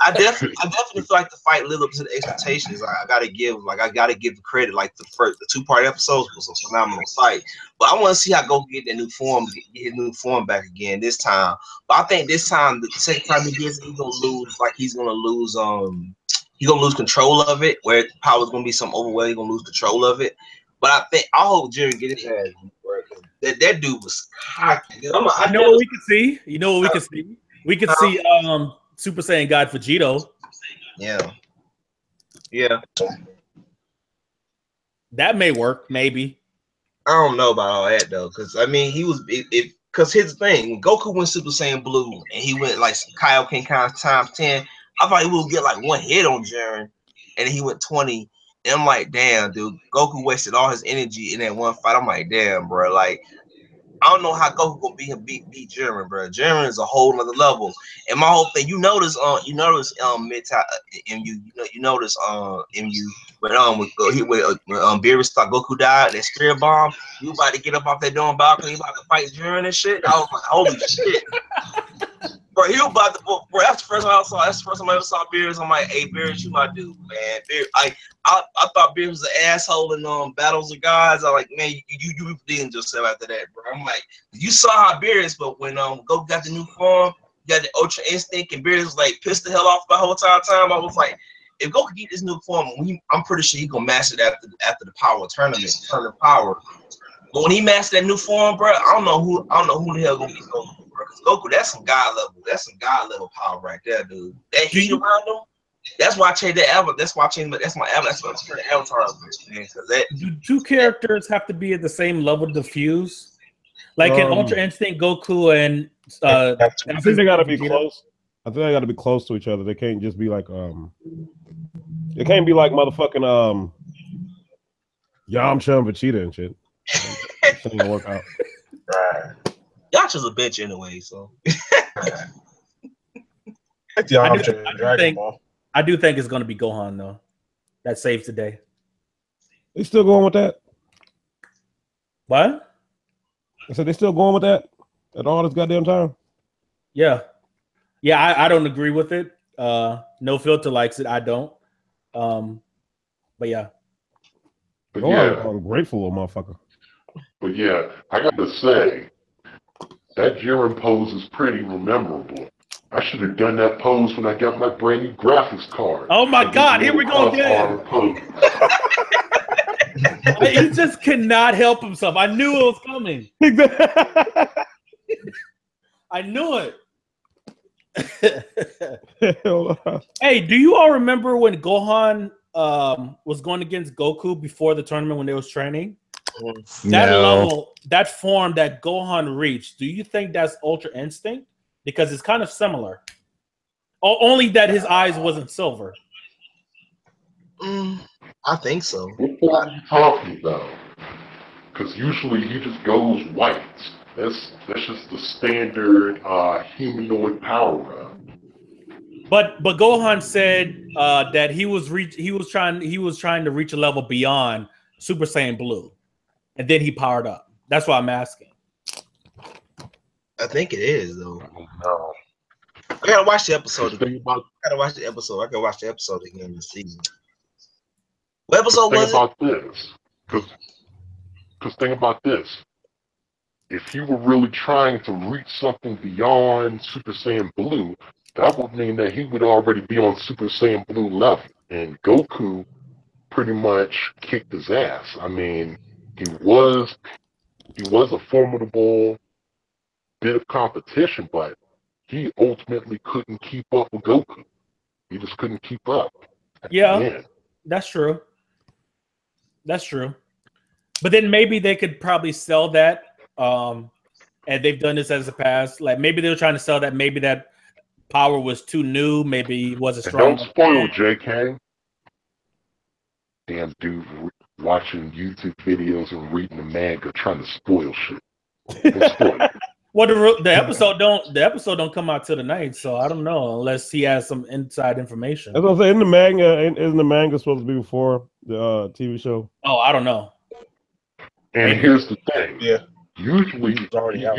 I definitely feel like the fight lived up to the expectations. I gotta give the credit. Like the 2-part episodes was a phenomenal fight. But I want to see how Goku get his new form back again this time. But I think this time, the second time he gets it, he's gonna lose. Like he's gonna lose control of it. Where power's gonna be some overwhelming, he's gonna lose control of it. But I hope Jiren get his ass beat. That dude was cocky. You know what we could see? We could see Super Saiyan God Vegito. Yeah. That may work, maybe. I don't know about all that though, because I mean because here's the thing: when Goku went Super Saiyan Blue and he went like Kaioken times 10, I thought he would get like one hit on Jiren, and he went 20. And I'm like, damn, dude, Goku wasted all his energy in that one fight. I'm like, damn, bro, like. I don't know how Goku gonna beat Jiren, bro. Jiren is a whole other level. And my whole thing, you notice MGTOW, MU, you notice MU when Beerus thought Goku died, that spirit bomb. You about to get up off that damn balcony, you about to fight Jiren and shit. I was like, holy shit. Bro, he was about to, bro, that's the first time I ever saw Beerus. I'm like, hey, Beerus, you my dude, man. Beerus, I thought Beerus was an asshole in Battles of Gods. I like, man, you redeemed yourself after that, bro. I'm like, you saw how Beerus, but when Goku got the new form, got the Ultra Instinct, and Beerus was like pissed the hell off the whole entire time. I was like, if Goku get this new form, I'm pretty sure he gonna master it after the power tournament, turn of power. But when he mastered that new form, bro, I don't know who the hell gonna be Goku, bro. Cause Goku, that's some god level power right there, dude. That heat around him. That's why I changed the avatar. That's why I changed. That's my avatar. That's what I'm the avatar. Man, do two characters have to be at the same level to fuse? Like in Ultra Instinct, Goku and I think they gotta be close. I think they gotta be close to each other. They can't just be like it can't be like motherfucking Yamcha and Vegeta and shit. It shouldn't even work out. Right. Yamcha's a bitch anyway, so. I do think it's gonna be Gohan though. That saves the day. They still going with that? What? I said they still going with that at all this goddamn time? Yeah. Yeah, I don't agree with it. No Filter likes it. I don't. But yeah. But yeah. I'm grateful little motherfucker. But yeah, I gotta say, that Jiren pose is pretty memorable. I should have done that pose when I got my brand new graphics card. Oh my God, here we go again. He just cannot help himself. I knew it was coming. I knew it. Hey, do you all remember when Gohan was going against Goku before the tournament when they was training? That level, that form that Gohan reached, do you think that's Ultra Instinct? Because it's kind of similar. Only that his eyes wasn't silver. I think so. What are you talking about? Because usually he just goes white. That's just the standard humanoid power up. But Gohan said that he was trying to reach a level beyond Super Saiyan Blue, and then he powered up. That's why I'm asking. I think it is though. No. I gotta watch the episode. I gotta watch the episode again this season. What episode was it? Because think about this. If he were really trying to reach something beyond Super Saiyan Blue, that would mean that he would already be on Super Saiyan Blue level. And Goku pretty much kicked his ass. I mean, he was a formidable bit of competition, but he ultimately couldn't keep up with Goku. He just couldn't keep up. Yeah, that's true. That's true. But then maybe they could probably sell that. And they've done this as a past. Like maybe they were trying to sell that. Maybe that power was too new. Maybe it wasn't strong. Don't spoil JK. Damn dude watching YouTube videos and reading the manga trying to spoil shit. Don't spoil it. Well, the episode don't come out till tonight, so I don't know unless he has some inside information. That's what I'm saying. In the manga, isn't the manga supposed to be before the TV show? Oh, I don't know. And here's the thing. Yeah. Usually, it's already out.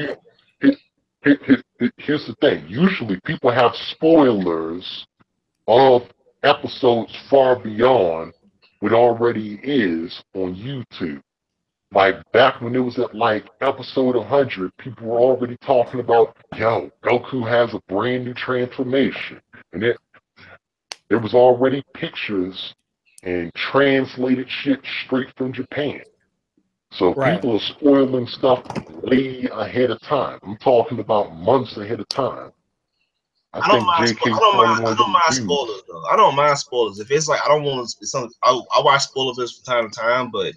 Here's the thing. Usually, people have spoilers of episodes far beyond what already is on YouTube. Like back when it was at like episode 100, people were already talking about, yo, Goku has a brand new transformation. And there was already pictures and translated shit straight from Japan. So people are spoiling stuff way ahead of time. I'm talking about months ahead of time. I don't mind spoilers though. I don't mind spoilers. If it's like I don't want to something, I watch spoilers from time to time, but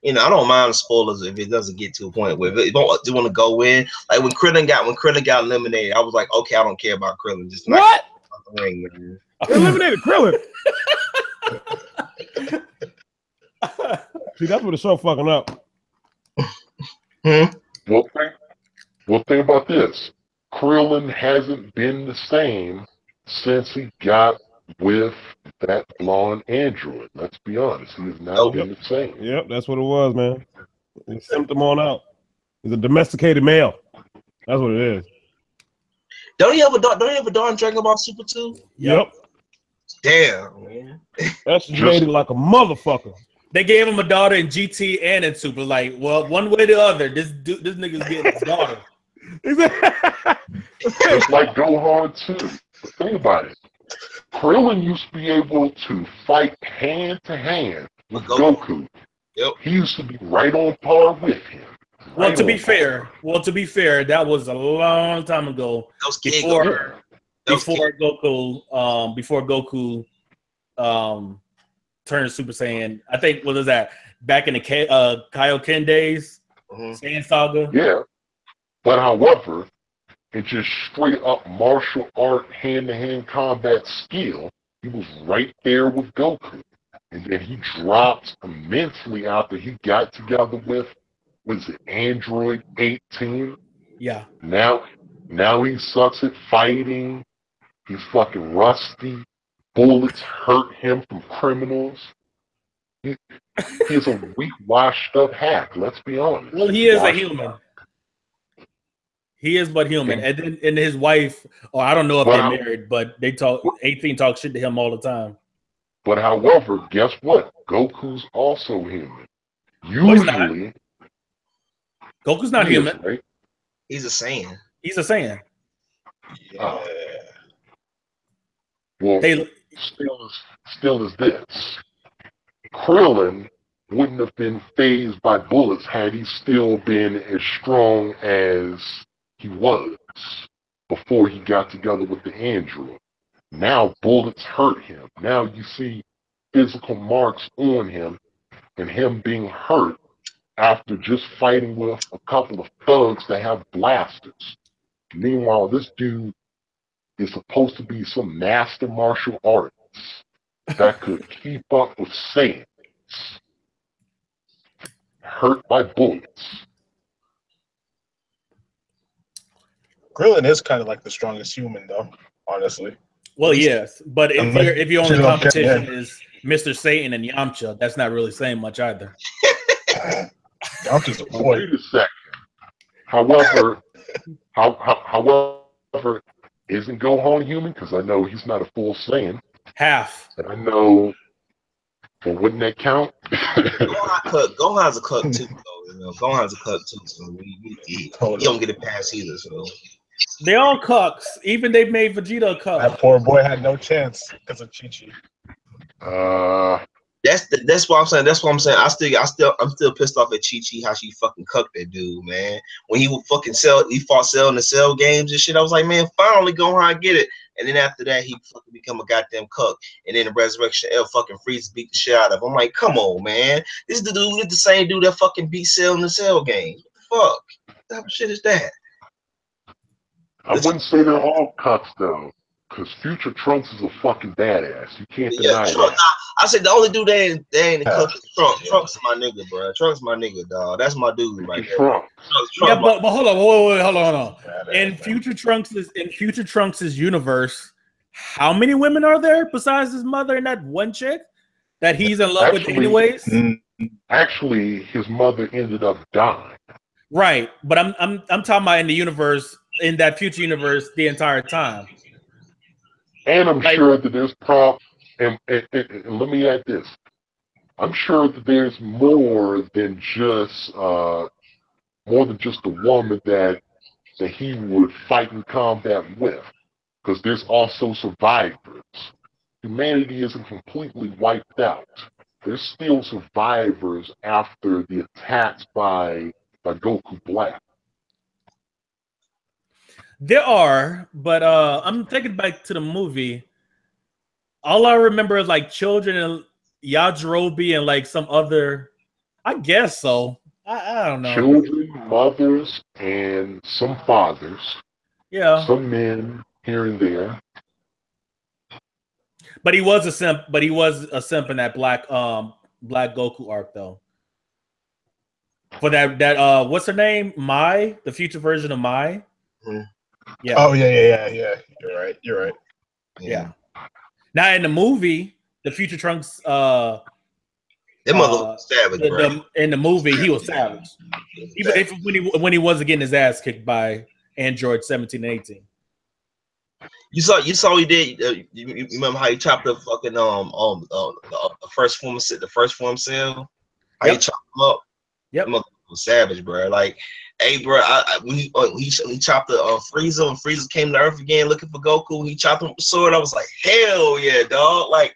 you know I don't mind the spoilers if it doesn't get to a point where if you don't want to go in. Like when Krillin got eliminated, I was like, okay, I don't care about Krillin. Just what? The ring, man. Eliminated Krillin. See, that's what the show fucking up. Well, think about this. Krillin hasn't been the same since he got with that blonde android. Let's be honest. He has not been the same. Yep, that's what it was, man. He simped him on out. He's a domesticated male. That's what it is. Don't he have a daughter in Dragon Ball Super 2? Yep. Damn, man. That's made it like a motherfucker. They gave him a daughter in GT and in Super. Like, well, one way or the other, this nigga's getting his daughter. Just like Gohan too. But think about it. Krillin used to be able to fight hand to hand with Goku. Yep. He used to be right on par with him. Well, to be fair, that was a long time ago. Before Goku turned Super Saiyan. I think what was that back in the Kaioken days, Saiyan Saga. Yeah, but however, it's just straight up martial art, hand-to-hand combat skill. He was right there with Goku, and then he dropped immensely after he got together with, was it Android 18? Yeah. Now he sucks at fighting. He's fucking rusty. Bullets hurt him from criminals. He's a weak, washed-up hack. Let's be honest. Well, he is a human. He is but human. And his wife, or I don't know if they're married, but they talk 18 talk shit to him all the time. But however, guess what? Goku's also human. Usually, Goku's not human. Right? He's a Saiyan. He's a Saiyan. Yeah. Well, still is this. Krillin wouldn't have been phased by bullets had he still been as strong as he was before he got together with the android. Now bullets hurt him. Now you see physical marks on him and him being hurt after just fighting with a couple of thugs that have blasters. Meanwhile, this dude is supposed to be some master martial artist that could keep up with Saiyans. Hurt by bullets. Krillin is kind of like the strongest human, though, honestly. Well, yes, but if your only competition is Mr. Satan and Yamcha, that's not really saying much either. Yamcha's a boy. Wait a second. However, isn't Gohan human? Because I know he's not a full Saiyan. Half. And I know. Well, wouldn't that count? Gohan's a cook too, though. You know, Gohan's a cook too, so he don't get a pass either. So they all cucks. Even they made Vegeta a cuck. That poor boy had no chance because of Chi-Chi. That's what I'm saying. That's what I'm saying. I'm still pissed off at Chi-Chi how she fucking cucked that dude, man. When he would fucking fought Cell in the Cell games and shit. I was like, man, finally Gohan get it. And then after that, he fucking become a goddamn cuck. And then the Resurrection L fucking Frieza beat the shit out of him. I'm like, come on, man. This is the same dude that fucking beat Cell in the Cell game. Fuck. What type of shit is that? I wouldn't say they're all cucks, though. Because Future Trunks is a fucking badass. You can't deny that. I said the only dude that ain't a cuck is Trunks. Trunks is my nigga, bro. Trunks is my nigga, dog. That's my dude right there. Trunks. Yeah, but hold on, hold on. In Future Trunks' universe, how many women are there besides his mother and that one chick that he's in love with anyways? Actually, his mother ended up dying. Right, but I'm talking about in the universe, in that future universe, the entire time. And I'm sure that there's and let me add this. I'm sure that there's more than just the woman that he would fight in combat with. Because there's also survivors. Humanity isn't completely wiped out. There's still survivors after the attacks by Goku Black. There are, but I'm thinking back to the movie. All I remember is like children and Yajirobe and like some other. I guess so. I don't know. Children, mothers, and some fathers. Yeah. Some men here and there. But he was a simp. But he was a simp in that Black Goku arc though. For that what's her name? Mai, the future version of Mai. Mm-hmm. Yeah. Oh yeah. You're right. Yeah. Now in the movie, the future Trunks, that mother was savage, bro. In the movie, he was savage. Even if when he wasn't getting his ass kicked by Android 17 and 18. You saw he did. You remember how he chopped the fucking the first form Cell? How he chopped him up? Yep. That mother was savage, bro. Like. Hey, bro, when he chopped the Frieza, and Frieza came to Earth again looking for Goku, he chopped him with the sword. I was like, hell yeah, dog. Like,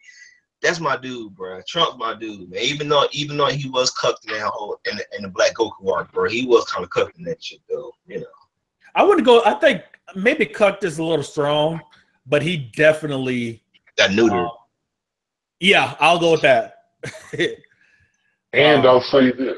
that's my dude, bro. Trump's my dude, man. Even though he was cucked in that whole in the Black Goku arc, bro, he was kind of cucked in that shit, though. You know. I wouldn't go. I think maybe cucked is a little strong, but he definitely got neutered. Yeah, I'll go with that. And I'll say this.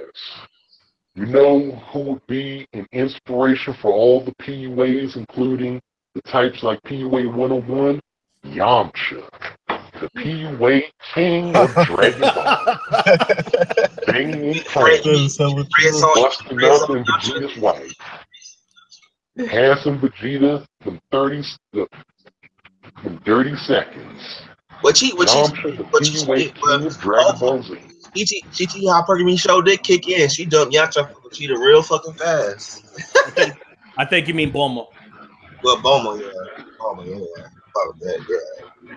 You know who would be an inspiration for all the PUAs, including the types like PUA 101? Yamcha, the PUA king of Dragon Ball. Banging clan, busting up in Vegeta's wife. Passing Vegeta from 30 seconds. Yamcha, the PUA king of Dragon Ball Z. Chi hypergamy show did kick in. She dumped Yamcha for Vegeta real fucking fast. I think you mean Bulma. Well, Bulma, yeah. Fuck that, yeah.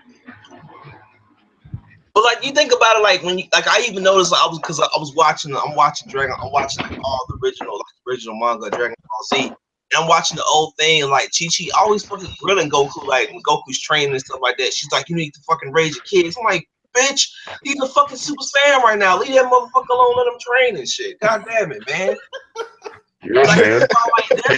But like you think about it, like when you like I even noticed like, I'm watching like, all the original manga Dragon Ball Z, and I'm watching the old thing and like Chi always fucking grilling Goku like when Goku's training and stuff like that. She's like, you need to fucking raise your kids. I'm like, bitch, he's a fucking Super Saiyan right now. Leave that motherfucker alone, let him train and shit. God damn it, man. Yeah, like, man. That's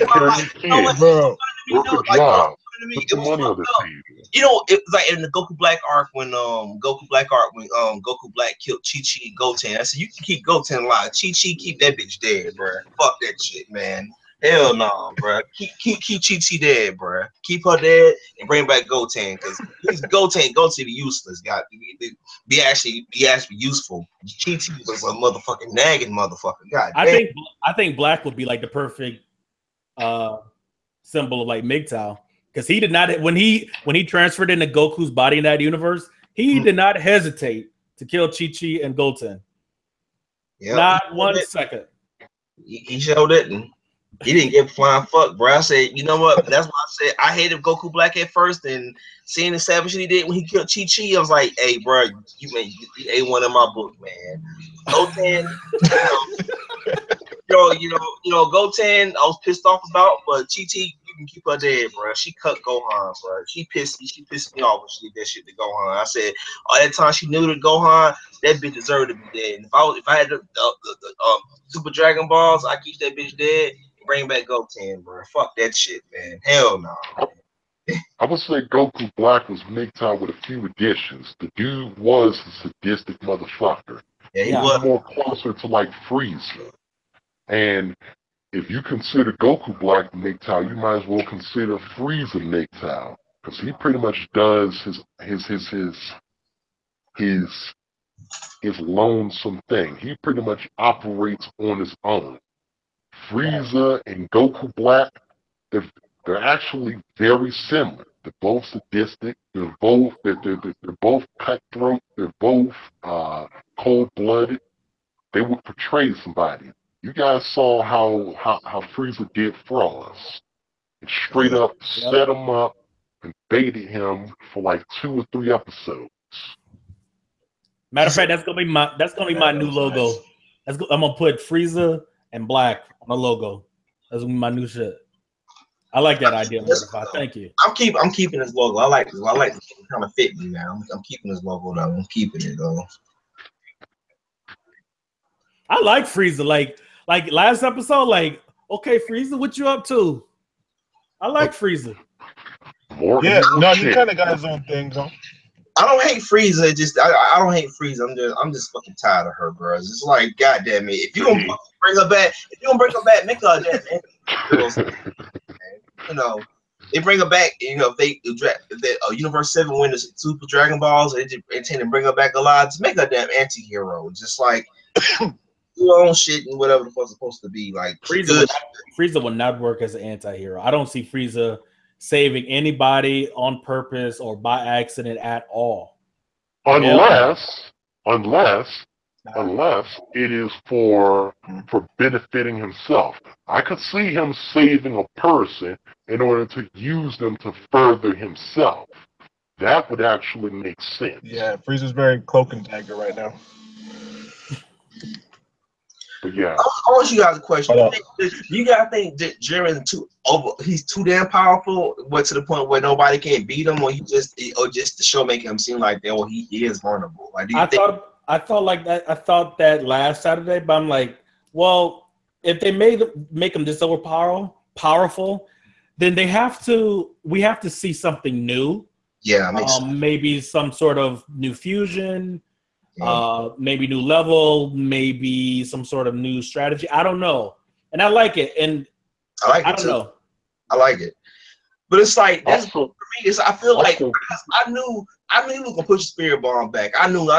why, like, you know what? Bro. Good job. Put the money on the table. You know, it was like in the Goku Black arc when Goku Black killed Chi-Chi and Goten. I said, you can keep Goten alive. Chi-Chi, keep that bitch dead, bro. Fuck that shit, man. Hell no, bro. Keep Chi-Chi dead, bro. Keep her dead and bring back Goten, because Goten be useless. Got be actually useful. Chi-Chi was a motherfucking nagging motherfucker. God damn. I think Black would be like the perfect symbol of like MGTOW. Because he did not, when he transferred into Goku's body in that universe, he did not hesitate to kill Chi-Chi and Goten. Yep, not 1 second. He showed it, and he didn't give a flying fuck, bro. I said, you know what? That's why I said I hated Goku Black at first, and seeing the savage he did when he killed Chi-Chi, I was like, hey, bro, you A1 in my book, man. Goten, Goten, I was pissed off about, but Chi-Chi, you can keep her dead, bro. She cut Gohan, bro. She pissed me off when she did that shit to Gohan. I said, all that time she knew to Gohan, that bitch deserved to be dead. And if I had the Super Dragon Balls, I keep that bitch dead and bring back Goten, bro. Fuck that shit, man. Hell no. I would say Goku Black was MGTOW with a few additions. The dude was a sadistic motherfucker. Yeah, he was more closer to like Frieza. And if you consider Goku Black MGTOW, you might as well consider Frieza MGTOW, because he pretty much does his lonesome thing. He pretty much operates on his own. Frieza and Goku Black, they're actually very similar. They're both sadistic. They're both cutthroat. They're both cold-blooded. They would portray somebody. You guys saw how Frieza did Frost. And straight up set him up and baited him for like 2 or 3 episodes. Matter of fact, that's gonna be my new logo. I'm gonna put Frieza and Black on the logo. That's gonna be my new shit. I like that idea, Mortified. Thank you. I'm keeping his logo. I like it kind of fit me now. I'm keeping his logo though. I'm keeping it though. I like Frieza. Like last episode, like, okay, Frieza, what you up to? I like Frieza. Yeah, no, he kind of got his own thing though. I don't hate Frieza. I don't hate Frieza. I'm just fucking tired of her, bro. It's just like, goddamn it. If you gonna bring her back, make her a dead man. You know, they bring her back. You know, if Universe 7 win the Super Dragon Balls, they intend to bring her back alive. Just make her a damn anti-hero. Just like your own shit and whatever the fuck's supposed to be. Like Frieza would not work as an anti-hero. I don't see Frieza saving anybody on purpose or by accident at all. Unless it is for benefiting himself. I could see him saving a person in order to use them to further himself. That would actually make sense. Yeah, Frieza's very cloak and dagger right now. But yeah, I want you guys a question. Do you guys think that Jiren he's too damn powerful, but to the point where nobody can beat him, or just the show making him seem like he is vulnerable? Like, do you I thought that last Saturday, but I'm like, well, if they make him this powerful, then we have to see something new. Yeah, makes sense. Maybe some sort of new fusion, maybe new level, maybe some sort of new strategy. I don't know, and I like it, and I don't know. I like it, but it's like that's Also, for me. It's I feel like also, I knew he was gonna push the spirit bomb back. I knew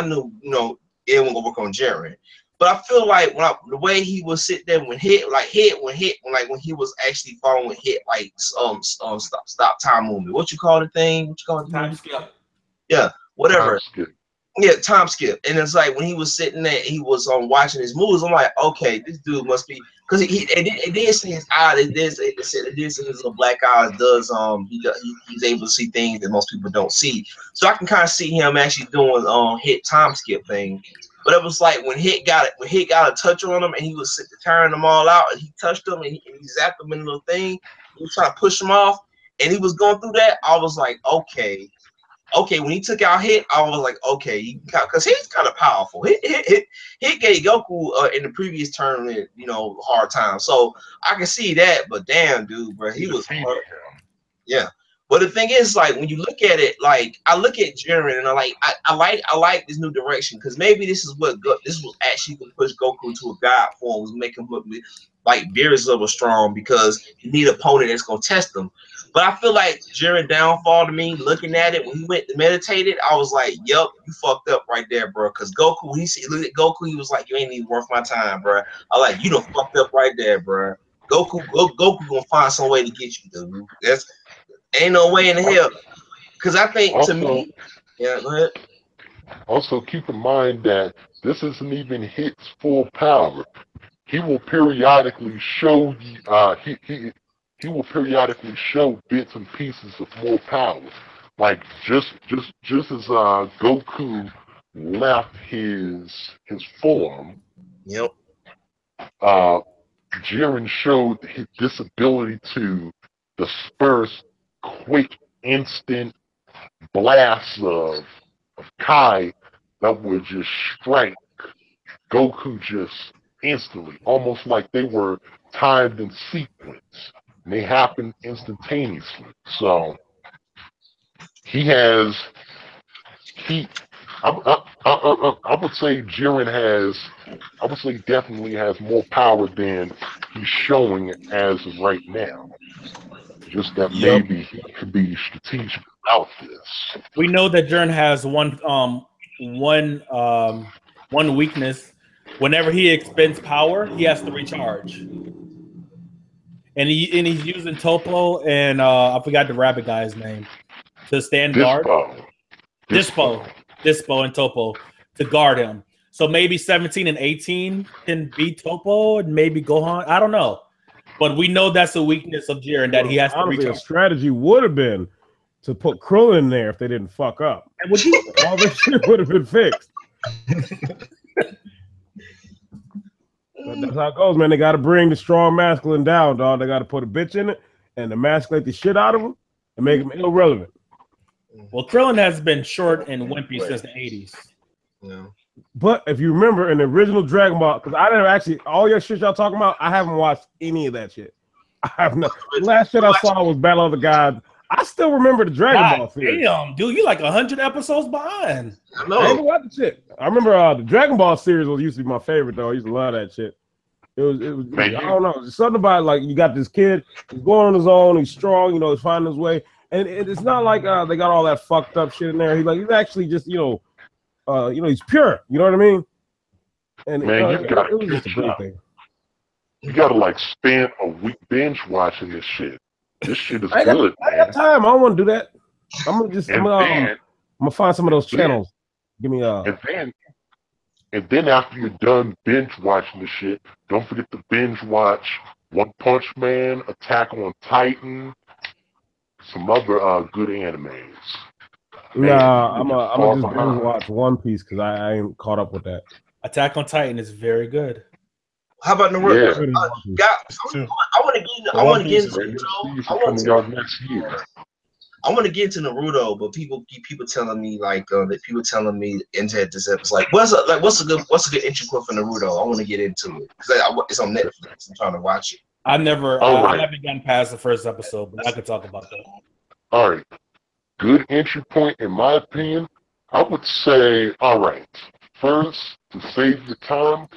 you know it wasn't gonna work on Jaren. But I feel like the way he would sit there when he was actually following hit like stop time movement. What you call the thing? What you call it? Time skip. Yeah, whatever. time skip. Yeah, time skip. And it's like when he was sitting there, he was watching his moves. I'm like, okay, this dude must be because it did say his eye. It did say his little black eyes does he's able to see things that most people don't see. So I can kind of see him actually doing hit time skip thing. But it was like when Hit got a touch on him and he was tearing them all out and he touched them and he zapped them in a little thing. He was trying to push him off and he was going through that. I was like, okay. When he took out Hit, I was like, okay, because he's kind of powerful. Hit gave Goku in the previous tournament, you know, hard time. So I can see that, but damn, dude, bro, he was hard. Yeah. But the thing is, like, when you look at it, like, I look at Jiren and I like this new direction because maybe this is what this was actually going to push Goku into a god form, was make him look like Beerus level strong because you need an opponent that's going to test them. But I feel like Jiren downfall to me, looking at it when he went to meditate it, I was like, "Yup, you fucked up right there, bro." Because Goku, looked at Goku, he was like, "You ain't even worth my time, bro." I like, you done fucked up right there, bro. Goku gonna find some way to get you, dude. That's ain't no way in hell. Because I think Also, to me, yeah, go ahead. Also, keep in mind that this isn't even Hit's full power. He will periodically show he will periodically show bits and pieces of more power. Like just as Goku left his form, Yep. Jiren showed this ability to disperse quick, instant blasts of Kai that would just strike Goku just instantly, almost like they were timed in sequence. And they happened instantaneously. So I would say I would say definitely has more power than he's showing as of right now. Just that maybe he could be strategic about this. We know that Jiren has one weakness. Whenever he expends power, he has to recharge. And he's using Topo and I forgot the rabbit guy's name to stand guard. Dispo and Topo to guard him. So maybe 17 and 18 can beat Topo and maybe Gohan. I don't know. But we know that's a weakness of Jiren that he has to honestly, recharge. a strategy would have been to put Krillin in there if they didn't fuck up. And would you all this shit would have been fixed. But that's how it goes, man. They got to bring the strong masculine down, dog. They got to put a bitch in it and emasculate the shit out of him and make him irrelevant. Well, Krillin has been short and wimpy since the 80s. Yeah. But if you remember in the original Dragon Ball, because I never actually, all your shit y'all talking about, I haven't watched any of that shit. I have not. The last shit I saw was Battle of the Gods. I still remember the Dragon Ball series. Damn, dude, you like 100 episodes behind. I know. I ain't watched the shit. I remember the Dragon Ball series used to be my favorite though. I used to love that shit. It was I don't know. There's something about like you got this kid, he's going on his own, he's strong, you know, he's finding his way. And it's not like they got all that fucked up shit in there. He's actually just, he's pure. You know what I mean? And man, it was just a great thing. You gotta like spend a week binge watching this shit. This shit is good, man. I got time. I don't want to do that. I'm gonna find some of those channels. Give me And then after you're done binge watching the shit, don't forget to binge watch One Punch Man, Attack on Titan, some other good animes. Nah, I'm gonna just binge watch One Piece because I ain't caught up with that. Attack on Titan is very good. How about Naruto? Yeah. I want to get into Naruto, but people telling me into this episode. Like, what's a good entry point for Naruto? I want to get into it because it's on Netflix. I'm trying to watch it. I haven't gotten past the first episode, but I could talk about that. All right, good entry point, in my opinion, I would say, all right, first, to save your time,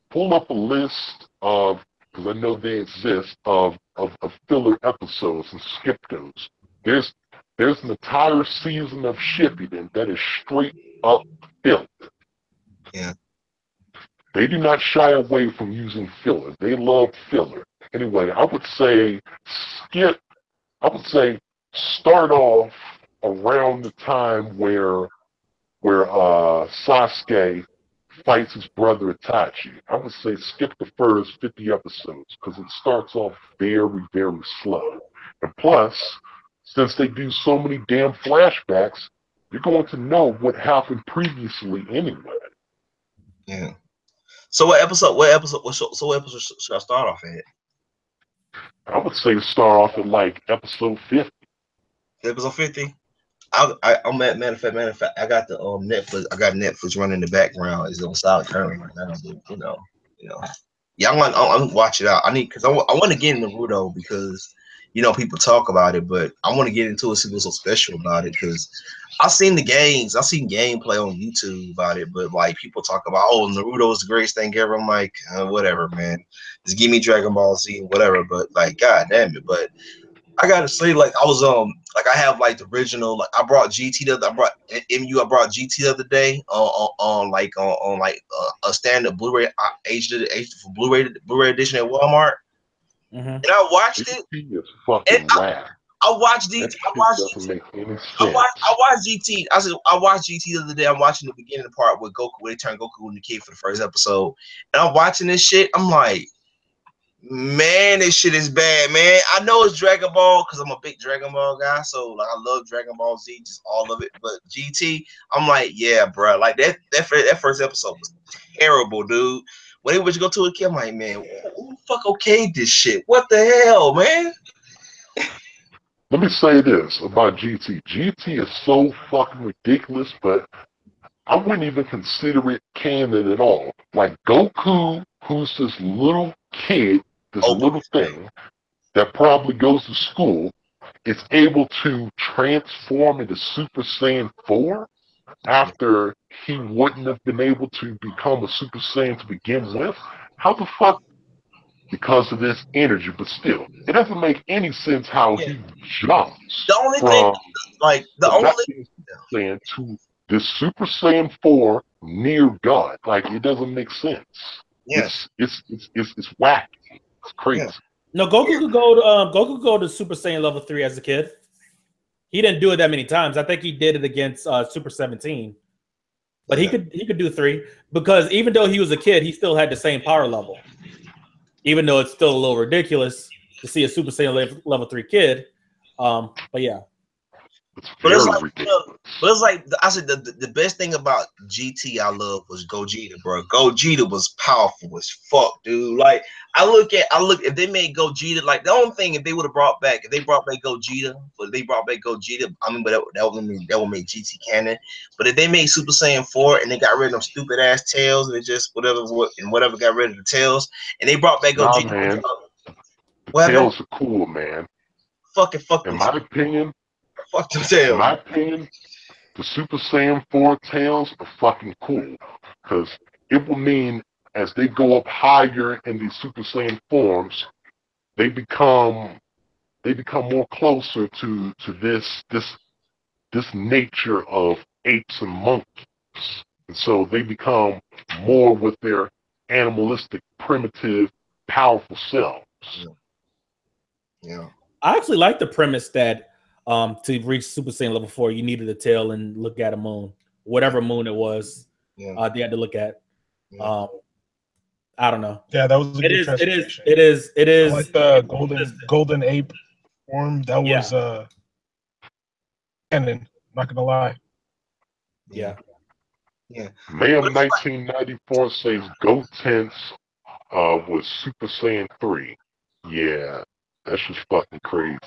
pull up a list of, because I know they exist, of filler episodes and skip those. There's an entire season of Shippuden that is straight up filler. Yeah. They do not shy away from using filler. They love filler. Anyway, I would say start off around the time where Sasuke fights his brother Itachi. I would say skip the first 50 episodes because it starts off very, very slow. And plus, since they do so many damn flashbacks, you're going to know what happened previously anyway. Yeah. So what episode should I start off at? I would say start off at like episode 50. Episode 50? I'm matter of fact, I got the Netflix. I got Netflix running in the background. It's on silent currently right now. But, you know. Yeah, I'm watch it out. I want to get in Naruto because people talk about it, but I want to get into it. See what's so special about it because I've seen the games. I've seen gameplay on YouTube about it, but like people talk about, Naruto is the greatest thing ever. I'm like, whatever, man. Just give me Dragon Ball Z, whatever. But like, god damn it. But I gotta say, like, I was like I have like the original, like I brought GT I brought GT the other day on a standard Blu-ray aged for Blu-ray edition at Walmart. And I watched it. It's fucking whack. I watched GT. I watched GT. I watched GT the other day. I'm watching the beginning part with Goku where they turn Goku into kid for the first episode. And I'm watching this shit. I'm like, man, this shit is bad, man. I know it's Dragon Ball because I'm a big Dragon Ball guy, so like I love Dragon Ball Z, just all of it. But GT, I'm like, yeah, bro. Like that first episode was terrible, dude. When they would go to a kid, I'm like, man, who the fuck okayed this shit? What the hell, man? Let me say this about GT. GT is so fucking ridiculous, but I wouldn't even consider it canon at all. Like Goku, who's this little kid, this little thing that probably goes to school, is able to transform into Super Saiyan 4 after he wouldn't have been able to become a Super Saiyan to begin with. How the fuck? Because of this energy, but still, it doesn't make any sense how he jumps the only from thing, like the only Super Saiyan to this Super Saiyan 4 near God. Like it doesn't make sense. Yes, it's wacky. It's crazy. Yeah. No, Goku could go to Super Saiyan level 3 as a kid. He didn't do it that many times. I think he did it against Super 17. But he could do 3 because even though he was a kid, he still had the same power level. Even though it's still a little ridiculous to see a Super Saiyan level 3 kid. But yeah. But it's like, I said the best thing about GT I love was Gogeta, bro. Gogeta was powerful as fuck, dude. Like I look if they made Gogeta, like the only thing if they brought back Gogeta, I mean, but that would make GT canon. But if they made Super Saiyan 4 and they got rid of them stupid ass tails and it just whatever got rid of the tails and they brought back Gogeta, man. The tails are cool, man. Fuck in my opinion. Fuck them tails. In my opinion, the Super Saiyan 4 tails are fucking cool because it will mean as they go up higher in these Super Saiyan forms, they become more closer to this nature of apes and monkeys, and so they become more with their animalistic, primitive, powerful selves. Yeah. I actually like the premise that to reach Super Saiyan level 4, you needed a tail and look at a moon, whatever moon it was. Yeah. They had to look at. Yeah. I don't know. Yeah, that was a good transformation. It is. I like the golden ape form. That was canon. Not gonna lie. Yeah. Yeah. May of 1994 says Gotenks was Super Saiyan 3. Yeah, that's just fucking crazy.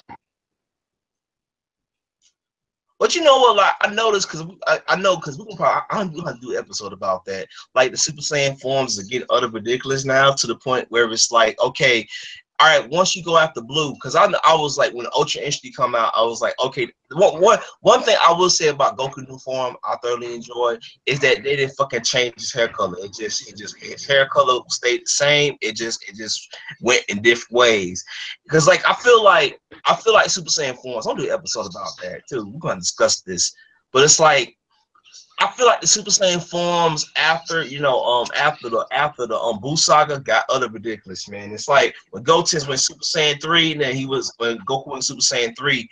But you know what? Like I noticed because I know because we can probably I'm gonna do an episode about that. Like the Super Saiyan forms are getting utter ridiculous now to the point where it's like, okay, all right, once you go after Blue, because I was like, when Ultra Instinct come out, I was like, okay, one thing I will say about Goku new form I thoroughly enjoy is that they didn't fucking change his hair color. His hair color stayed the same. It just went in different ways. Because like I feel like Super Saiyan forms. I'll do an episode about that too. We're gonna discuss this, but it's like, I feel like the Super Saiyan forms after after the Buu saga got other ridiculous, man. It's like when Gotenks went Super Saiyan 3, and then when Goku went Super Saiyan 3,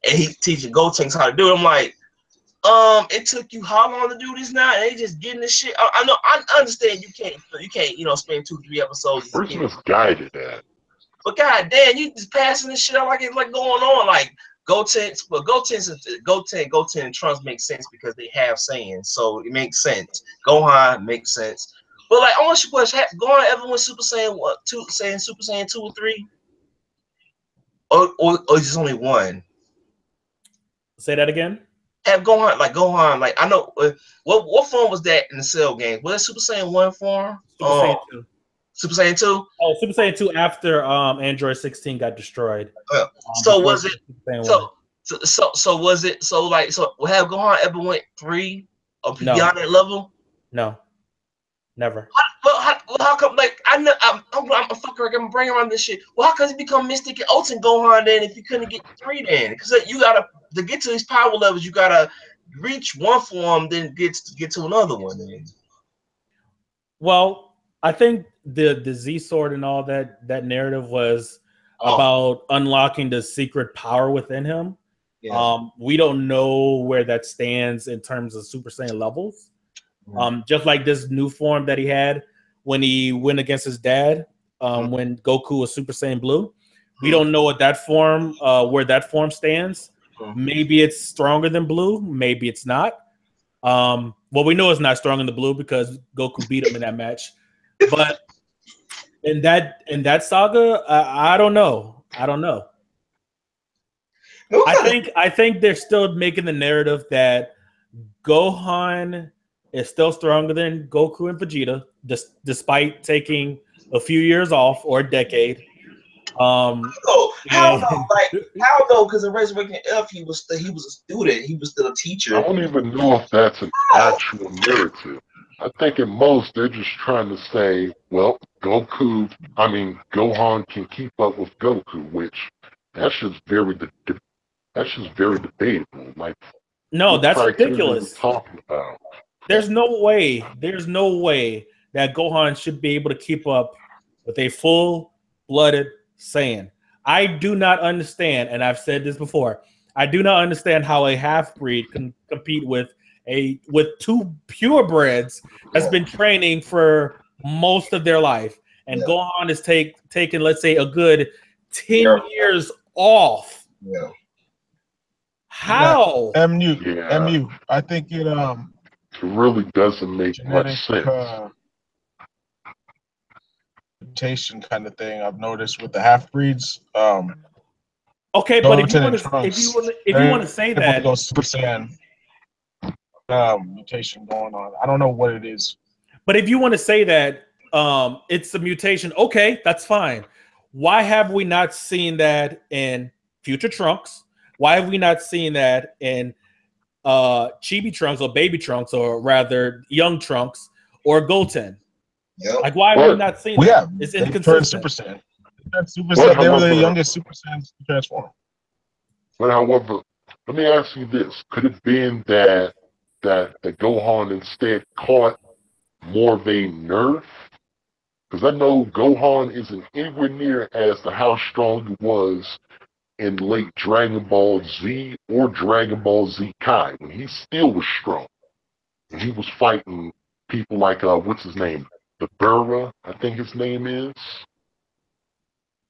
and he teaching Gotenks how to do it. I'm like, it took you how long to do this now? And they just getting this shit. I know, I understand you can't spend 2-3 episodes. Where's misguided at? But goddamn, you just passing this shit out like it's like going on like. Goten and Trunks make sense because they have Saiyan, so it makes sense. Gohan makes sense, but like, I want you to question: have Gohan ever went Super Saiyan Super Saiyan 2 or 3, or just only one? Say that again. Have Gohan like I know what form was that in the Cell game? Was it Super Saiyan 1 form? Super Saiyan 2. Super Saiyan 2? Oh, Super Saiyan 2 after Android 16 got destroyed. So was it so was it so have Gohan ever went 3 or beyond that level? No. Never. How come, like, I'm fucking bringing around this shit. Well, how come he become Mystic and Ultimate Gohan then if you couldn't get 3 then? Because you gotta, to get to these power levels, you gotta reach one form, then get to another one then. Well, I think the Z sword and all that narrative was about unlocking the secret power within him. Yeah. We don't know where that stands in terms of Super Saiyan levels. Just like this new form that he had when he went against his dad, when Goku was Super Saiyan Blue. We don't know what that form, where that form stands. Maybe it's stronger than Blue. Maybe it's not. Well, we know it's not stronger than Blue because Goku beat him in that match. But in that saga, I don't know. I think they're still making the narrative that Gohan is still stronger than Goku and Vegeta, despite taking a few years off or a decade. How though? Because in Resurrection F, he was a student. He was still a teacher. I don't even know if that's an actual narrative. I think at most they're just trying to say, well, Gohan can keep up with Goku, which that's just very debatable. Like, no, that's ridiculous. Talking about. There's no way that Gohan should be able to keep up with a full-blooded Saiyan. I do not understand, and I've said this before, I do not understand how a half-breed can compete with two purebreds that's been training for most of their life. And Gohan is taking, let's say, a good 10 years off. Yeah. How? MU. I think it really doesn't make much sense. Mutation kind of thing I've noticed with the half breeds. Okay, but if you want to say that, go Super Saiyan mutation going on. I don't know what it is. But if you want to say that it's a mutation, okay, that's fine. Why have we not seen that in future Trunks? Why have we not seen that in Chibi Trunks or Baby Trunks, or rather Young Trunks or Goten? Yep. Like, why have we not seen that? It's inconsistent. Super Saiyan. They were the youngest Super Saiyans to transform. But however, let me ask you this: could it been that Gohan instead caught more of a nerf? Because I know Gohan isn't anywhere near as to how strong he was in late Dragon Ball Z or Dragon Ball Z Kai, when he still was strong. And he was fighting people like, what's his name? The Burra, I think his name is.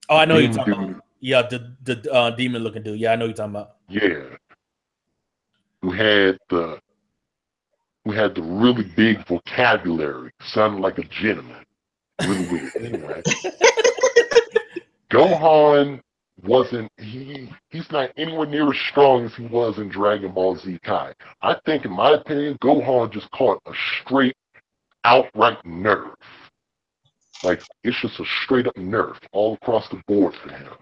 Oh, I know you're talking about. Yeah, the demon-looking dude. Yeah, I know you're talking about. Yeah. Who had the really big vocabulary, sounded like a gentleman. Really weird. Anyway. Gohan wasn't, he's not anywhere near as strong as he was in Dragon Ball Z Kai. I think, in my opinion, Gohan just caught a straight outright nerf. Like, it's just a straight up nerf all across the board for him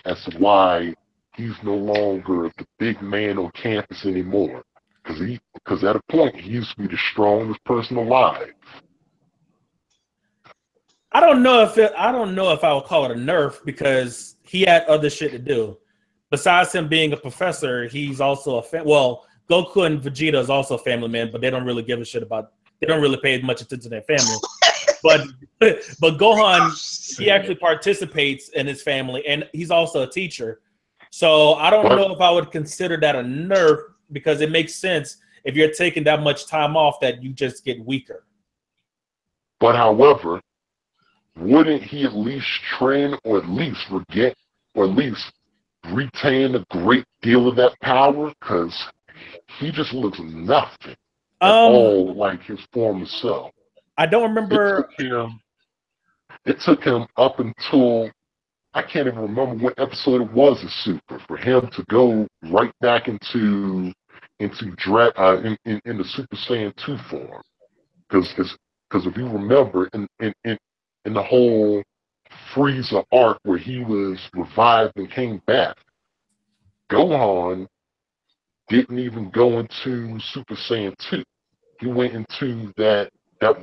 as to why he's no longer the big man on campus anymore. Because at a point, he used to be the strongest person alive. I don't know if I would call it a nerf because he had other shit to do. Besides him being a professor, he's also well, Goku and Vegeta is also a family man, but they don't really give a shit about. They don't really pay much attention to their family. but Gohan, he actually participates in his family, and he's also a teacher. So I don't know if I would consider that a nerf because it makes sense if you're taking that much time off that you just get weaker. But however, wouldn't he at least train or at least forget or at least retain a great deal of that power? Because he just looks nothing at all like his former self. I don't remember. It took him up until, I can't even remember what episode it was of Super, for him to go right back into the Super Saiyan 2 form. Because if you remember, in the whole Frieza arc where he was revived and came back, Gohan didn't even go into Super Saiyan 2. He went into that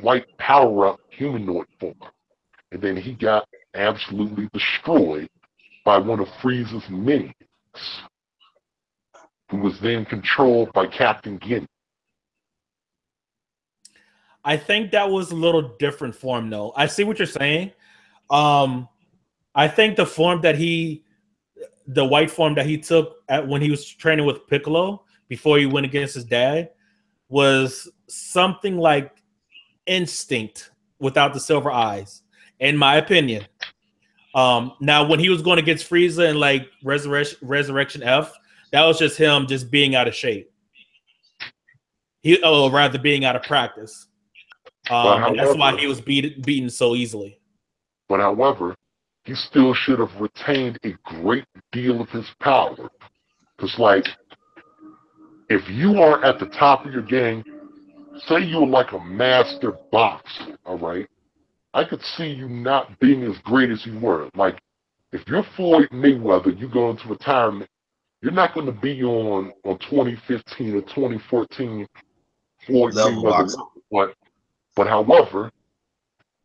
white power-up humanoid form. And then he got absolutely destroyed by one of Frieza's minions, who was then controlled by Captain Ginyu. I think that was a little different form, though. I see what you're saying. I think the white form that he took when he was training with Piccolo before he went against his dad was something like Instinct without the silver eyes, in my opinion. Now, when he was going against Frieza and like Resurrection F, that was just him just being out of shape. Rather being out of practice. And that's why he was beaten so easily. But however, he still should have retained a great deal of his power. Because, like, if you are at the top of your game, say you were like a master boxer, all right? I could see you not being as great as you were. Like, if you're Floyd Mayweather, you go into retirement, you're not going to be on 2015 or 2014 Floyd Mayweather level. But however,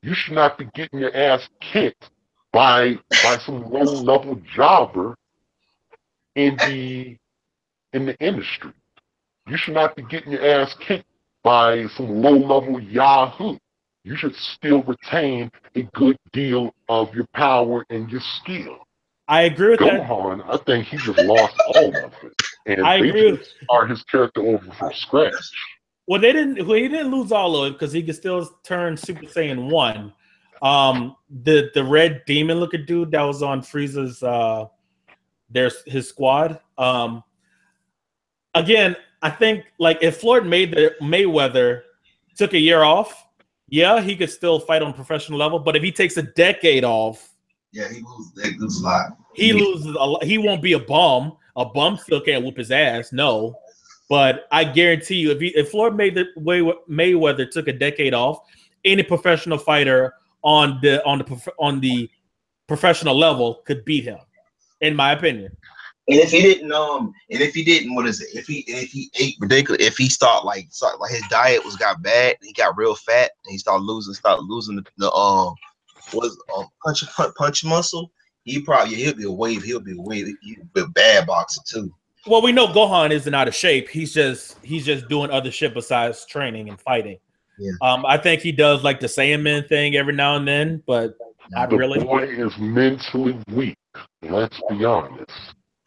you should not be getting your ass kicked by some low-level jobber in the industry. You should not be getting your ass kicked by some low-level Yahoo. You should still retain a good deal of your power and your skill. I agree with that. Gohan, I think he just lost all of it. And they just start his character over from scratch. Well, he didn't lose all of it because he could still turn Super Saiyan 1. The red demon looking dude that was on Frieza's his squad. Again, I think like if Floyd Mayweather took a year off, yeah, he could still fight on professional level. But if he takes a decade off, yeah, he loses a lot. He loses a lot. He won't be a bum. A bum still can't whoop his ass. No. But I guarantee you, if Floyd Mayweather took a decade off, any professional fighter on the professional level could beat him, in my opinion. And if he didn't, what is it? If he ate ridiculous, if he started like his diet got bad, he got real fat, and he started losing the punch muscle. He'll be a bad boxer too. Well, we know Gohan isn't out of shape. He's just doing other shit besides training and fighting. Yeah. I think he does like the Saiyaman thing every now and then, but not really. The boy is mentally weak. Let's be honest.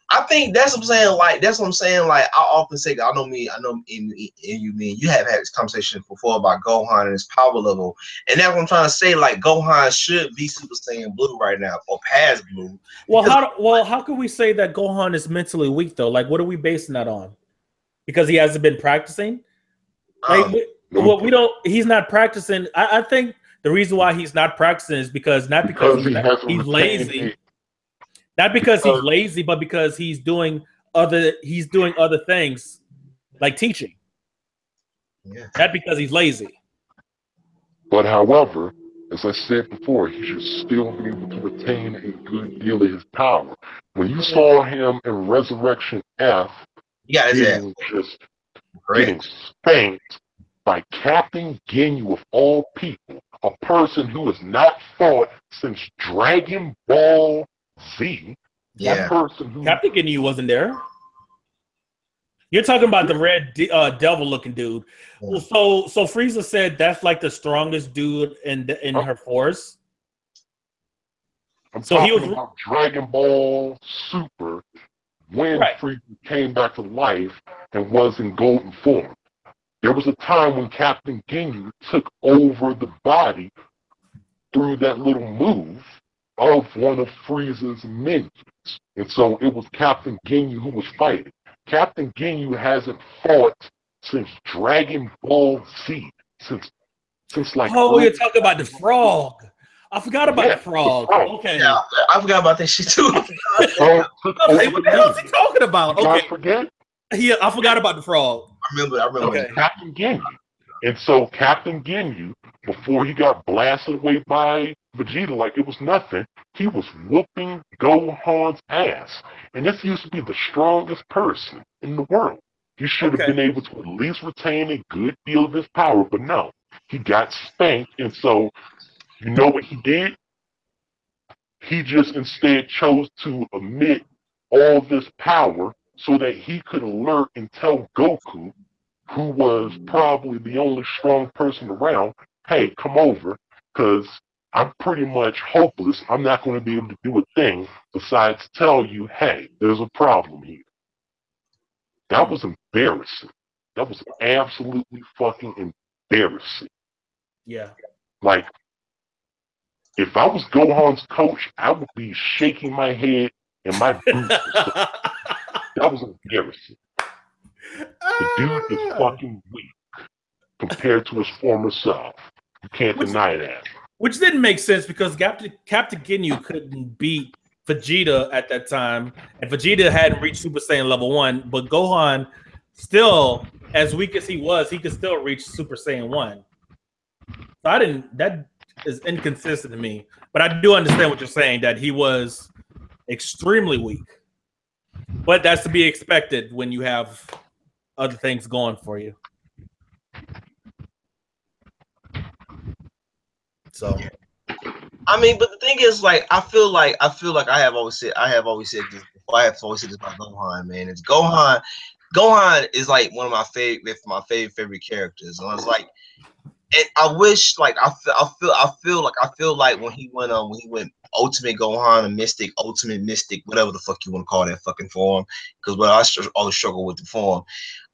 I think that's what I'm saying. Like I often say, I know you have had this conversation before about Gohan and his power level, and that's what I'm trying to say. Like Gohan should be Super Saiyan Blue right now or past Blue. How can we say that Gohan is mentally weak though? Like, what are we basing that on? Because he hasn't been practicing. He's not practicing. I think the reason why he's not practicing is because he's lazy. Not because he's lazy, but because he's doing other things like teaching. Yeah. Not because he's lazy. But however, as I said before, he should still be able to retain a good deal of his power. When you saw him in Resurrection F getting just getting spanked by Captain Ginyu of all people, a person who has not fought since Dragon Ball Z. Yeah. Captain Ginyu wasn't there. You're talking about the red devil-looking dude. Yeah. So Frieza said that's like the strongest dude in her force. I'm talking about Dragon Ball Super when Frieza came back to life and was in golden form. There was a time when Captain Ginyu took over the body through that little move of one of Frieza's minions. And so it was Captain Ginyu who was fighting. Captain Ginyu hasn't fought since Dragon Ball Z. Since like... Oh, you're talking about the frog. I forgot about the frog. Okay. Yeah, I forgot about that shit too. I was like, what the hell is he talking about? Okay. I forget? Yeah, I forgot about the frog. I remember. Okay. Captain Ginyu. And so Captain Ginyu, before he got blasted away by Vegeta like it was nothing, he was whooping Gohan's ass. And this used to be the strongest person in the world. He should have been able to at least retain a good deal of his power, but no. He got spanked, and so, you know what he did? He just instead chose to omit all this power so that he could alert and tell Goku, who was probably the only strong person around, hey, come over, because I'm pretty much hopeless. I'm not going to be able to do a thing besides tell you, hey, there's a problem here. That was embarrassing. That was absolutely fucking embarrassing. Yeah. Like, if I was Gohan's coach, I would be shaking my head and my boots. That was embarrassing. The dude is fucking weak compared to his former self. You can't deny that. Which didn't make sense because Captain Ginyu couldn't beat Vegeta at that time, and Vegeta hadn't reached Super Saiyan level 1, but Gohan still, as weak as he was, he could still reach Super Saiyan 1. So that is inconsistent to me, but I do understand what you're saying, that he was extremely weak. But that's to be expected when you have other things going for you. So, I mean, but the thing is, like, I feel like I have always said this before. I have always said this about Gohan, man. It's Gohan. Gohan is like one of my favorite characters. And I was like, and I wish, like, I feel like when he went Ultimate Gohan, a Mystic, Ultimate Mystic, whatever the fuck you want to call that fucking form, because I always struggle with the form.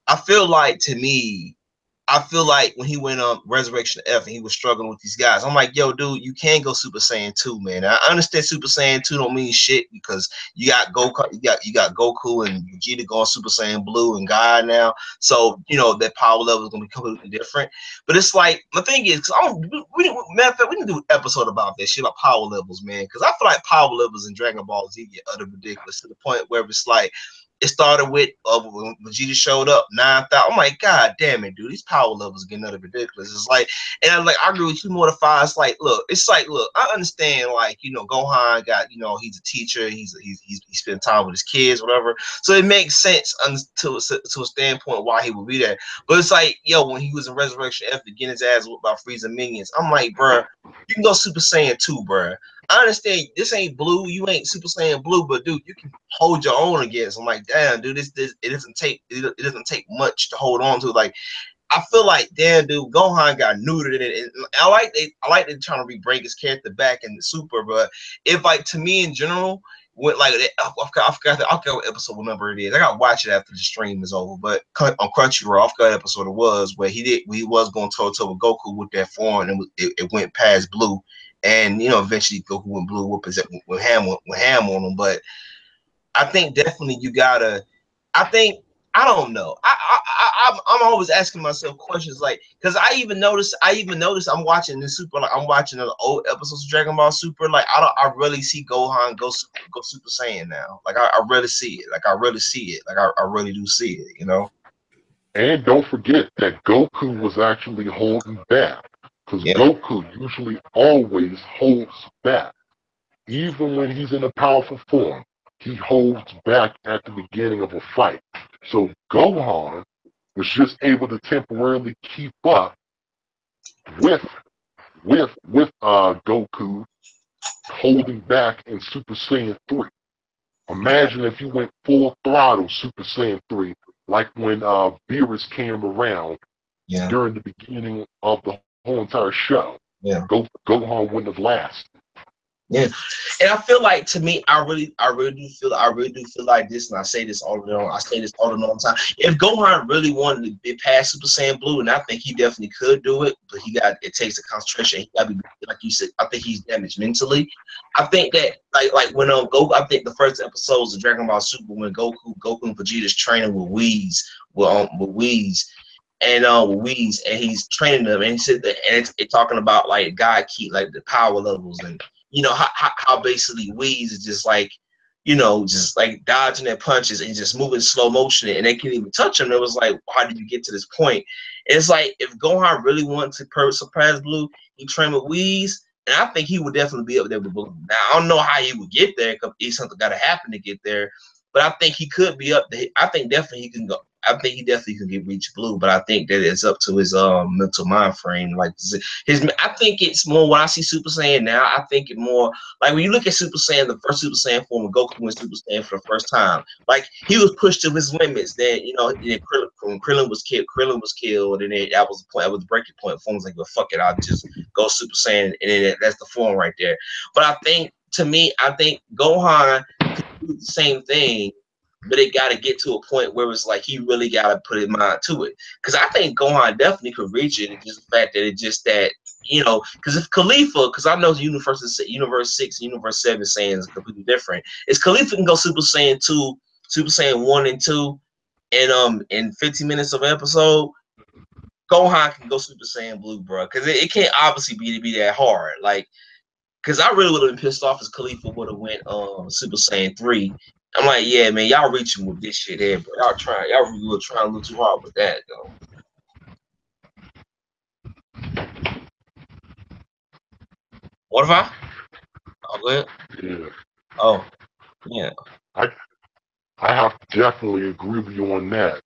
I feel like when he went on Resurrection F and he was struggling with these guys, I'm like, yo, dude, you can't go Super Saiyan 2, man. I understand Super Saiyan 2 don't mean shit because you got Goku, you got Goku and Vegeta going Super Saiyan Blue and God now. So, you know, that power level is gonna be completely different. But it's like, my thing is, we didn't do an episode about that shit, about power levels, man. Because I feel like power levels in Dragon Ball Z get utterly ridiculous to the point where it's like, it started with when Vegeta showed up, 9,000. I'm like, God damn it, dude, these power levels are getting utterly ridiculous. It's like, and I agree with you more to find. It's like, look, I understand, like, you know, Gohan got, you know, he's a teacher, he's spending time with his kids, whatever. So it makes sense to a standpoint why he would be there. But it's like, yo, when he was in Resurrection F, getting his ass whipped by Frieza minions, I'm like, bruh, you can go Super Saiyan 2, bruh. I understand this ain't blue, you ain't Super Saiyan Blue, but dude, you can hold your own against. I'm like, damn, dude, it doesn't take much to hold on to. Like, I feel like, damn, dude, Gohan got neutered in it. And I like they trying to re-bring his character back in the Super, but if, like, to me in general, with like I forgot what episode number it is. I gotta watch it after the stream is over. But on Crunchyroll, I forgot what episode it was where he was going toe to toe with Goku with that form, and it went past Blue. And, you know, eventually Goku went Blue with ham on him. But I think definitely you gotta. I don't know. I'm always asking myself questions, like, because I even noticed I'm watching the Super, like, I'm watching the old episodes of Dragon Ball Super. Like, I really see Gohan go Super Saiyan now. Like, I really see it. Like, I really see it. Like, I really do see it. You know. And don't forget that Goku was actually holding back. Because Goku usually always holds back. Even when he's in a powerful form, he holds back at the beginning of a fight. So Gohan was just able to temporarily keep up with Goku holding back in Super Saiyan 3. Imagine if you went full throttle Super Saiyan 3, like when Beerus came around during the beginning of the whole entire show. Yeah. Gohan wouldn't have lasted. Yeah, and I feel like, to me, I really do feel like this, and I say this all the time. I say this all the time. If Gohan really wanted to be past Super Saiyan Blue, and I think he definitely could do it, but it takes the concentration. He got to be, like you said. I think he's damaged mentally. I think that like when Goku, I think the first episodes of Dragon Ball Super, when Goku and Vegeta's training with Whis, and he's training them, and he said that, and it's talking about like God keep like the power levels, and how basically Whis is just like, just like dodging their punches and just moving slow motion, and they can't even touch him. It was like, how did you get to this point? And it's like, if Gohan really wanted to surpass Blue, he trained with Whis, and I think he would definitely be up there with Blue. Now I don't know how he would get there, because something got to happen to get there, but I think he could be up there. I think definitely he can go. I think he definitely can reach Blue, but I think that it's up to his mental mind frame. Like I think it's more, when I see Super Saiyan now, I think it more like when you look at Super Saiyan, the first Super Saiyan form, when Goku went Super Saiyan for the first time, like he was pushed to his limits. Then when Krillin was killed, and then that was the point. That was the breaking point. Forms like, well, fuck it, I'll just go Super Saiyan, and then that's the form right there. But I think, to me, Gohan could do the same thing, but it got to get to a point where it's like he really got to put his mind to it. Because I think Gohan definitely could reach it. It's just the fact that because if Khalifa, because I know Universe 6, Universe 7 Saiyan is completely different. If Khalifa can go Super Saiyan 2, Super Saiyan 1 and 2 in 15 minutes of an episode, Gohan can go Super Saiyan Blue, bro. Because it can't obviously be that hard. Like, because I really would have been pissed off if Khalifa would have went Super Saiyan 3. I'm like, yeah, man, y'all reaching with this shit here, but y'all really trying a little too hard with that, though. What if I? Oh, go ahead. Yeah. Oh, yeah. I have to definitely agree with you on that.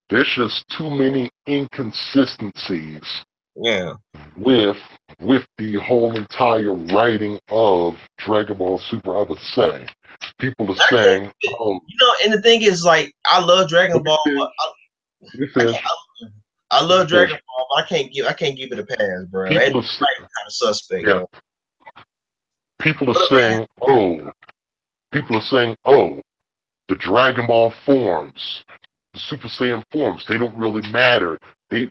There's just too many inconsistencies. Yeah. With the whole entire writing of Dragon Ball Super, I would say. People are saying, and the thing is, like, I love Dragon Ball. I love Dragon Ball, but I can't give it a pass, bro. It's kind of suspect. Yeah. People are saying, the Dragon Ball forms, the Super Saiyan forms, they don't really matter. They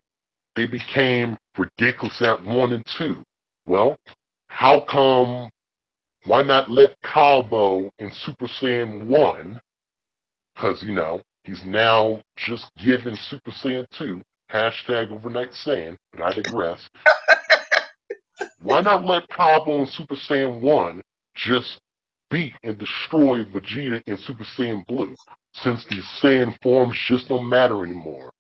became ridiculous at 1 and 2. Well, how come? Why not let Calbo in Super Saiyan 1? Because, he's now just given Super Saiyan 2, #overnight Saiyan, but I digress. Why not let Calbo in Super Saiyan 1 just beat and destroy Vegeta in Super Saiyan Blue? Since these Saiyan forms just don't matter anymore.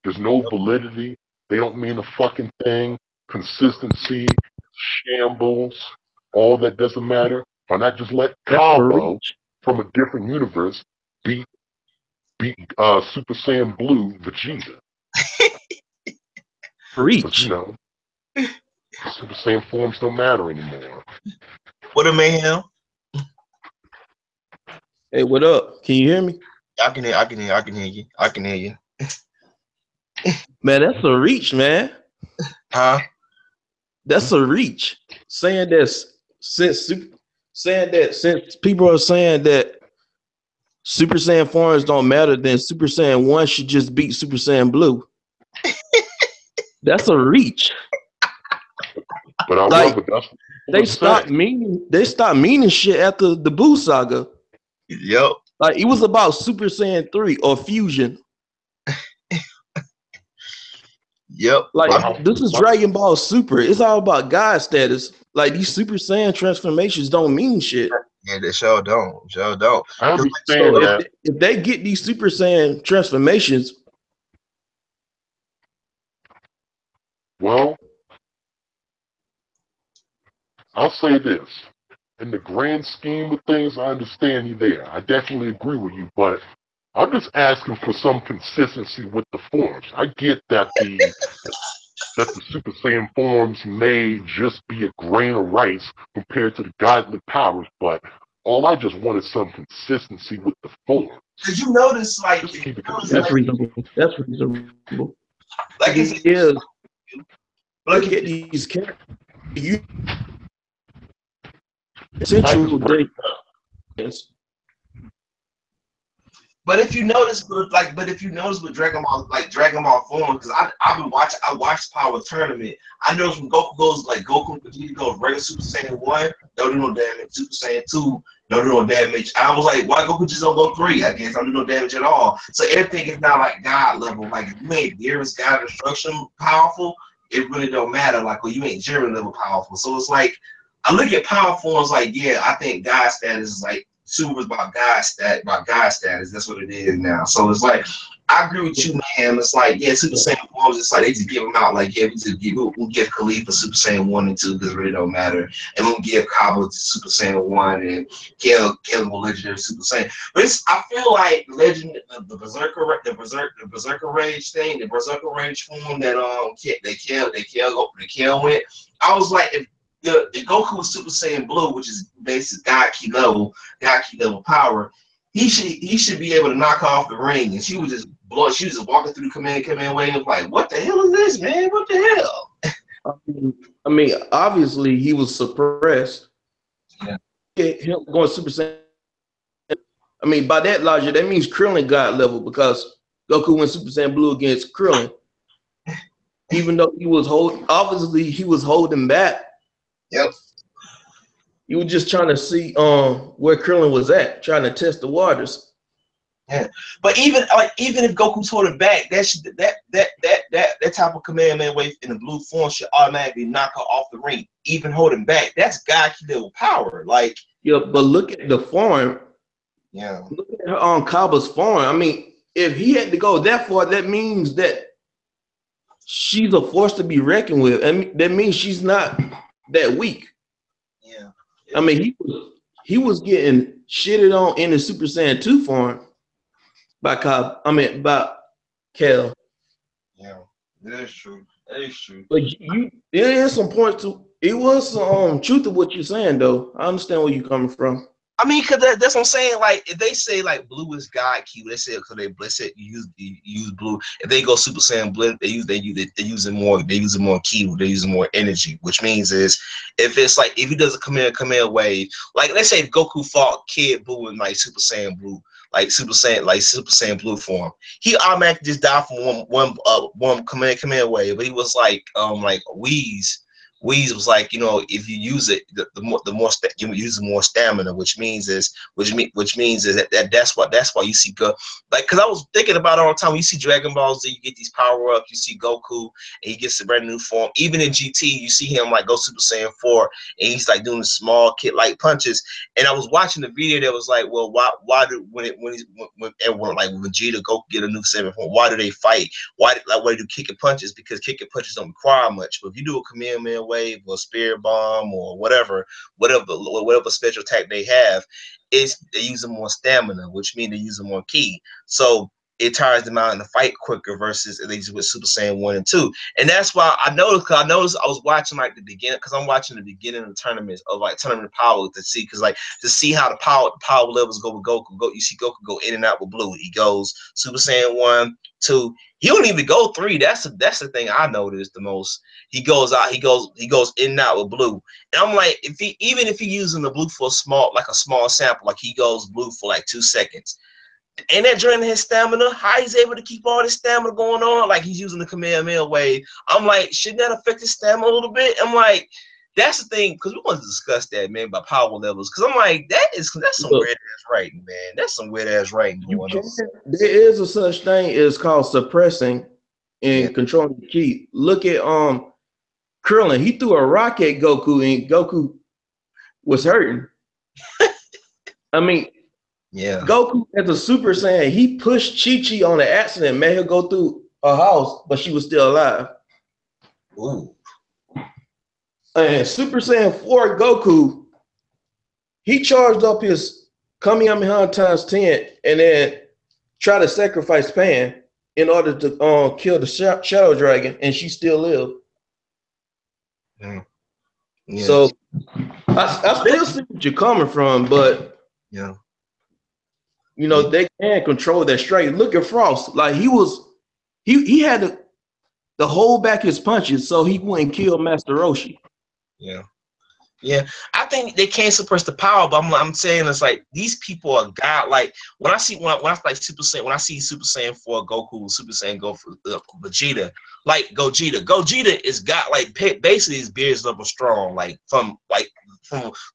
There's no validity. They don't mean a fucking thing. Consistency, shambles, all that doesn't matter. Why not just let Calbo from a different universe beat Super Saiyan Blue Vegeta? Reach. Super Saiyan forms don't matter anymore. What a mayhem. Hey, what up? Can you hear me? I can hear you. Man, that's a reach, man. Huh? That's a reach. Saying that since people are saying that Super Saiyan forms don't matter, then Super Saiyan 1 should just beat Super Saiyan Blue. That's a reach. But I love it. That's they stopped meaning shit after the Buu saga. Yep. Like, it was about Super Saiyan 3 or fusion. Yep. Like, this is Dragon Ball Super. It's all about God status. Like, these Super Saiyan transformations don't mean shit. Yeah, they sure don't. I understand that. If they get these Super Saiyan transformations, well, I'll say this. In the grand scheme of things, I understand you there. I definitely agree with you, but I'm just asking for some consistency with the forms. I get that the Super Saiyan forms may just be a grain of rice compared to the godly powers, but all I just wanted some consistency with the forms. Did you notice, like, Just keep it that's reasonable. That's reasonable. like It is. like Look at these characters. You central days. But if you notice, with Dragon Ball, like Dragon Ball form, because I watched Power Tournament. I noticed when Goku goes like Goku and Vegeta goes regular Super Saiyan 1, don't do no damage. Super Saiyan 2, don't do no damage. I was like, why Goku just don't go 3? I guess don't do no damage at all. So everything is now like God level. Like if you ain't Beerus God Destruction powerful, it really don't matter. Like when you ain't Jiren level powerful. So it's like I look at power forms like, yeah, I think God status is like Super is about God status. That's what it is now. So it's like I agree with you, man. It's like, yeah, Super Saiyan forms. It's like they just give them out. Like, yeah, we'll give Khalifa Super Saiyan 1 and 2 because it really don't matter, and we'll give Cabo to Super Saiyan 1 and Caleb will Legendary Super Saiyan. But I feel like the Berserker Rage thing, the Berserker Rage form that Kel went. I was like, if Goku was Super Saiyan Blue, which is basic God key level power, he should be able to knock off the ring, and she was just walking through the command wave like, what the hell is this, man? What the hell? I mean, obviously he was suppressed. Yeah. Him going Super Saiyan. I mean, by that logic, that means Krillin God level because Goku went Super Saiyan Blue against Krillin, even though he was holding back. Yep. You were just trying to see where Krillin was at, trying to test the waters. Yeah, but even if Goku's holding back, that type of command wave in the blue form should automatically knock her off the ring. Even holding back, that's God level power. Like, yeah, but look at the form. Yeah. Look at her on Kaba's form. I mean, if he had to go that far, that means that she's a force to be reckoned with. I mean, that means she's not that weak. Yeah. I mean, he was getting shitted on in the Super Saiyan 2 form by Kel. Yeah, that is true. That is true. But there is some point to it. Was some truth to what you're saying, though. I understand where you're coming from. I mean, because that's what I'm saying. Like, if they say like blue is God key, they say because they use blue. If they go Super Saiyan blue, they using more key, they using more energy. Which means is if he does a command wave, like let's say if Goku fought Kid Buu in like Super Saiyan blue, like Super Saiyan blue form, he automatically just died from one command wave. But he was like Whis was like, if you use it, the more you use more stamina, which means is that's why you see like, because I was thinking about it all the time. When you see Dragon Ball Z, you get these power ups. You see Goku, and he gets a brand new form. Even in GT, you see him like go Super Saiyan 4, and he's like doing small kid like punches. And I was watching the video that was like, well, why do when Vegeta Goku get a new 7 form, why do they fight? Why do you kicking punches? Because kicking punches don't require much. But if you do a Kamehameha wave or spirit bomb or whatever special attack they have, they're using more stamina, which means they're using more ki. So it tires them out in the fight quicker versus at least with Super Saiyan 1 and 2. And that's why I noticed I was watching like the beginning, because I'm watching the beginning of the tournaments of like tournament power to see how the power levels go with Goku. You see Goku go in and out with blue. He goes Super Saiyan 1, 2. He don't even go 3. That's the thing I noticed the most. He goes in and out with blue. And I'm like, even if he's using the blue for a small sample, like he goes blue for like 2 seconds. Ain't that draining his stamina? How he's able to keep all this stamina going on? Like he's using the Kamehameha wave. I'm like, shouldn't that affect his stamina a little bit? I'm like, that's the thing, because we want to discuss that, man, by power levels. Because I'm like, that's some weird ass writing, man. That's some weird ass writing going on. There is a such thing as called suppressing and controlling the ki. Look at Krillin. He threw a rock at Goku, and Goku was hurting. I mean, yeah. Goku as a Super Saiyan, he pushed Chi-Chi on an accident, made her go through a house, but she was still alive. Ooh. And Super Saiyan 4 Goku, he charged up his Kamehameha times 10 and then tried to sacrifice Pan in order to kill the Shadow Dragon, and she still lived. Yeah. So I still see what you're coming from, but yeah, you know they can control that straight. Look at Frost, like he had to hold back his punches so he wouldn't kill Master Roshi. Yeah. Yeah, I think they can't suppress the power, but I'm saying it's like these people are god. Like when I see when I like Super Saiyan, when I see Super Saiyan 4 Goku, Super Saiyan Go for Vegeta, like Gogeta is god. Like basically his beard is level strong. Like from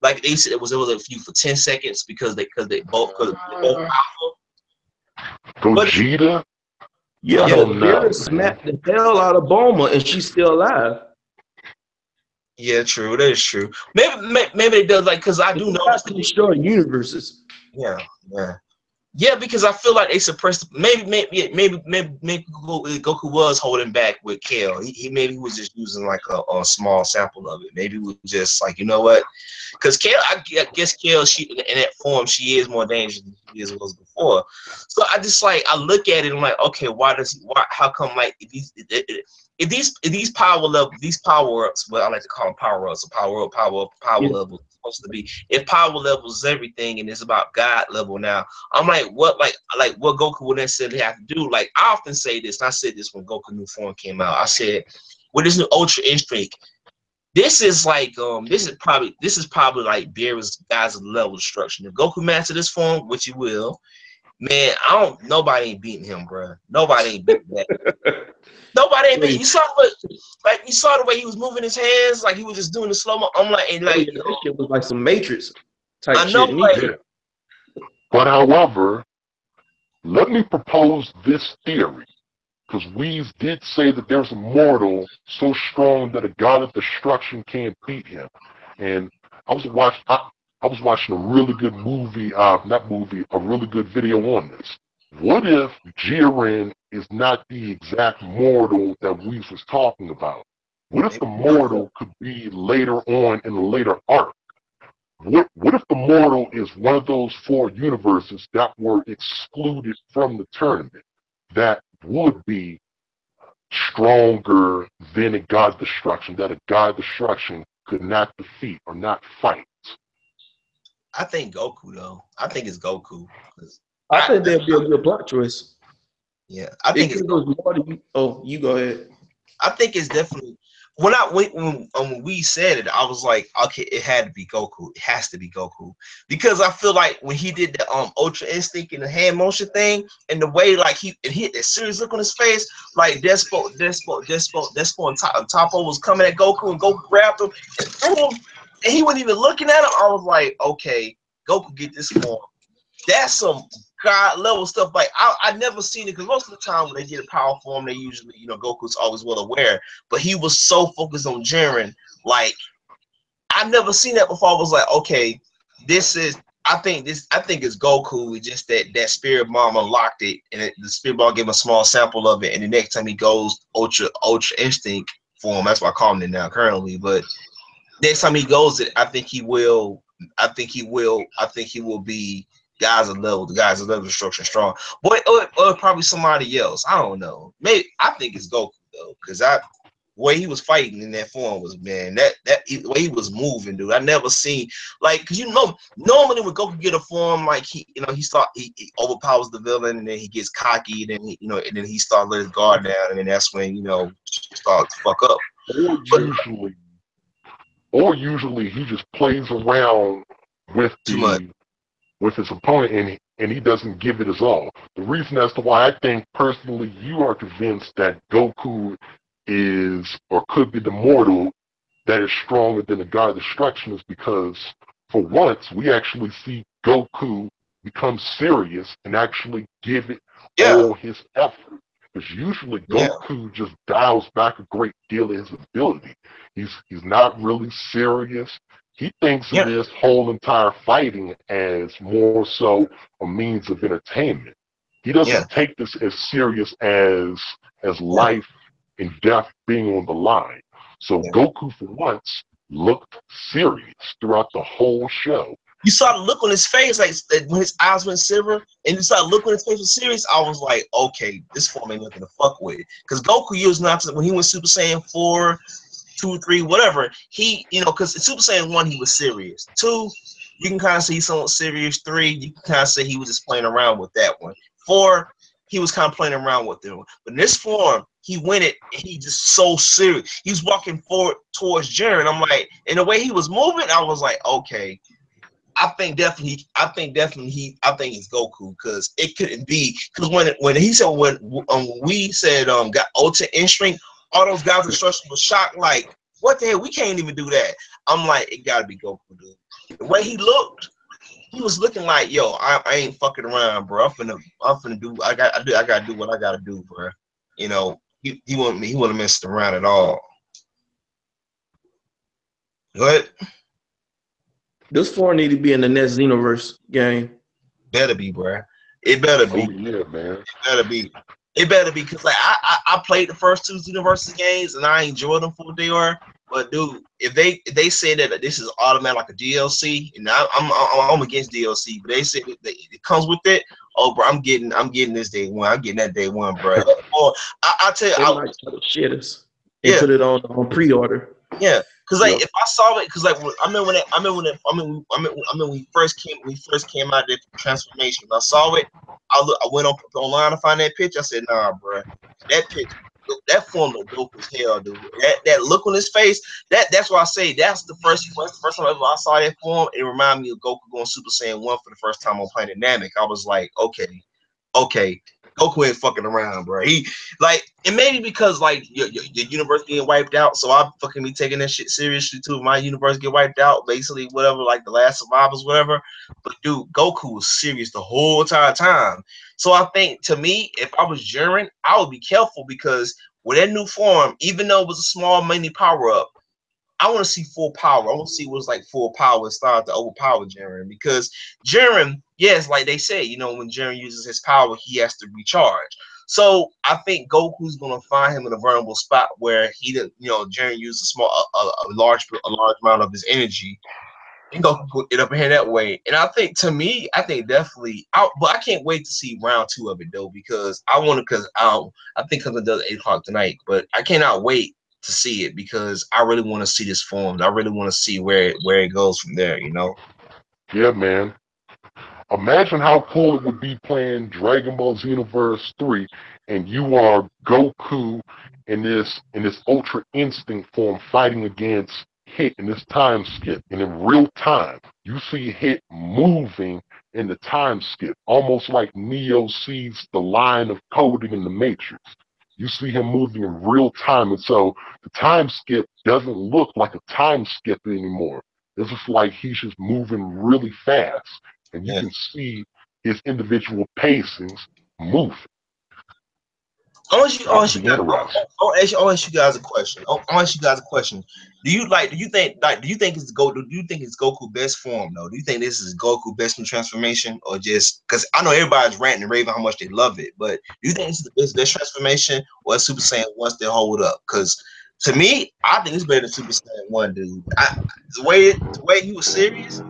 they said it was a few for 10 seconds because they both powerful. Gogeta. Yeah, but Beerus smacked the hell out of Bulma, and she's still alive. Yeah, true. That is true. Maybe it does, like, because I do notice that destroy universes. Yeah, because I feel like they suppressed. Maybe Goku was holding back with Kale. He maybe he was just using like a small sample of it. Maybe it was just like, you know what? Because Kale, I guess Kale, she in that form, she is more dangerous than she was before. So I just like I look at it and I'm like, okay, how come like if these power ups, well, I like to call them power ups, power levels supposed to be. If power levels is everything and it's about God level now, I'm like, what Goku would necessarily have to do? Like I often say this, and I said this when Goku New Form came out. I said, with this new Ultra Instinct, this is like this is probably like Beerus guys level destruction. If Goku master this form, which he will, man, nobody ain't beating him, bro. Nobody ain't beating that. Nobody ain't beating. You saw the way he was moving his hands, like he was just doing the slow mo. I'm like, and like that shit was like some Matrix type I know, shit. But however, let me propose this theory, because Weez did say that there's a mortal so strong that a god of destruction can't beat him. And I was watching a really good movie, a really good video on this. What if Jiren is not the exact mortal that Weez was talking about? What if the mortal could be later on in the later arc? What if the mortal is one of those 4 universes that were excluded from the tournament that would be stronger than a god destruction, that a god destruction could not defeat or not fight? I think Goku though. I think it's Goku. I think that'd be a good plot choice. Yeah, I think it's more to you. Oh, you go ahead. I think it's definitely when we said it, I was like, okay, it had to be Goku. It has to be Goku because I feel like when he did the Ultra Instinct and the hand motion thing, and the way like he hit that serious look on his face, like Despo and Topo was coming at Goku and Goku grabbed him and threw him, and he wasn't even looking at him. I was like, okay, Goku get this form. That's some God level stuff. Like I never seen it because most of the time when they get a power form, they usually, Goku's always well aware. But he was so focused on Jiren, like I never seen that before. I was like, okay, I think it's Goku. It's just that Spirit Bomb unlocked it, and the Spirit Bomb gave him a small sample of it. And the next time he goes Ultra Instinct form, that's what I call him now currently. But next time he goes it, I think he will be. The guys of level destruction strong. But or probably somebody else. I don't know. Maybe I think it's Goku though, because the way he was fighting in that form was, man, the way he was moving, dude. I never seen like, because normally when Goku get a form, like he overpowers the villain, and then he gets cocky, and then and then he starts letting his guard down, and then that's when starts to fuck up. Or usually he just plays around with his opponent, and he doesn't give it his all. The reason as to why I think personally you are convinced that Goku is or could be the mortal that is stronger than the god of destruction is because for once we actually see Goku become serious and actually give it all his effort. Because usually Goku just dials back a great deal of his ability. He's not really serious. He thinks of this whole entire fighting as more so a means of entertainment. He doesn't take this as serious as life and death being on the line. So Goku, for once, looked serious throughout the whole show. You saw the look on his face, like when his eyes went silver, and you saw the look on his face was serious. I was like, okay, this form ain't nothing to fuck with. Because Goku used not to, when he went Super Saiyan 4, 2, 3, whatever, he, because Super Saiyan 1, he was serious. 2, you can kind of see somewhat serious. 3, you can kind of say he was just playing around with that one. 4, he was kind of playing around with them. But in this form, he went it, and he just so serious. He was walking forward towards Jiren. I'm like, and the way he was moving, I was like, okay. I think definitely it's Goku, because it couldn't be, because when he said when we said got ultimate instinct, all those guys' instructions was shocked, like, what the hell, we can't even do that. I'm like, it gotta be Goku, dude. The way he looked, he was looking like, yo, I ain't fucking around, bro. I'm finna do, I gotta do what I gotta do, bro. He wouldn't messed around at all. Go ahead. This 4 need to be in the next Xenoverse game. Better be, bro. It better be. Oh yeah, man. It better be. It better be, because like I played the first 2 Xenoverse games and I enjoyed them for what they are. But dude, if they say that this is automatic like a DLC, and I'm against DLC, but they say that it comes with it. Oh, bro, I'm getting this day one. I'm getting that day one, bro. Or I tell you, They might try to shit us and yeah, put it on pre-order. yeah. Because like if I saw it, because like I remember when we first came out of the transformation. I saw it. I went online to find that picture. I said, nah, bro, that picture, that form looked dope as hell, dude. That look on his face, that's why I say that's the first time ever I saw that form. It reminded me of Goku going Super Saiyan 1 for the first time on Planet Namek. I was like, okay. Goku ain't fucking around, bro. He like, and maybe because like your universe getting wiped out, so I fucking be taking that shit seriously too. My universe get wiped out, basically, whatever, like the last survivors, whatever. But dude, Goku was serious the whole entire time. So I think, to me, if I was Jiren, I would be careful, because with that new form, even though it was a small mini power up, I want to see full power. I want to see what's like full power and start to overpower Jiren, because Jiren, yes, like they say, when Jiren uses his power, he has to recharge. So I think Goku's gonna find him in a vulnerable spot where he didn't, Jiren used a large amount of his energy, and Goku put it up in here that way. And I think, to me, I think definitely, but I can't wait to see round 2 of it though, because I think because it does 8 o'clock tonight, but I cannot wait to see it, because I really want to see this form. I really want to see where it goes from there, Yeah, man. Imagine how cool it would be playing Dragon Ball Xenoverse 3, and you are Goku in this Ultra Instinct form fighting against Hit in this time skip, and in real time you see Hit moving in the time skip, almost like Neo sees the line of coding in the Matrix. You see him moving in real time, and so the time skip doesn't look like a time skip anymore. It's just like he's just moving really fast, and you can see his individual pacings moving. I'll ask you guys a question. Do you think it's Goku best form though? Do you think this is Goku best in transformation, or just because I know everybody's ranting and raving how much they love it, but do you think it's his best transformation, or Super Saiyan once they hold up? Because to me, I think it's better than Super Saiyan 1, dude. The way he was serious,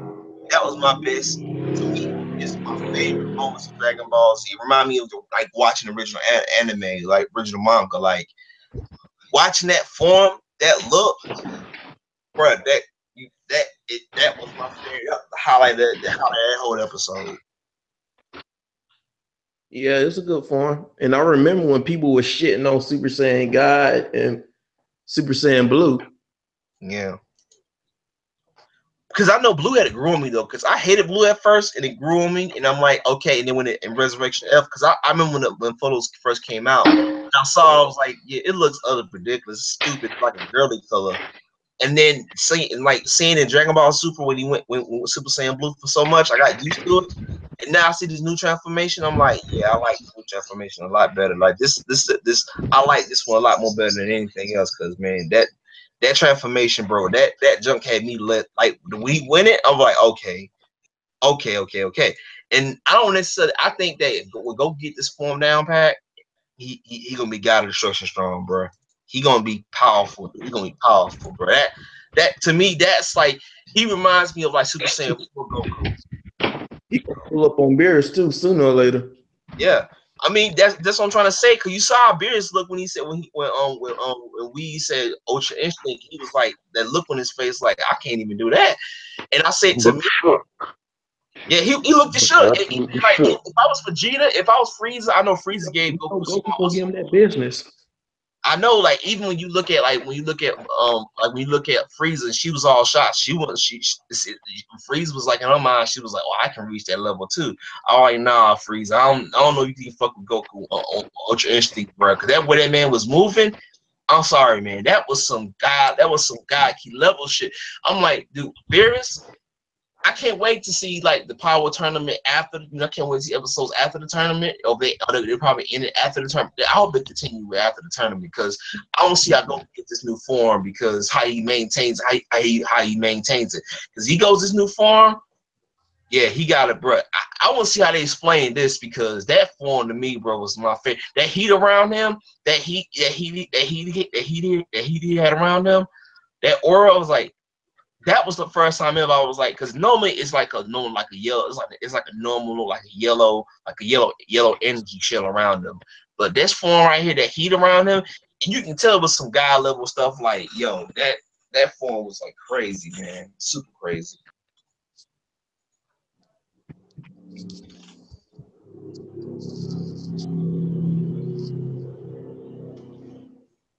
that was my best. To me, it's my favorite moments of Dragon Ball Z. It remind me of like watching original anime, like original manga, like watching that form, that look, bro. That was my favorite highlight. That whole episode. Yeah, it's a good form. And I remember when people were shitting on Super Saiyan God and Super Saiyan Blue. Yeah. Because I know Blue had to grow on me though, because I hated Blue at first, and it grew on me, and I'm like, okay. And then when in Resurrection F, because I remember when photos first came out, and I saw, I was like, yeah, it looks utterly ridiculous, stupid, like a girly color. And then seeing in Dragon Ball Super when he went Super Saiyan Blue for so much, I got used to it. And now I see this new transformation, I'm like, yeah, I like this new transformation a lot better. Like this, I like this one a lot more better than anything else, because man, that transformation, bro, that junk had me lit. Like when we win it, I'm like, okay. And I don't necessarily. I think that we'll go get this form down pat. He gonna be God of Destruction strong, bro. He gonna be powerful. He gonna be powerful, bro. That to me, that's like he reminds me of like Super Saiyan 4 Goku. He can pull up on Beerus too sooner or later. Yeah, I mean that's what I'm trying to say. Cause you saw how Beerus look when he said when we said Ultra Instinct, he was like that look on his face like I can't even do that. And I said to me, yeah, he looked shook. Like if I was Vegeta, if I was Frieza, I know Frieza gave Goku some Goku give him that business. I know, like even when you look at Frieza, she was all shocked. Frieza was like in her mind, she was like, "Oh, I can reach that level too." All right, nah, Frieza, I don't know if you can fuck with Goku on Ultra Instinct, bro. Cause that way that man was moving. I'm sorry, man. That was some god key level shit. I'm like, dude, Beerus. I can't wait to see like the Power Tournament after. I can't wait to see episodes after the tournament. Or they probably end it after the tournament. I hope they continue after the tournament because I don't see how Goku get this new form because how he maintains how he maintains it. Because he goes this new form, yeah, he got it, bro. I want to see how they explain this because that form to me, bro, was my favorite. That heat around him, that he had around him, that aura was like. That was the first time ever I was like, because normally it's like a yellow, it's like a normal like a yellow energy shell around them. But this form right here, that heat around him, you can tell it was some guy level stuff. Like, yo, that form was like crazy, man, super crazy.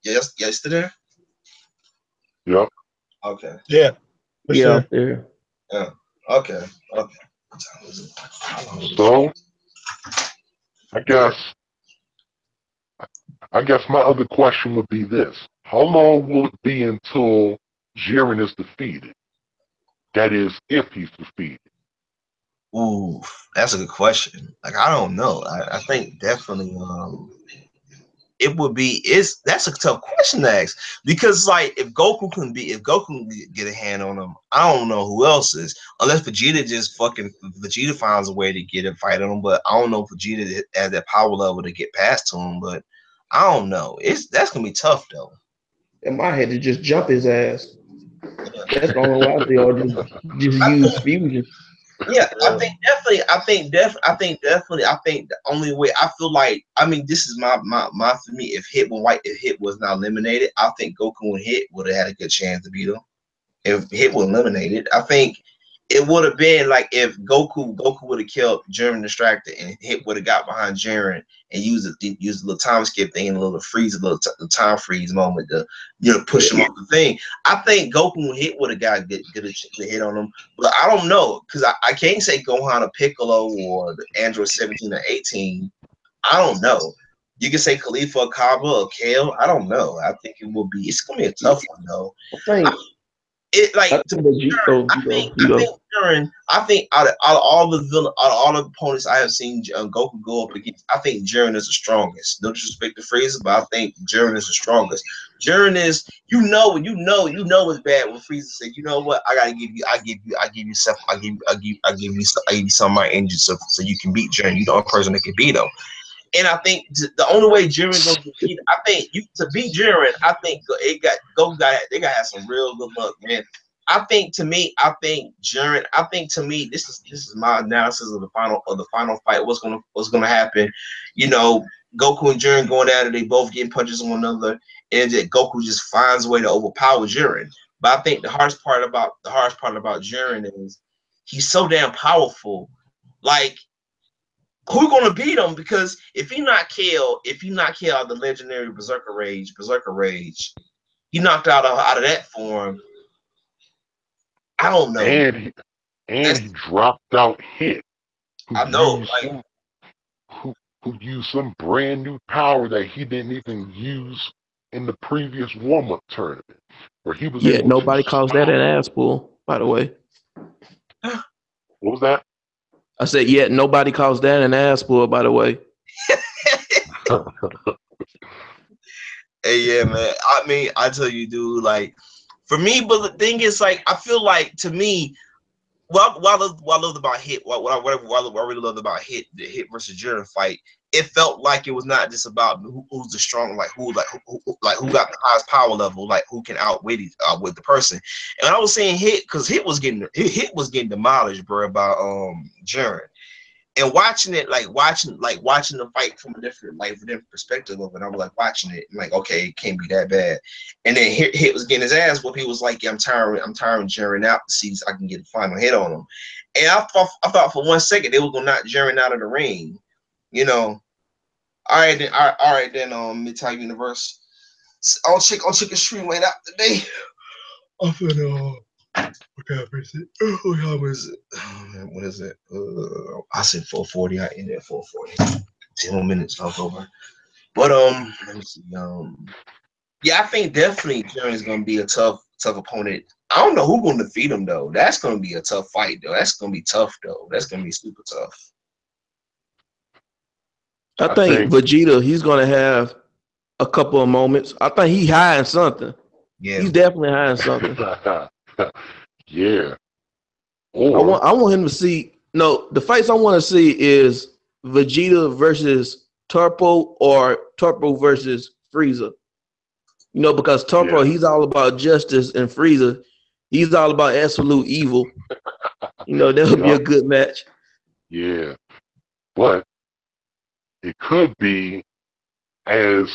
Yes, yesterday. Yep. Okay. Yeah. Yeah, there. Yeah. Okay. Okay. So, I guess my other question would be this: how long will it be until Jiren is defeated? That is, if he's defeated. Ooh, that's a good question. Like I don't know. I think definitely it would be that's a tough question to ask because like if Goku can get a hand on him, I don't know who else is unless Vegeta finds a way to get a fight on him, but I don't know if Vegeta has that power level to get past to him, but I don't know. That's gonna be tough though. In my head to just jump his ass. That's the only way I see, or just use fusion. Yeah, I think the only way I feel like this is my for me if Hit was not eliminated, I think Goku and Hit would have had a good chance to beat him. If Hit was eliminated, I think it would have been like if Goku would have killed Jiren distracted and Hit would have got behind Jiren and used a little time skip thing and a little time freeze moment to push him off the thing. I think Goku and Hit would have got good hit on him, but I don't know because I can't say Gohan or Piccolo or the Android 17 or 18. I don't know. You can say Khalifa or Kaba or Kale. I don't know. I think it's gonna be a tough one though. I think out of all the opponents I have seen Goku go up against, I think Jiren is the strongest. No disrespect to Frieza, but I think Jiren is the strongest. Jiren is, it's bad when Frieza said, you know what, I give you some of my engines so you can beat Jiren. You're the only person that can beat him. And I think the only way Jiren goes to beat, to beat Jiren, I think they gotta have some real good luck, man. I think to me, Jiren. This is my analysis of the final fight. What's gonna happen? Goku and Jiren going at it. They both getting punches on one another, and that Goku just finds a way to overpower Jiren. But I think the hardest part about Jiren is he's so damn powerful. Like, who's gonna beat him? Because if he not killed the legendary Berserker Rage, he knocked out of that form. I don't know. And he dropped out Hit. I know, who used some brand new power that he didn't even use in the previous warm-up tournament, where he was. Yeah, nobody calls that an ass pull, by the way. What was that? I said, yeah, nobody calls that an ass pull, by the way. Hey, yeah, man. I tell you, dude, like, for me, but the thing is, like, I feel like, to me, what I loved about Hit, what I really loved about Hit, the Hit versus Jiren fight, it felt like it was not just about who's the strong, like who got the highest power level, like who can outwit the person. And I was saying Hit because Hit was getting demolished, bro, by Jiren. And watching it, watching the fight from a different perspective of it, I was like watching it, like, okay, it can't be that bad. And then Hit was getting his ass whooped. He was like, yeah, I'm tiring Jiren out to see if I can get a final hit on him. And I thought for 1 second they were gonna knock Jiren out of the ring, you know. All right, then, MGTOW Universe. I'll check the stream right out today. I'm gonna. Okay, what is it? What is it? I said 4:40. I ended at 4:40. 10 more minutes left over. But let me see. Yeah, I think definitely Jiren is gonna be a tough opponent. I don't know who's gonna defeat him though. That's gonna be a tough fight though. That's gonna be tough though. That's gonna be super tough. I think Vegeta, he's gonna have a couple of moments. I think he's hiding something. Yeah, he's definitely hiding something. Yeah. Or I want him to see. No, the fights I want to see is Vegeta versus Turbo or Turbo versus Frieza. You know, because Turbo, he's all about justice, and Frieza, he's all about absolute evil. You know, that would be a good match. Yeah. But it could be as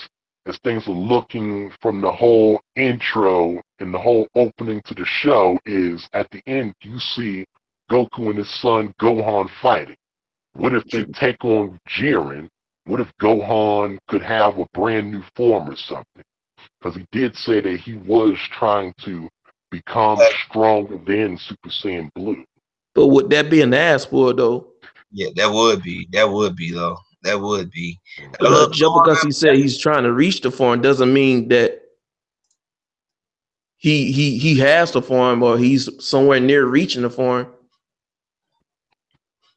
things are looking from the whole intro and the whole opening to the show is at the end you see Goku and his son Gohan fighting. What if they take on Jiren? What if Gohan could have a brand new form or something? Because he did say that he was trying to become stronger than Super Saiyan Blue. But would that be an ass for though? Yeah, that would be though. That would be. Just because he said he's trying to reach the form doesn't mean that he has the form or he's somewhere near reaching the form.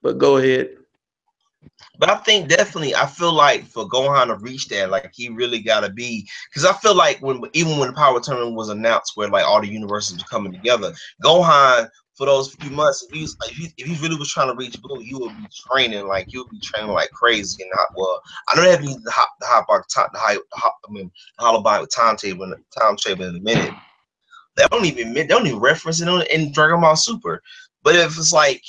But go ahead. But I think definitely, I feel like for Gohan to reach that, like he really gotta be, because I feel like even when the Power Tournament was announced, where like all the universes were coming together, Gohan for those few months, if he really was trying to reach Blue, you would be training like crazy. And I know they have to use the holobot timetable in a minute. They don't even reference it in Dragon Ball Super. But if it's like,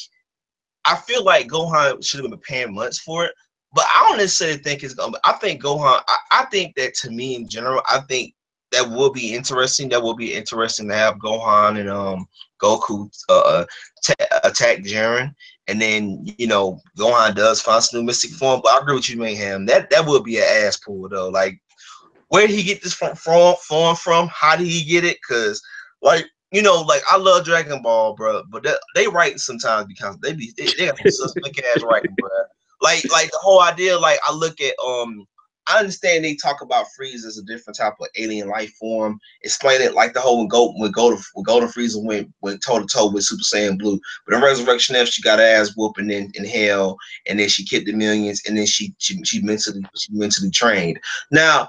I feel like Gohan should have been preparing months for it, but I don't necessarily think it's gonna. I think Gohan. I think that to me in general, I think that will be interesting. That will be interesting to have Gohan and Goku attack Jiren, and then Gohan does find some new mystic form. But I agree with you, Mayhem. That would be an ass pull though. Like, where did he get this form from? How did he get it? Because like. Like I love Dragon Ball, bro, but they write sometimes because they got some suspect ass writing, bro. Like the whole idea, like I look at I understand they talk about Frieza as a different type of alien life form. Explain it like the whole when Golden Frieza went toe to toe with Super Saiyan Blue. But in Resurrection F, she got her ass whooping in hell, and then she kicked the millions, and then she mentally trained. Now.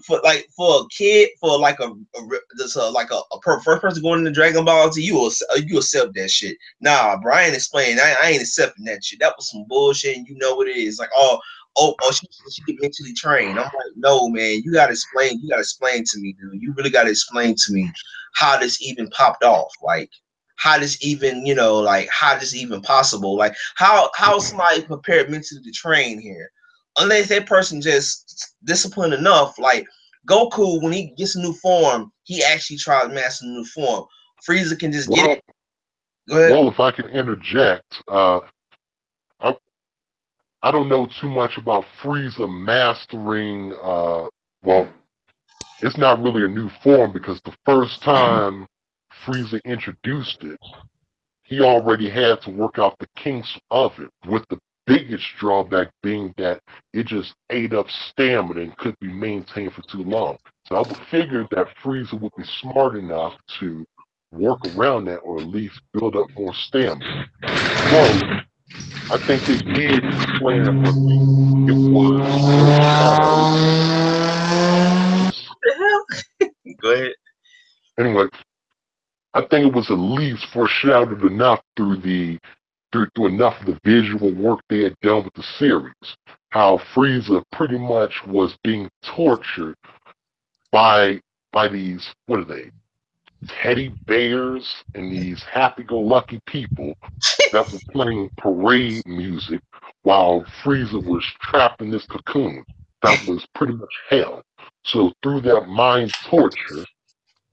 For a kid, for like a first person going into Dragon Ball Z, you accept that shit. Nah, Brian explained. I ain't accepting that shit. That was some bullshit, and you know what it is. Like, she get mentally trained. I'm like, no, man, you gotta explain. You gotta explain to me, dude. You really gotta explain to me how this even popped off. Like, how this even, how this even possible? Like, how somebody prepared mentally to train here? Unless that person just disciplined enough, like Goku, when he gets a new form, he actually tries to master a new form. Frieza can just get it. Go ahead. Well, if I can interject, I don't know too much about Frieza mastering. Well, it's not really a new form because the first time Frieza introduced it, he already had to work out the kinks of it, with the biggest drawback being that it just ate up stamina and couldn't be maintained for too long. So I would figure that Frieza would be smart enough to work around that, or at least build up more stamina. So I think they did plan for me. It was Go ahead. Anyway, I think it was at least foreshadowed enough through enough of the visual work they had done with the series. How Frieza pretty much was being tortured by these, what are they, teddy bears and these happy-go-lucky people that were playing parade music while Frieza was trapped in this cocoon that was pretty much hell. So through that mind torture,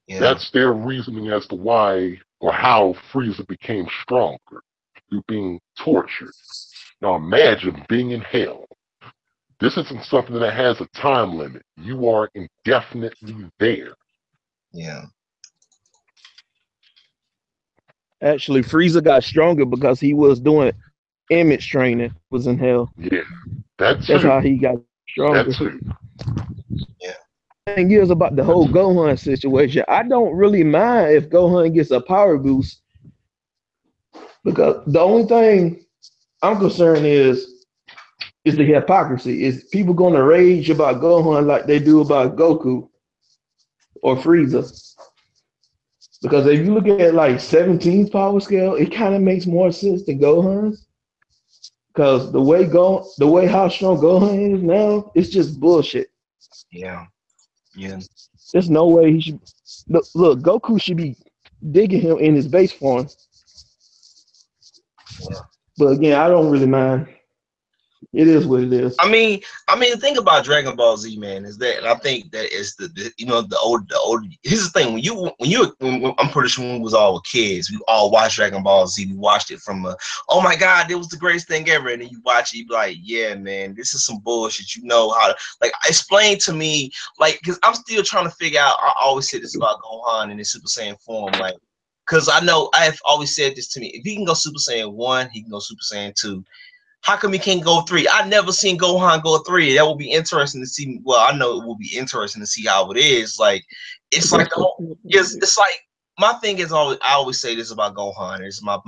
that's their reasoning as to why or how Frieza became stronger through being tortured. Now imagine being in hell. This isn't something that has a time limit. You are indefinitely there. Yeah. Actually, Frieza got stronger because he was doing image training. Was in hell. Yeah, that's how he got stronger. That's it. Yeah. Thing is about the whole Gohan situation. I don't really mind if Gohan gets a power boost, because the only thing I'm concerned is the hypocrisy. Is people going to rage about Gohan like they do about Goku or Frieza? Because if you look at like 17's power scale, it kind of makes more sense than Gohan's. Because the way how strong Gohan is now, it's just bullshit. Yeah. Yeah. There's no way he should look. Goku should be digging him in his base form. Yeah. But again, I don't really mind. It is what it is. I mean, the thing about Dragon Ball Z, man, is that, and I think that is the old. Here's the thing: when I'm pretty sure when we was all kids, we all watched Dragon Ball Z. We watched it from oh my god, it was the greatest thing ever. And then you watch it, you be like, yeah, man, this is some bullshit. You know how to explain to me, because I'm still trying to figure out. I always say this about Gohan in his Super Saiyan form, because I know I have always said this to me: if he can go Super Saiyan 1, he can go Super Saiyan 2. How come he can't go 3? I never seen Gohan go 3. That will be interesting to see. Well, I know it will be interesting to see how it is. It's like the whole. It's like my thing is always. I always say this about Gohan. It's my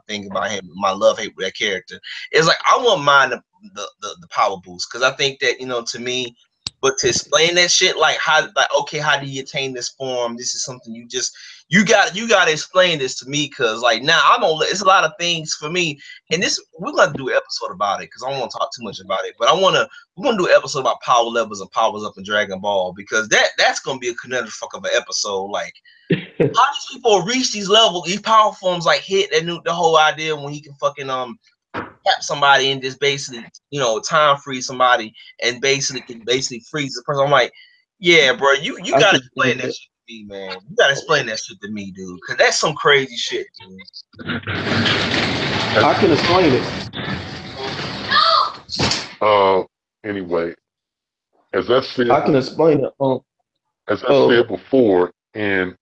thing about him. My love hate with that character. It's like I wouldn't mind the power boost, because I think that to me. But to explain that shit, how do you attain this form? This is something you got to explain this to me, because now it's a lot of things for me, and we're gonna do an episode about it, because I don't want to talk too much about it, but we're gonna do an episode about power levels and powers up in Dragon Ball, because that's gonna be a conundrum fuck of an episode. How these people reach these levels, these power forms, hit the whole idea when he can fucking tap somebody and just basically time freeze somebody and basically freeze the person. I'm like, yeah, bro, you gotta explain that shit to me, man. You gotta explain that shit to me, dude, because that's some crazy shit, dude. I can explain it. Anyway, as I said, I can explain it. As I said before, and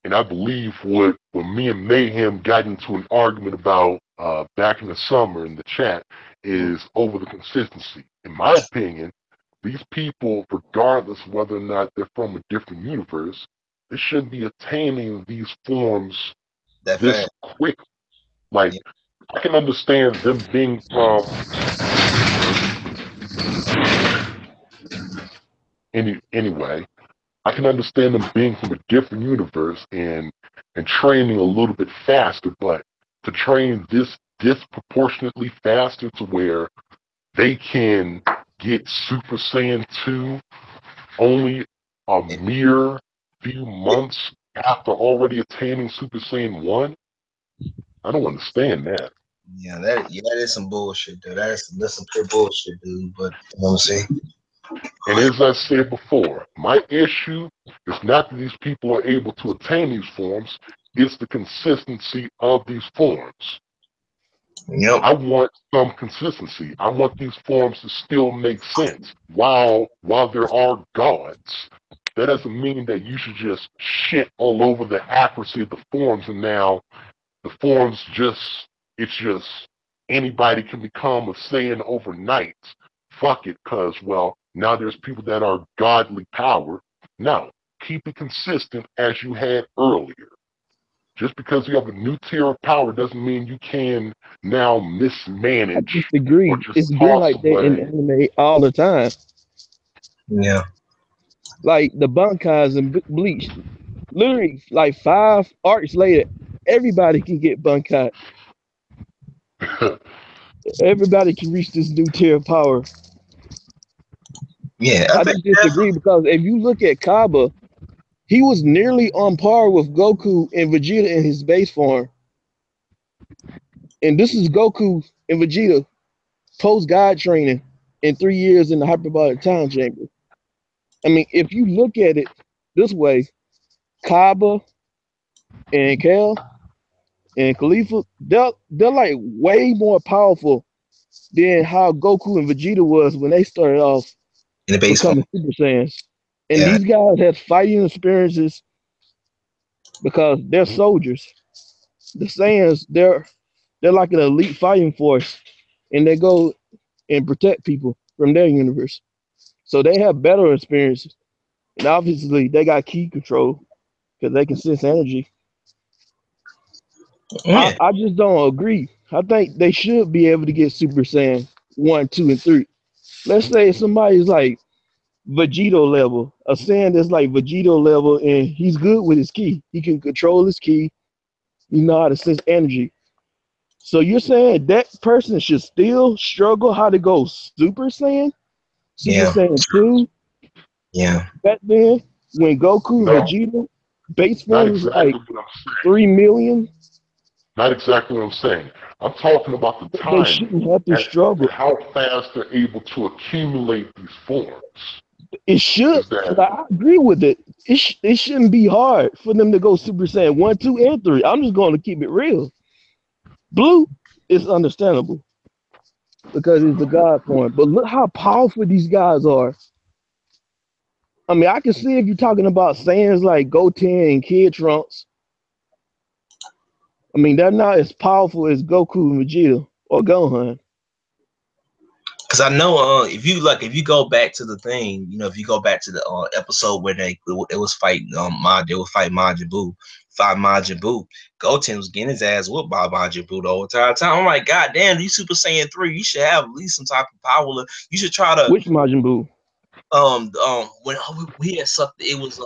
I believe what me and Mayhem got into an argument about back in the summer in the chat is over the consistency. In my opinion, these people, regardless whether or not they're from a different universe, they shouldn't be attaining these forms this quick. I can understand them being from anyway. I can understand them being from a different universe and training a little bit faster, but to train this disproportionately faster to where they can get Super Saiyan 2 only a mere few months after already attaining Super Saiyan 1, I don't understand that. Yeah, that is some bullshit, dude. That's some pure bullshit, dude. But you know what I'm saying? And as I said before, my issue is not that these people are able to attain these forms, it's the consistency of these forms. Yep. I want some consistency. I want these forms to still make sense. While there are gods, that doesn't mean that you should just shit all over the accuracy of the forms, and now the forms it's just anybody can become a Saiyan overnight. Fuck it, because, now there's people that are godly power. No, keep it consistent as you had earlier. Just because you have a new tier of power doesn't mean you can now mismanage. I disagree. It's been like that in anime all the time. Yeah. Like the Bankais and Bleach. literally like 5 arcs later, everybody can get Bunkai. Everybody can reach this new tier of power. Yeah, I I think just disagree because if you look at Kaba, he was nearly on par with Goku and Vegeta in his base form. And this is Goku and Vegeta post God training in 3 years in the hyperbolic time chamber. I mean, if you look at it this way, Kaba and Kel and Khalifa, they're like way more powerful than how Goku and Vegeta was when they started off in the base form. becoming Super Saiyans. And Yeah, these guys have fighting experiences because they're soldiers. The Saiyans, they're like an elite fighting force, and they go and protect people from their universe. So they have better experiences. And obviously, they got key control because they can sense energy. I, yeah, I just don't agree. I think they should be able to get Super Saiyan 1, 2, and 3. Let's say somebody's like Vegito level, a Saiyan that's like Vegito level, and he's good with his key. He can control his key. You know how to sense energy. So you're saying that person should still struggle how to go Super Saiyan? Super yeah, Saiyan 2 yeah. back then when Goku and No, Vegeta base not form was like exactly what I'm saying. 3 million? Not exactly what I'm saying. I'm talking about the They timing shouldn't have to and struggle. how fast they're able to accumulate these forms. It should, Is because that I agree with it. It shouldn't be hard for them to go Super Saiyan 1, 2, and 3. I'm just going to keep it real. Blue is understandable because it's the God form. But look how powerful these guys are. I mean, I can see if you're talking about Saiyans like Goten and Kid Trunks. I mean, they're not as powerful as Goku and Vegeta or Gohan. Because I know, if you go back to the thing, if you go back to the episode where it was fighting they was fighting Majin Buu, fight Majin Buu. Goten was getting his ass whooped by Majin Buu the whole entire time. I'm like, God damn, you Super Saiyan 3, you should have at least some type of power. You should try to Which Majin Buu? when he had sucked, it was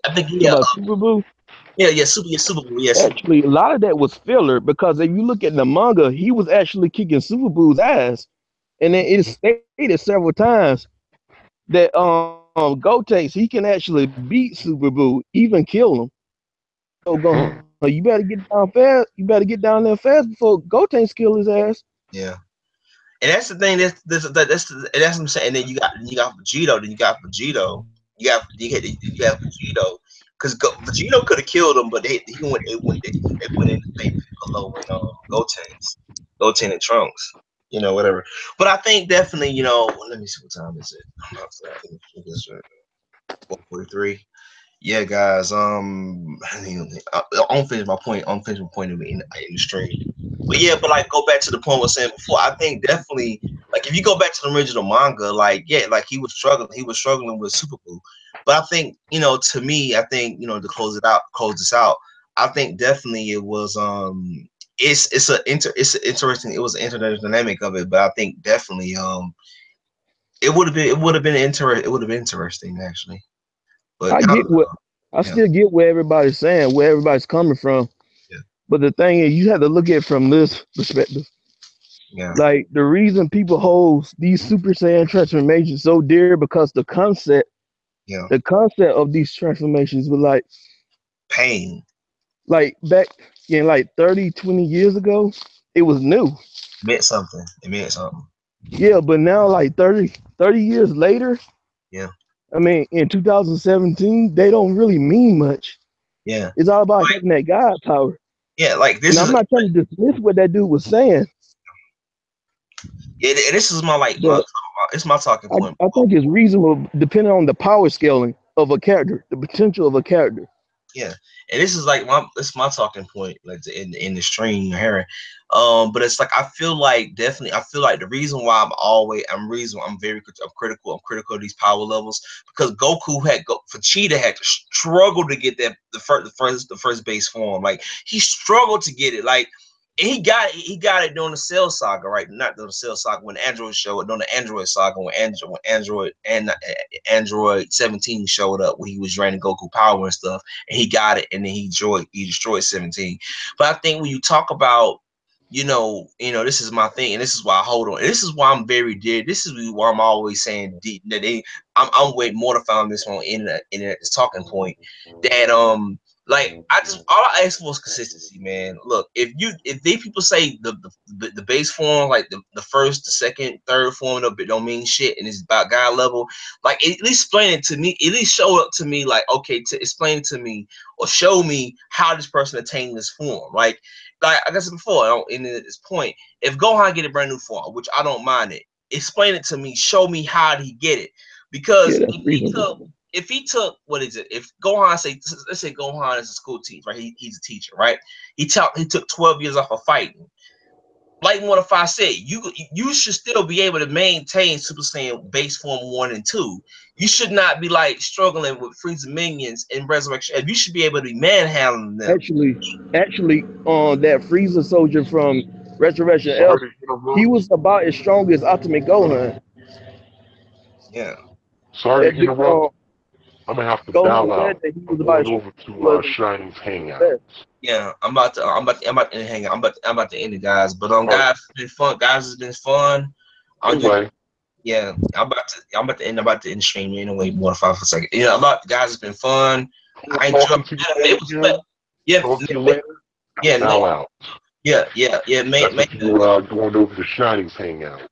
I think You talking about Super Buu? Super Buu, yeah, Super. Actually, a lot of that was filler because if you look at the manga, he was actually kicking Super Buu's ass, and then it stated several times that Gotenks he can actually beat Super Buu, even kill him. So you better get down fast. You better get down there fast before Gotenks kill his ass. Yeah. And that's the thing. That's what I'm saying. And then you got Vegito. Then you got Vegito. You got Vegito. Because Vegito could have killed him, but they put in the same Piccolo and Goten and Trunks. Whatever. But I think definitely, let me see what time is it. I'm not sure. I think it's 1:43. Yeah, guys. I'll finish my point. I'm finish my point in the stream. But yeah, but like go back to the point I was saying before. I think definitely like if you go back to the original manga, like yeah, like he was struggling with Super Buu. But I think to me, I think to close this out. I think definitely it was it's interesting. It was an internet dynamic of it, but I think definitely it would have been interesting actually. But I I get don't know. what I Yeah, still get where everybody's saying, where everybody's coming from. yeah, But the thing is, you have to look at it from this perspective. yeah, Like the reason people hold these Super Saiyan transformations so dear because yeah. the concept of these transformations was Pain. like back in like 30, 20 years ago, it was new. Meant something. It meant something. Yeah, but now like 30 years later, Yeah, I mean in 2017, they don't really mean much. yeah. It's all about Like having that God power. yeah, like And this I'm is not trying to dismiss what that dude was saying, this is my but it's my talking point. I think it's reasonable depending on the power scaling of a character, the potential of a character. Yeah, and this is like my talking point, like in the stream, Harry. But it's like I feel like the reason why I'm critical. I'm critical of these power levels because Vegeta had to struggle to get that the first base form. Like he struggled to get it. Like And he got it during the Cell Saga, right? Not during the Cell Saga, when Android showed, during the Android Saga, when Android 17 showed up, when he was draining Goku power and stuff, and he got it, and then he destroyed 17. But I think when you talk about, you know, this is my thing, and this is why I hold on. And this is why I'm very dear. This is why I'm always saying that I'm way mortified on this one internet this talking point that like all I ask for is consistency, man. Look, if they people say the base form, like the first, the second, third form don't mean shit and it's about God level, like at least explain it to me, at least show up to me, like, okay, to explain to me or show me how this person attained this form. Like I said before, in this point, if Gohan get a brand new form, which I don't mind it, explain it to me, show me how did he get it, because if he took what is it? If Gohan let's say Gohan is a school teacher, right? He's a teacher, right? He took 12 years off of fighting. Like what if I said you should still be able to maintain Super Saiyan base form 1 and 2. You should not be like struggling with Frieza minions and Resurrection. You should be able to be manhandling them. Actually, on that Frieza soldier from Resurrection F, he was about as strong as Ultimate Gohan. Yeah. Sorry to interrupt. I'm gonna have to bow out. I'm going over to Shining's Hangout. Yeah, I'm about to hang out. I'm about to end it, guys. But guys, it's been fun. Guys, it's been fun. Yeah, I'm about to end the stream anyway. More than 5 seconds. Yeah, guys, it's been fun. I enjoyed it. Was fun. Yeah, talk to you later. Yeah, bow out. Yeah, man. Going over to Shining's Hangout.